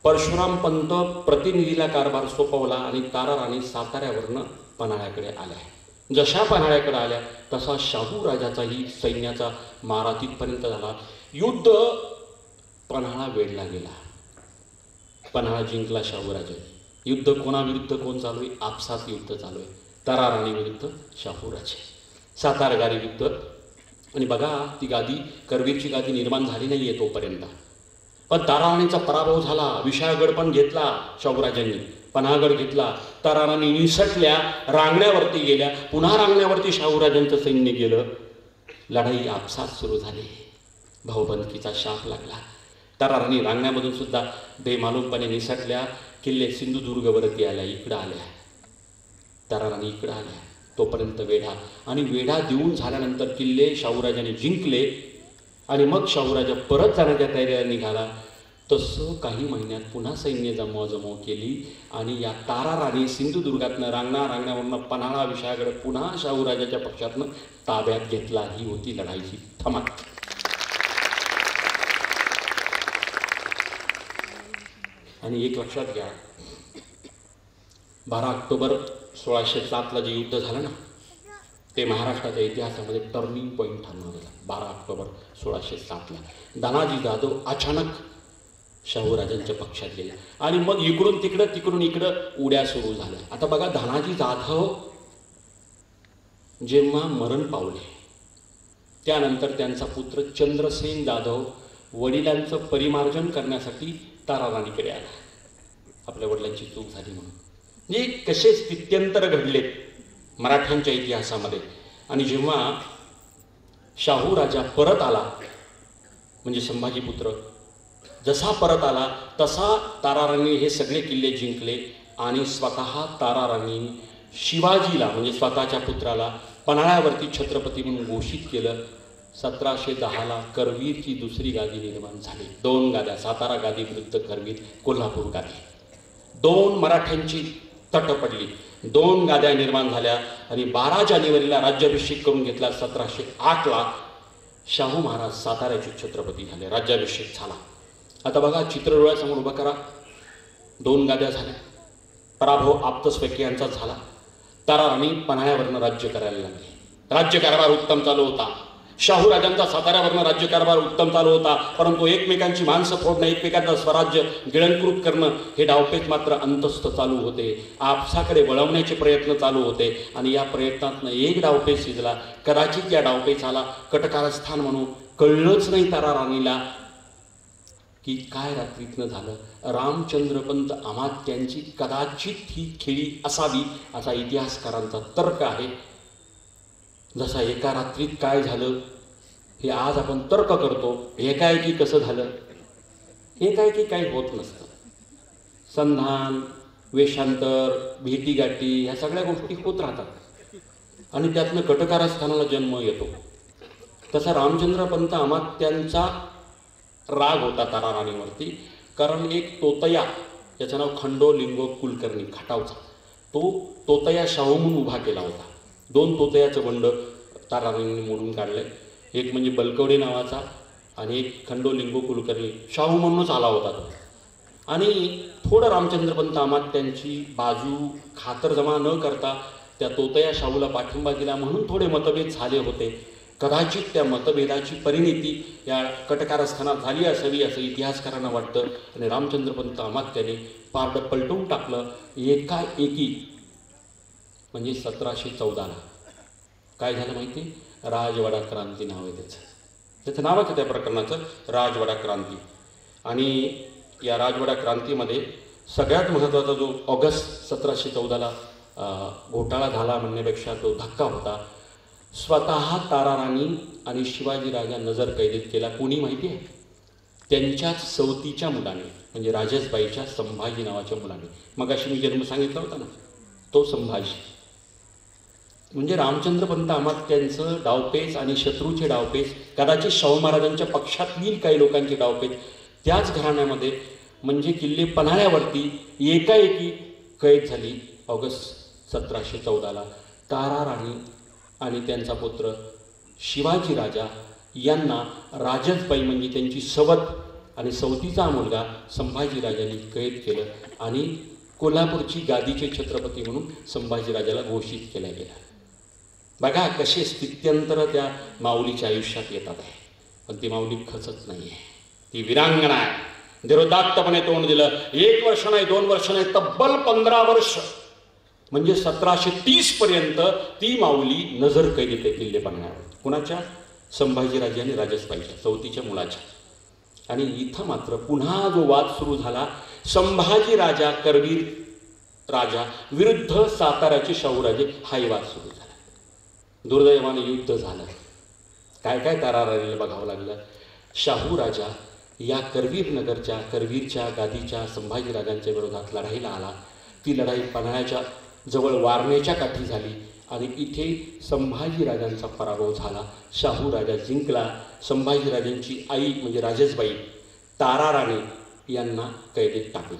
परशुराम पंत प्रतिनिधीला कारभार सोपवला आणि ताराराणी साताऱ्यावरनं पन्हाळ्याकडे आल्या. जशा पन्हाळ्याकडे आल्या तसा शाहू राजाचाही सैन्याचा मारा तिथपर्यंत झाला. युद्ध पन्हाळा वेढला गेला. पन्हाळा जिंकला शाहू राजाने. युद्ध कोणाविरुद्ध कोण चालू आहे? आपसात युद्ध चालू आहे. ताराराणी विरुद्ध शाहू राजे. सातारा गादी युद्ध. आणि बघा, ती गादी, करवीरची गादी निर्माण झाली नाही आहे तोपर्यंत. पण ताराराणीचा पराभव झाला. विशाळगड पण घेतला शाहूराजांनी, पन्हागड घेतला. ताराराणी निसटल्या, रांगण्यावरती गेल्या. पुन्हा रांगण्यावरती शाहूराजांचं सैन्य गेलं. लढाई आपसात सुरू झाली. भाऊबंदकीचा शाप लागला. ताराराणी रांगण्यामधून सुद्धा बेमालूमपणे निसटल्या. किल्ले सिंधुदुर्गवरती आल्या, इकडं आल्या. ताराराणी इकडं आल्या. तोपर्यंत वेढा, आणि वेढा देऊन झाल्यानंतर किल्ले शाहूराजांनी जिंकले. आणि मग शाहूराजा परत जाण्याच्या तयारीला निघाला. तसं काही महिन्यात पुन्हा सैन्य जमवाजमव केली आणि या ताराराणी सिंधुदुर्गातनं रांगण्यावरनं पन्हाळा, विशाळगड पुन्हा शाहूराजाच्या पक्षातनं ताब्यात घेतला. ही होती लढाईची थमाक. आणि एक लक्षात घ्या, 12 ऑक्टोबर 1607ला जे युद्ध झालं ना, ते महाराष्ट्राच्या इतिहासामध्ये टर्निंग पॉईंट ठरणार होता. 12 ऑक्टोबर 1607ला धनाजी जाधव अचानक शाहूराजांच्या पक्षात गेला आणि मग इकडून तिकडं उड्या सुरू झाल्या. आता बघा, धनाजी जाधव जेव्हा मरण पावले त्यानंतर त्यांचा पुत्र चंद्रसेन जाधव वडिलांचं परिमार्जन करण्यासाठी ताराराणीकडे आला. आपल्या वडिलांची चूक झाली म्हणून. म्हणजे कसे स्थित्यंतर घडलेत मराठ्यांच्या इतिहासामध्ये. आणि जेव्हा शाहू राजा परत आला, म्हणजे संभाजीपुत्र जसा परत आला तसा ताराराणी हे सगळे किल्ले जिंकले आणि स्वतः ताराराणी शिवाजीला, म्हणजे स्वतःच्या पुत्राला, पन्हाळ्यावरती छत्रपती म्हणून घोषित केलं. 1710ला करवीरची दुसरी गादी निर्माण झाली. 2 गाद्या, सातारा गादी विरुद्ध करवीर, कोल्हापूर गादी. 2 मराठ्यांची तट पडली. 2 गाद्या निर्माण झाल्या आणि 12 जानेवारीला राज्याभिषेक करून घेतला. 1708ला शाहू महाराज साताऱ्याचे छत्रपती झाले. राज्याभिषेक झाला. आता बघा, चित्र डोळ्यासमोर उभं करा. 2 गाद्या झाल्या, पराभव आप्तस्वकीयांचा झाला. ताराराणी पन्हाळ्यावरनं राज्य करायला लागली. राज्यकारभार उत्तम चालू होता. शाहू राजांचा साताऱ्यावरनं राज्यकारभार उत्तम चालू होता. परंतु एकमेकांची माणसं फोडणं, एकमेकांचं स्वराज्य गिळंकृत करणं हे डावपेच मात्र अंतस्थ चालू होते. आपसाकडे वळवण्याचे प्रयत्न चालू होते. आणि या प्रयत्नातनं एक डावपेच शिजला. कदाचित या डावपेचाला कटकारस्थान म्हणून कळलंच नाही ताराराणीला की काय रात्रीतनं झालं. रामचंद्रपंत अमात्यांची कदाचित ही खेळी असावी असा इतिहासकारांचा तर्क आहे. जसा एका रात्रीत काय झालं हे आज आपण तर्क करतो, एकाएकी कसं झालं, एकाएकी काही होत नसतं. संधान, वेषांतर, भेटीगाठी ह्या सगळ्या गोष्टी होत राहतात आणि त्यातनं कटकारस्थानाला जन्म येतो. तसा रामचंद्रपंत अमात्यांचा राग होता ताराराणीवरती. कारण एक तोतया, याचं नाव खंडो लिंगो कुलकर्णी खटावचा, तो तोतया शाहू म्हणून उभा केला होता. 2 तोतयाचं बंड ताराराणींनी मोडून काढलंय. एक म्हणजे बलकवडे नावाचा आणि एक खंडो लिंगो कुलकर्णी शाहू म्हणूनच आला होता तो. आणि थोडं रामचंद्रपंत अमात्यांची बाजू खातरजमा न करता त्या तोतया शाहूला पाठिंबा दिला म्हणून थोडे मतभेद झाले होते. कदाचित त्या मतभेदाची परिणिती या कटकारस्थानात झाली असावी असं इतिहासकारांना वाटतं. आणि रामचंद्रपंत अमात्याने पारडं पलटवून टाकलं एकाएकी. म्हणजे 1714ला काय झालं माहिती? राजवाडा क्रांती नाव आहे त्याचं नावच आहे त्या प्रकरणाचं, राजवाडा क्रांती. आणि या राजवाडा क्रांतीमध्ये सगळ्यात महत्त्वाचा जो ऑगस्ट 1714ला घोटाळा झाला म्हणण्यापेक्षा तो धक्का होता. स्वतः ताराराणी आणि शिवाजीराजा नजर कैदेत केला. कोणी माहिती आहे? त्यांच्याच सवतीच्या मुलाने, म्हणजे राजसबाईच्या संभाजी नावाच्या मुलाने. मगाशी मी जन्म सांगितला होता ना, तो संभाजी. म्हणजे रामचंद्रपंत अमात्यांचं डावपेच आणि शत्रूचे डावपेच, कदाचित शाहू महाराजांच्या पक्षातील काही लोकांचे डावपेच त्याच घराण्यामध्ये म्हणजे किल्ले पन्हाळ्यावरती एकाएकी कैद झाली. ऑगस्ट 1714ला ताराराणी आणि त्यांचा पुत्र शिवाजीराजा यांना राजसबाई म्हणजे त्यांची सवत आणि सवतीचा मुलगा संभाजीराजांनी कैद केलं आणि कोल्हापूरची गादीचे छत्रपती म्हणून संभाजीराजाला घोषित केलं गेलं. बघा कसे स्थित्यंतर त्या माऊलीच्या आयुष्यात येतात आहे. पण ती माऊली खचत नाही आहे. ती विरांगणा आहे. निरुदात्तपणे तोंड दिलं. 1 वर्ष नाही, 2 वर्ष नाही, तब्बल 15 वर्ष म्हणजे 1730 पर्यंत ती माऊली नजर कैदेत आहे किल्ले पन्हाळ्यावर. कुणाच्या? संभाजीराजे आणि राजसबाईच्या सवतीच्या मुलाच्या. आणि इथं मात्र पुन्हा जो वाद सुरू झाला, संभाजीराजा करवीर राजा विरुद्ध साताऱ्याचे शाहूराजे, हाही वाद सुरू झाला. दुर्दैवाने युद्ध झालं. काय काय ताराराणीला बघावं लागलं. शाहू राजा या करवीरच्या गादीच्या संभाजीराजांच्या विरोधात लढाईला आला. ती लढाई पन्हाळ्याच्या जवळ वारणेच्या काठी झाली आणि इथे संभाजीराजांचा पराभव झाला. शाहू राजा जिंकला. संभाजीराजांची आई म्हणजे राजसबाई ताराराणी यांना कैदेत टाकलं.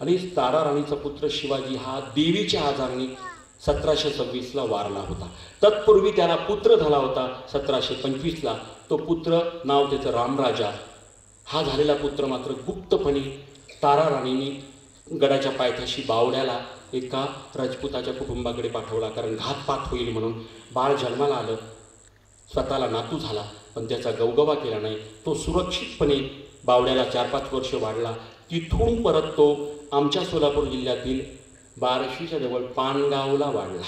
आणि ताराराणीचा पुत्र शिवाजी हा देवीच्या आजाराने 1726ला वारला होता. तत्पूर्वी त्याला पुत्र झाला होता 1725ला. तो पुत्र नाव त्याचं रामराजा. हा झालेला पुत्र मात्र गुप्तपणे ताराराणीने गडाच्या पायथ्याशी बावड्याला एका राजपुताच्या कुटुंबाकडे पाठवला. कारण घातपात होईल म्हणून. बाळ जन्माला आलं, स्वतःला नातू झाला, पण त्याचा गवगवा केला नाही. तो सुरक्षितपणे बावड्याला 4-5 वर्ष वाढला. तिथून परत तो आमच्या सोलापूर जिल्ह्यातील बार्शीच्या जवळ पानगावला वाढला.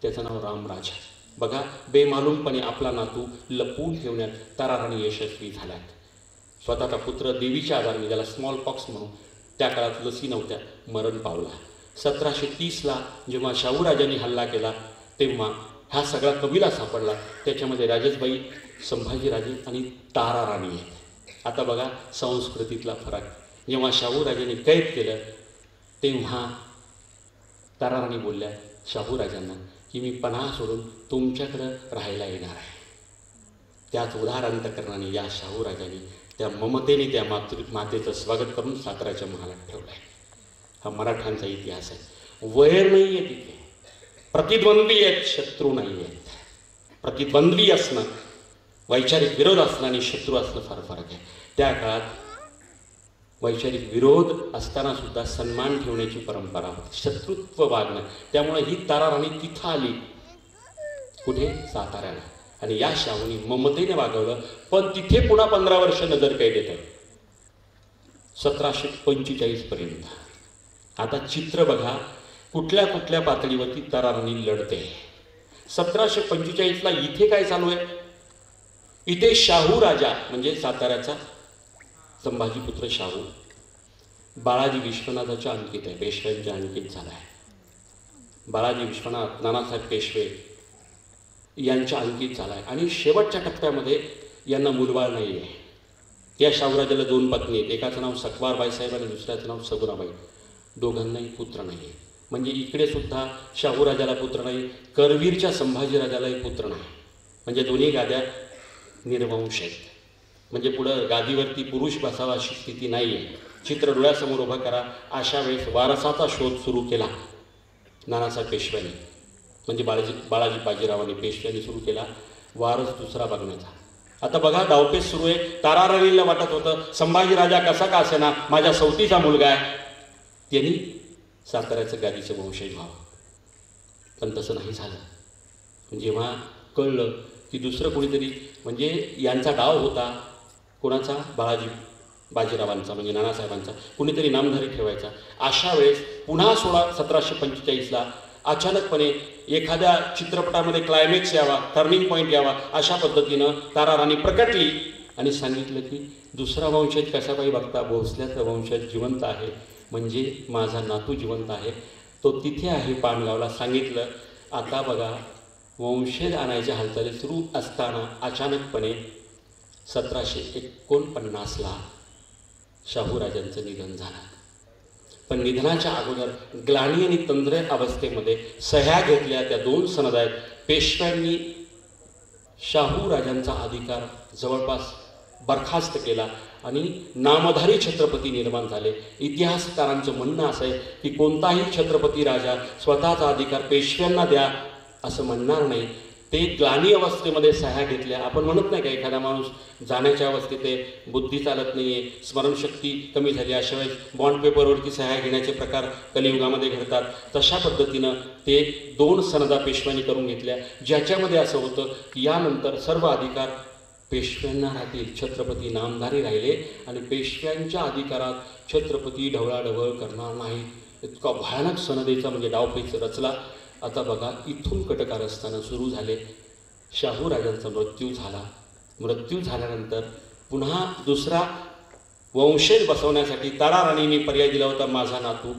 त्याचं नाव रामराजा. बघा, बेमालूमपणे आपला नातू लपवून ठेवण्यात ताराराणी यशस्वी झाल्यात. स्वतःचा पुत्र देवीच्या आजाराने, ज्याला स्मॉल पॉक्स म्हणून, त्या काळात लसी नव्हत्या, मरण पावला. 1730ला जेव्हा शाहूराजांनी हल्ला केला तेव्हा हा सगळा कबिला सापडला. त्याच्यामध्ये राजसबाई, संभाजीराजे आणि ताराराणी आहेत. आता बघा संस्कृतीतला फरक. जेव्हा शाहूराजांनी कैद केलं तेव्हा ताराराणी बोलल्या शाहूराजांना की मी पन्हाळा सोडून तुमच्याकडं राहायला येणार आहे. त्याच उदाहरणाने या शाहूराजांनी त्या ममतेने त्या मातेचं स्वागत करून साताऱ्याच्या महालात ठेवलं आहे. हा मराठ्यांचा इतिहास आहे. वैर नाही आहे तिथे, प्रतिद्वंद्वी आहेत, शत्रू नाही आहेत. प्रतिद्वंद्वी असणं, वैचारिक विरोध असणं आणि शत्रू असणं फार फरक आहे. त्या काळात वैचारिक विरोध असताना सुद्धा सन्मान ठेवण्याची परंपरा होती, शत्रुत्व वागणं. त्यामुळे ही तारा राणी तिथं आली, कुठे? साताऱ्याला. आणि या शाहूने ममतेने वागवलं. पण तिथे पुन्हा 15 वर्ष नजर कैदेत आहे, 1745 पर्यंत. आता चित्र बघा, कुठल्या कुठल्या पातळीवरती तारा राणी लढते. 1745ला इथे काय चालू आहे? इथे शाहू राजा म्हणजे साताऱ्याचा संभाजीपुत्र शाहू बाळाजी विश्वनाथाच्या अंकित आहे, पेशव्यांच्या अंकित झाला आहे. बाळाजी विश्वनाथ, नानासाहेब पेशवे यांच्या अंकित झाला आहे. आणि शेवटच्या टप्प्यामध्ये यांना मुलबाळ नाही आहे. या शाहूराजाला 2 पत्नी आहेत, एकाचं नाव सकवारबाई साहेब आणि दुसऱ्याचं नाव सगुणाबाई. दोघांनाही पुत्र नाही आहे. म्हणजे इकडे सुद्धा शाहूराजाला पुत्र नाही, करवीरच्या संभाजीराजालाही पुत्र नाही. म्हणजे दोन्ही गाद्या निर्वंश आहेत. म्हणजे पुढं गादीवरती पुरुष बसावा अशी स्थिती नाही आहे. चित्र डोळ्यासमोर उभं करा. अशा वेळेस वारसाचा शोध सुरू केला नानासाहेब पेशव्यांनी, म्हणजे बाळाजी बाजीरावांनी, पेशव्यांनी सुरू केला वारस दुसरा बघण्याचा. आता बघा, डावपेच सुरू आहे. तारा राणीला वाटत होतं संभाजीराजा कसा का असेना माझ्या सवतीचा मुलगा आहे, त्यांनी साताऱ्याचं गादीचं वंशज व्हावं. पण तसं नाही झालं. जेव्हा कळलं की दुसरं कोणीतरी, म्हणजे यांचा डाव होता कोणाचा? बाजीरावांचा, म्हणजे नानासाहेबांचा, कुणीतरी नामधारी ठेवायचा. अशा वेळेस पुन्हा 1745ला अचानकपणे एखाद्या चित्रपटामध्ये क्लायमॅक्स यावा, टर्निंग पॉईंट यावा, अशा पद्धतीनं तारा राणी प्रकटली आणि सांगितलं की दुसरा वंशज कशाबाई बघता, भोसल्याचा वंशज जिवंत आहे, म्हणजे माझा नातू जिवंत आहे, तो तिथे आहे पानगावला. सांगितलं. आता बघा, वंशज आणायच्या हालचाली सुरू असताना अचानकपणे 1749ला शाहूराजांचं निधन झालं. पण निधनाच्या अगोदर ग्लानी आणि तंद्र अवस्थेमध्ये सह्या घेतल्या त्या 2 सनद आहेत. पेशव्यांनी शाहूराजांचा अधिकार जवळपास बरखास्त केला आणि नामधारी छत्रपती निर्माण झाले. इतिहासकारांचं म्हणणं असं आहे की कोणताही छत्रपती राजा स्वतःचा अधिकार पेशव्यांना द्या असं म्हणणार नाही. ते ग्लानी अवस्थेमध्ये सह्या घेतल्या. आपण म्हणत नाही का, एखादा माणूस जाण्याच्या अवस्थेत आहे, बुद्धी चालत नाही आहे, स्मरणशक्ती कमी झाली, अशा वेळेस बॉन्ड पेपरवरती सह्या घेण्याचे प्रकार कलियुगामध्ये घडतात. तशा पद्धतीनं ते 2 सनदा पेशव्यांनी करून घेतल्या, ज्याच्यामध्ये असं होतं की यानंतर सर्व अधिकार पेशव्यांना राहतील, छत्रपती नामधारी राहिले आणि पेशव्यांच्या अधिकारात छत्रपती ढवळाढवळ करणार नाही. इतका भयानक सनदेचा म्हणजे डावपेच रचला. आता बघा, इथून कटकारस्थानं सुरू झाले. शाहूराजांचा मृत्यू झाला. मृत्यू झाल्यानंतर पुन्हा दुसरा वंशज बसवण्यासाठी तारा राणीने पर्याय दिला होता, माझा नातू.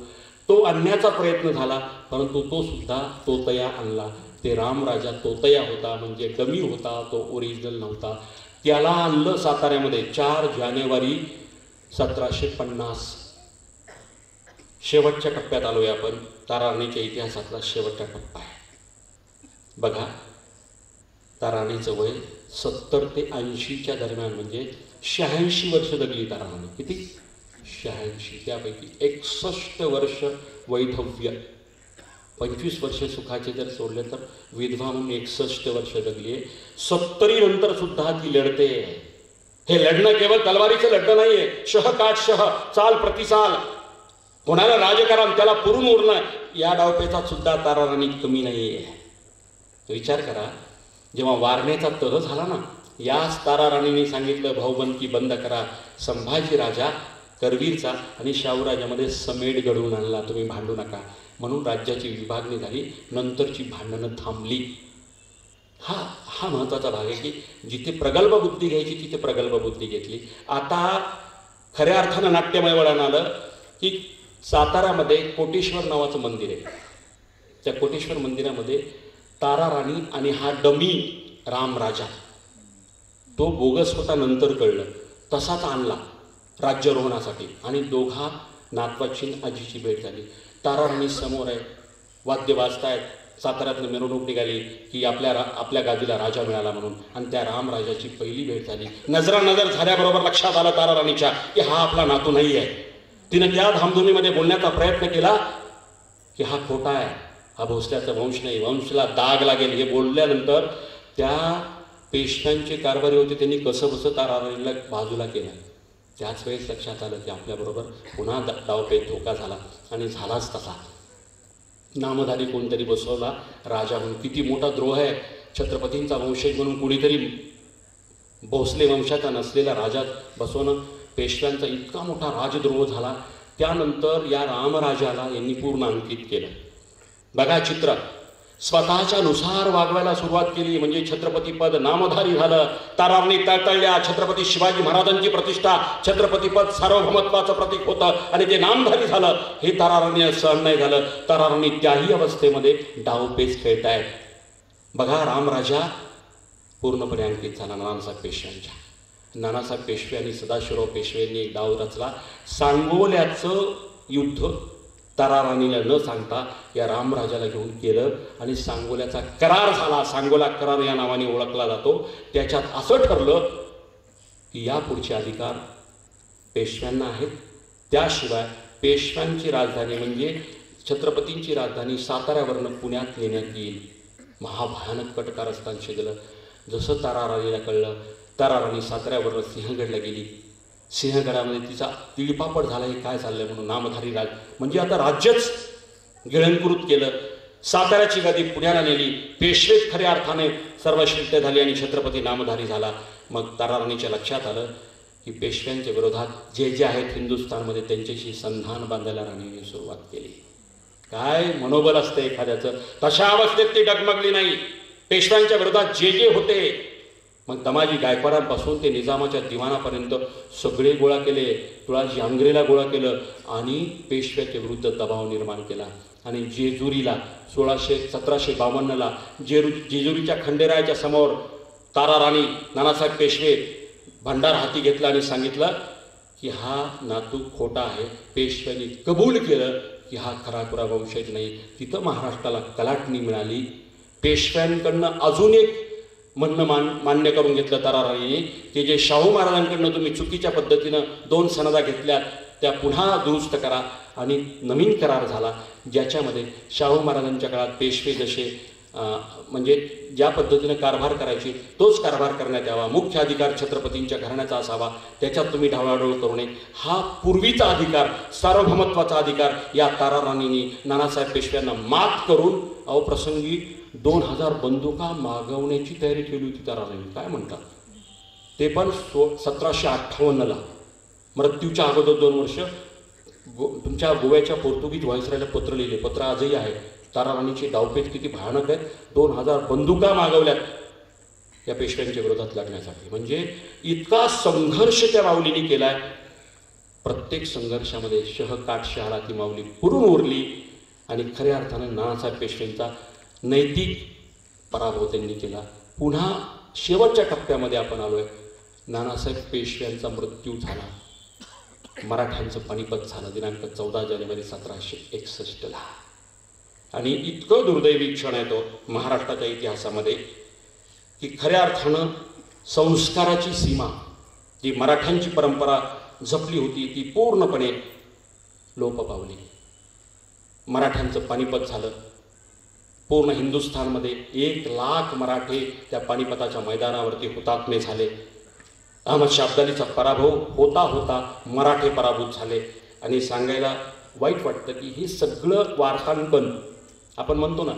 तो आणण्याचा प्रयत्न झाला, परंतु तो सुद्धा तोतया आणला. ते रामराजा तोतया होता, म्हणजे डमी होता, तो ओरिजिनल नव्हता. त्याला आणलं साताऱ्यामध्ये 4 जानेवारी 1750. शेवटच्या टप्प्यात आलोय आपण. तारा राणीच्या इतिहासातला शेवटचा टप्पा आहे. बघा, तारा राणीचं वय 70 ते 80च्या दरम्यान, म्हणजे 86 वर्ष जगली तारा राणी. किती? 86. त्यापैकी 61 वर्ष वैधव्य, 25 वर्ष सुखाचे जर सोडले तर विधवा म्हणून 61 वर्ष जगली आहे. 70 नंतर सुद्धा ती लढते. हे लढणं केवळ तलवारीचं लढणं नाहीये, शह काठ शह, चाल प्रतिसाल, कोणाला राजकारण त्याला पुरून उरणं, या डावपेचात सुद्धा तारा राणी कमी नाहीये. विचार करा, जेव्हा वारणेचा तह झाला ना, याच तारा राणीने सांगितलं भाऊबंदकी बंद करा. संभाजी राजा करवीरचा आणि शाहूराजामध्ये समेट घडवून आणला, तुम्ही भांडू नका, म्हणून राज्याची विभागणी झाली. नंतरची भांडणं थांबली. हा महत्त्वाचा भाग आहे की जिथे प्रगल्भ बुद्धी घ्यायची तिथे प्रगल्भ बुद्धी घेतली. आता खऱ्या अर्थानं नाट्यमय वळण आलं की सातारामध्ये कोटेश्वर नावाचं मंदिर आहे. त्या कोटेश्वर मंदिरामध्ये तारा राणी आणि हा डमी रामराजा, तो बोगस होता नंतर कळलं, तसाच आणला राज्यारोहणासाठी आणि दोघा नातवाची आजीची भेट झाली. तारा राणी समोर आहे, वाद्य वाजतायत, साताऱ्यातनं मिरवणूक निघाली की आपल्या गादीला राजा मिळाला म्हणून, आणि त्या रामराजाची पहिली भेट झाली. नजरानजर झाल्याबरोबर लक्षात आलं तारा राणीच्या की हा आपला नातू नाही आहे. तिनं त्या धामधुमीमध्ये बोलण्याचा प्रयत्न केला की हा खोटा आहे, हा भोसल्याचा वंश नाही, वंशला दाग लागेल. हे बोलल्यानंतर त्या पेशव्यांचे कारभारी होते, त्यांनी कसं बसं तारा राणीला बाजूला केलं. त्याच वेळेस लक्षात आलं की आपल्याबरोबर पुन्हा डावपेच धोका झाला आणि झालाच तसा. नामधारी कोणतरी बसवला राजा म्हणून. किती मोठा द्रोह आहे. छत्रपतींचा वंशज म्हणून कुणीतरी भोसले वंशाचा नसलेला राजा बसवणं, पेशव्यांचा इतका मोठा राजद्रोह झाला. त्यानंतर या रामराजाला यांनी पूर्ण अंकित केलं. बघा चित्र, स्वतःच्या नुसार वागवायला सुरुवात केली. म्हणजे छत्रपती पद नामधारी झालं. तारांनी तळतळल्या. छत्रपती शिवाजी महाराजांची प्रतिष्ठा, छत्रपती पद सार्वभौमत्वाचं प्रतीक होतं आणि ते नामधारी झालं. हे ताराराणी सहन नाही झालं. ताराराणी त्याही अवस्थेमध्ये डावपेच खेळतायत. बघा, रामराजा पूर्णपणे अंकित झाला नानासाहेब पेशव्यांच्या. नानासाहेब पेशवे आणि सदाशिवराव पेशव्यांनी एक डाव रचला. सांगोल्याचं युद्ध ताराराणीला न सांगता या रामराजाला घेऊन केलं आणि सांगोल्याचा करार झाला. सांगोला करार या नावाने ओळखला जातो. त्याच्यात असं ठरलं की यापुढचे अधिकार पेशव्यांना आहेत. त्याशिवाय पेशव्यांची राजधानी म्हणजे छत्रपतींची राजधानी साताऱ्यावरनं पुण्यात नेण्यात येईल. महाभयानक कट कारस्थान शिजलं. जसं ताराराणीला कळलं, ताराराणी साताऱ्यावरनं सिंहगडला गेली. सिंहगडामध्ये तिचा तिळपापड झाला. हे काय चाललंय म्हणून नामधारी राज म्हणजे आता राज्यच गिळंकृत केलं. साताऱ्याची गादी पुण्याला नेली. पेशवेच खऱ्या अर्थाने सर्वश्रेष्ठ झाली आणि छत्रपती नामधारी झाला. मग ताराराणीच्या लक्षात आलं की पेशव्यांच्या विरोधात जे जे आहेत हिंदुस्थानमध्ये त्यांच्याशी संधान बांधायला राणीने सुरुवात केली. काय मनोबल असतं एखाद्याचं. तशा अवस्थेत ती डगमगली नाही. पेशव्यांच्या विरोधात जे जे होते, मग दमाजी गायकवाडांपासून ते निजामाच्या दिवाणापर्यंत सगळे गोळा केले. तुळाजी आंग्रेला गोळा केलं आणि पेशव्याच्या विरुद्ध दबाव निर्माण केला. आणि जेजुरीला 1752ला जेजुरीच्या खंडेरायाच्या समोर ताराराणी नानासाहेब पेशवे भंडार हाती घेतला आणि सांगितलं की हा नातू खोटा आहे. पेशव्यांनी कबूल केलं की हा खराखुरा वंशज नाही. तिथं महाराष्ट्राला कलाटणी मिळाली. पेशव्यांकडनं अजून एक म्हणणं मान्य करून घेतलं ताराराणीने की जे शाहू महाराजांकडनं तुम्ही चुकीच्या पद्धतीनं 2 सनदा घेतल्यात त्या पुन्हा दुरुस्त करा. आणि नवीन करार झाला ज्याच्यामध्ये शाहू महाराजांच्या काळात पेशवे जसे म्हणजे ज्या पद्धतीनं कारभार करायची तोच कारभार करण्यात यावा. मुख्य अधिकार छत्रपतींच्या घराण्याचा असावा. त्याच्यात तुम्ही ढवळाढवळ करू नये. हा पूर्वीचा अधिकार, सार्वभौमत्वाचा अधिकार या ताराराणीने नानासाहेब पेशव्यांना मात करून अवप्रसंगी 2000 बंदुका मागवण्याची तयारी केली होती ताराराणी. काय म्हणतात ते पण 1758ला मृत्यूच्या अगोदर 2 वर्ष तुमच्या गोव्याच्या पोर्तुगीज व्हायसरायला पत्र लिहिले. पत्र आजही आहे. ताराराणीची डावपेच किती भयानक आहे. 2000 बंदुका मागवल्यात या पेशव्यांच्या विरोधात लढण्यासाठी. म्हणजे इतका संघर्ष त्या माऊलीने केलाय. प्रत्येक संघर्षामध्ये शहकाट शहाला ती माऊली पुरून उरली आणि खऱ्या अर्थानं नानासाहेब पेशव्यांचा नैतिक पराभव त्यांनी केला. पुन्हा शेवटच्या टप्प्यामध्ये आपण आलोय. नानासाहेब पेशव्यांचा मृत्यू झाला. मराठ्यांचं पानिपत झालं दिनांक 14 जानेवारी 1761ला. आणि इतकं दुर्दैवी क्षण आहे तो महाराष्ट्राच्या इतिहासामध्ये की खऱ्या अर्थानं संस्काराची सीमा जी मराठ्यांची परंपरा जपली होती ती पूर्णपणे लोप पावली. मराठ्यांचं पानिपत झालं. पूर्ण हिंदुस्थानमध्ये 1 लाख मराठे त्या पानिपताच्या मैदानावरती हुतात्मे झाले. अहमद शाह अब्दालीचा पराभव होता होता मराठे पराभूत झाले. आणि सांगायला वाईट वाटतं की हे सगळं वार्तांकन आपण म्हणतो ना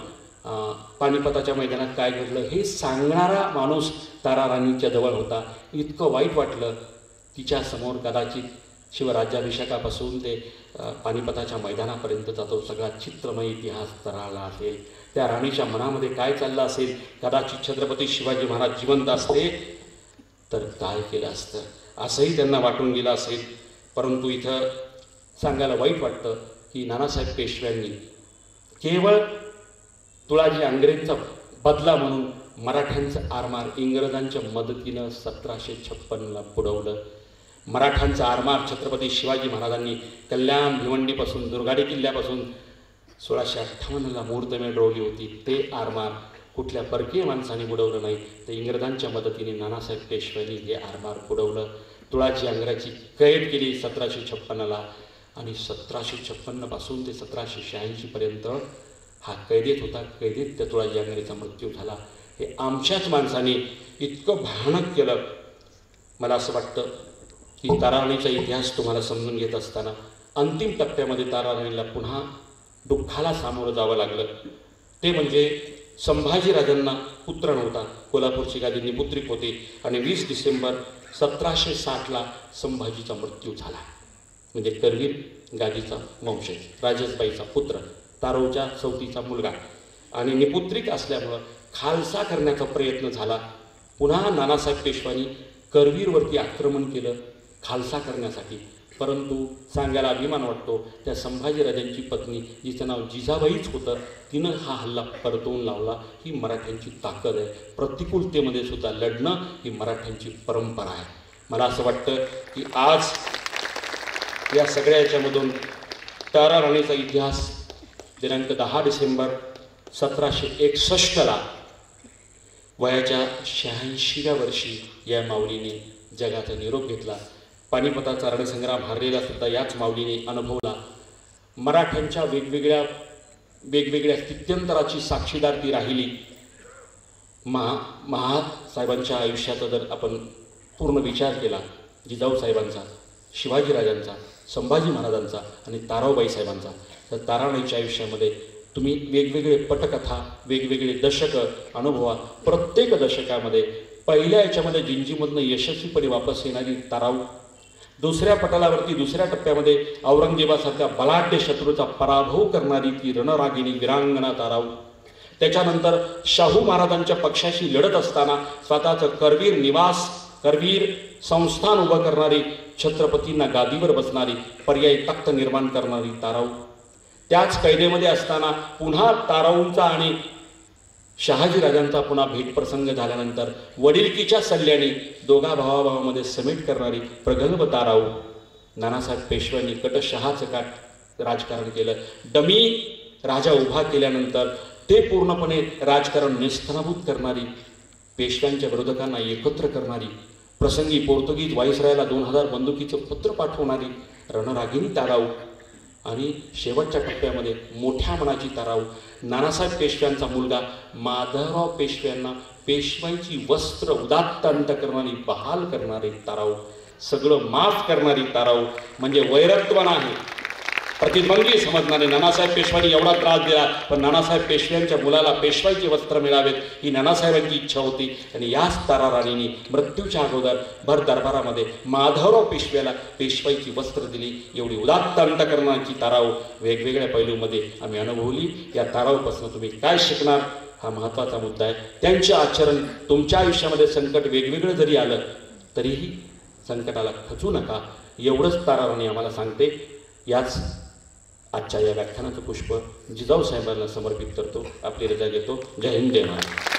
पानिपताच्या मैदानात काय घडलं हे सांगणारा माणूस ताराराणीच्या जवळ होता. इतकं वाईट वाटलं. तिच्यासमोर कदाचित शिवराज्याभिषेकापासून ते पानिपताच्या मैदानापर्यंतचा तो सगळा चित्रमय इतिहास तरळला असेल. त्या राणीच्या मनामध्ये काय चाललं असेल. कदाचित छत्रपती शिवाजी महाराज जिवंत असते तर काय केलं असतं असंही त्यांना वाटून गेलं असेल. परंतु इथं सांगायला वाईट वाटतं की नानासाहेब पेशव्यांनी केवळ तुळाजी आंग्रेंचा बदला म्हणून मराठ्यांचं आरमार इंग्रजांच्या मदतीनं 1756ला बुडवलं. मराठ्यांचा आरमार छत्रपती शिवाजी महाराजांनी कल्याण भिवंडीपासून दुर्गाडी किल्ल्यापासून 1658ला मुहूर्तमेढ रोवली होती. ते आरमार कुठल्या परकीय माणसाने बुडवलं नाही. तर इंग्रजांच्या मदतीने नानासाहेब पेशव्यांनी हे आरमार बुडवलं. तुळाजी आंग्र्याची कैद केली 1756ला आणि 1756पासून ते 1786पर्यंत हा कैदेत होता. कैदेत त्या तुळाजी आंग्रेचा मृत्यू झाला. हे आमच्याच माणसाने इतकं भयानक केलं. मला असं वाटतं की ताराराणीचा इतिहास तुम्हाला समजून घेत असताना अंतिम टप्प्यामध्ये ताराराणीला पुन्हा दुःखाला सामोरं जावं लागलं. ते म्हणजे संभाजीराजांना पुत्र नव्हता, कोल्हापूरची गादी निपुत्रिक होती आणि 20 डिसेंबर 1760ला संभाजीचा मृत्यू झाला. म्हणजे करवीर गादीचा वंशज, राजेशबाईचा पुत्र, तारोच्या चौथीचा मुलगा आणि निपुत्रिक असल्यामुळं खालसा करण्याचा प्रयत्न झाला. पुन्हा नानासाहेब पेशवांनी करवीरवरती आक्रमण केलं खालसा करण्यासाठी. परंतु सांगायला अभिमान वाटतो, त्या संभाजीराजांची पत्नी, जिचं नाव जिजाबाईच होतं, तिनं हा हल्ला परतवून लावला. ही मराठ्यांची ताकद आहे. प्रतिकूलतेमध्ये सुद्धा लढणं ही मराठ्यांची परंपरा आहे. मला असं वाटतं की आज या सगळ्या याच्यामधून ताराराणीचा इतिहास दिनांक 10 डिसेंबर 1761ला वयाच्या 86व्या वर्षी या माऊलीने जगाचा निरोप घेतला. पानिपताचा रणसंग्राम हरलेला सुद्धा याच माऊलीने अनुभवला. मराठ्यांच्या वेगवेगळ्या स्थित्यंतराची साक्षीदार ती राहिली. महासाहेबांच्या आयुष्याचा जर आपण पूर्ण विचार केला, जिजाऊ साहेबांचा, शिवाजीराजांचा, संभाजी महाराजांचा आणि ताराबाई साहेबांचा, तर ताराराणीच्या आयुष्यामध्ये तुम्ही वेगवेगळे पटकथा, वेगवेगळे दशकं अनुभवा. प्रत्येक दशकामध्ये पहिल्या याच्यामध्ये जिंजीमधनं यशस्वीपणे वापस येणारी ताराऊ, दुसऱ्या पटलावरती दुसऱ्या टप्प्यामध्ये औरंगजेबासारख्या बलाढ्य शत्रूचा पराभव करणारी ती रणरागिणी वीरांगना ताराऊ, त्याच्यानंतर शाहू महाराजांच्या पक्षाशी लढत असताना स्वतःचं करवीर निवास, करवीर संस्थान उभं करणारी, छत्रपतींना गादीवर बसणारी, पर्यायी तख्त निर्माण करणारी ताराऊ, त्याच कैदेमध्ये असताना पुन्हा ताराऊंचा आणि शहाजीराजांचा पुन्हा भेटप्रसंग झाल्यानंतर वडिलकीच्या सल्ल्याने दोघा भावाभावामध्ये समेट करणारी प्रगल्भ ताराऊ, नानासाहेब पेशव्यांनी कटशहाचं काट राजकारण केलं. डमी राजा उभा केल्यानंतर ते पूर्णपणे राजकारण नेस्तनाभूत करणारी, पेशव्यांच्या विरोधकांना एकत्र करणारी, प्रसंगी पोर्तुगीज व्हाईसरायला 2000 बंदुकीचं पत्र पाठवणारी रणरागिणी ताराऊ आणि शेवटच्या टप्प्यामध्ये मोठ्या मनाची ताराऊ, नानासाहेब पेशव्यांचा मुलगा माधवराव पेशव्यांना पेशवाईची वस्त्र उदात्त अंत करणारी, बहाल करणारी ताराऊ, सगळं माफ करणारी ताराऊ. म्हणजे वैरत्व नाही, प्रतिद्वंदी समजणारे. नानासाहेब पेशव्यांनी एवढा त्रास दिला, पण नानासाहेब पेशव्यांच्या मुलाला पेशवाईचे वस्त्र मिळावेत ही नानासाहेबांची इच्छा होती. आणि याच ताराराणींनी मृत्यूच्या अगोदर भर दरबारामध्ये माधवराव पेशव्याला पेशवाईची वस्त्र दिली. एवढी उदात्त अंतकरणाची ताराऊ वेगवेगळ्या पैलूमध्ये आम्ही अनुभवली. या ताराऊपासून तुम्ही काय शिकणार हा महत्त्वाचा मुद्दा आहे. त्यांचे आचरण, तुमच्या आयुष्यामध्ये संकट वेगवेगळं जरी आलं तरीही संकटाला खचू नका, एवढंच ताराराणी आम्हाला सांगते. याच आजच्या या व्याख्यानाचं पुष्प जिजाऊ साहेबांना समर्पित करतो. आपली रजा घेतो. जय हिंद, जय महाराष्ट्र.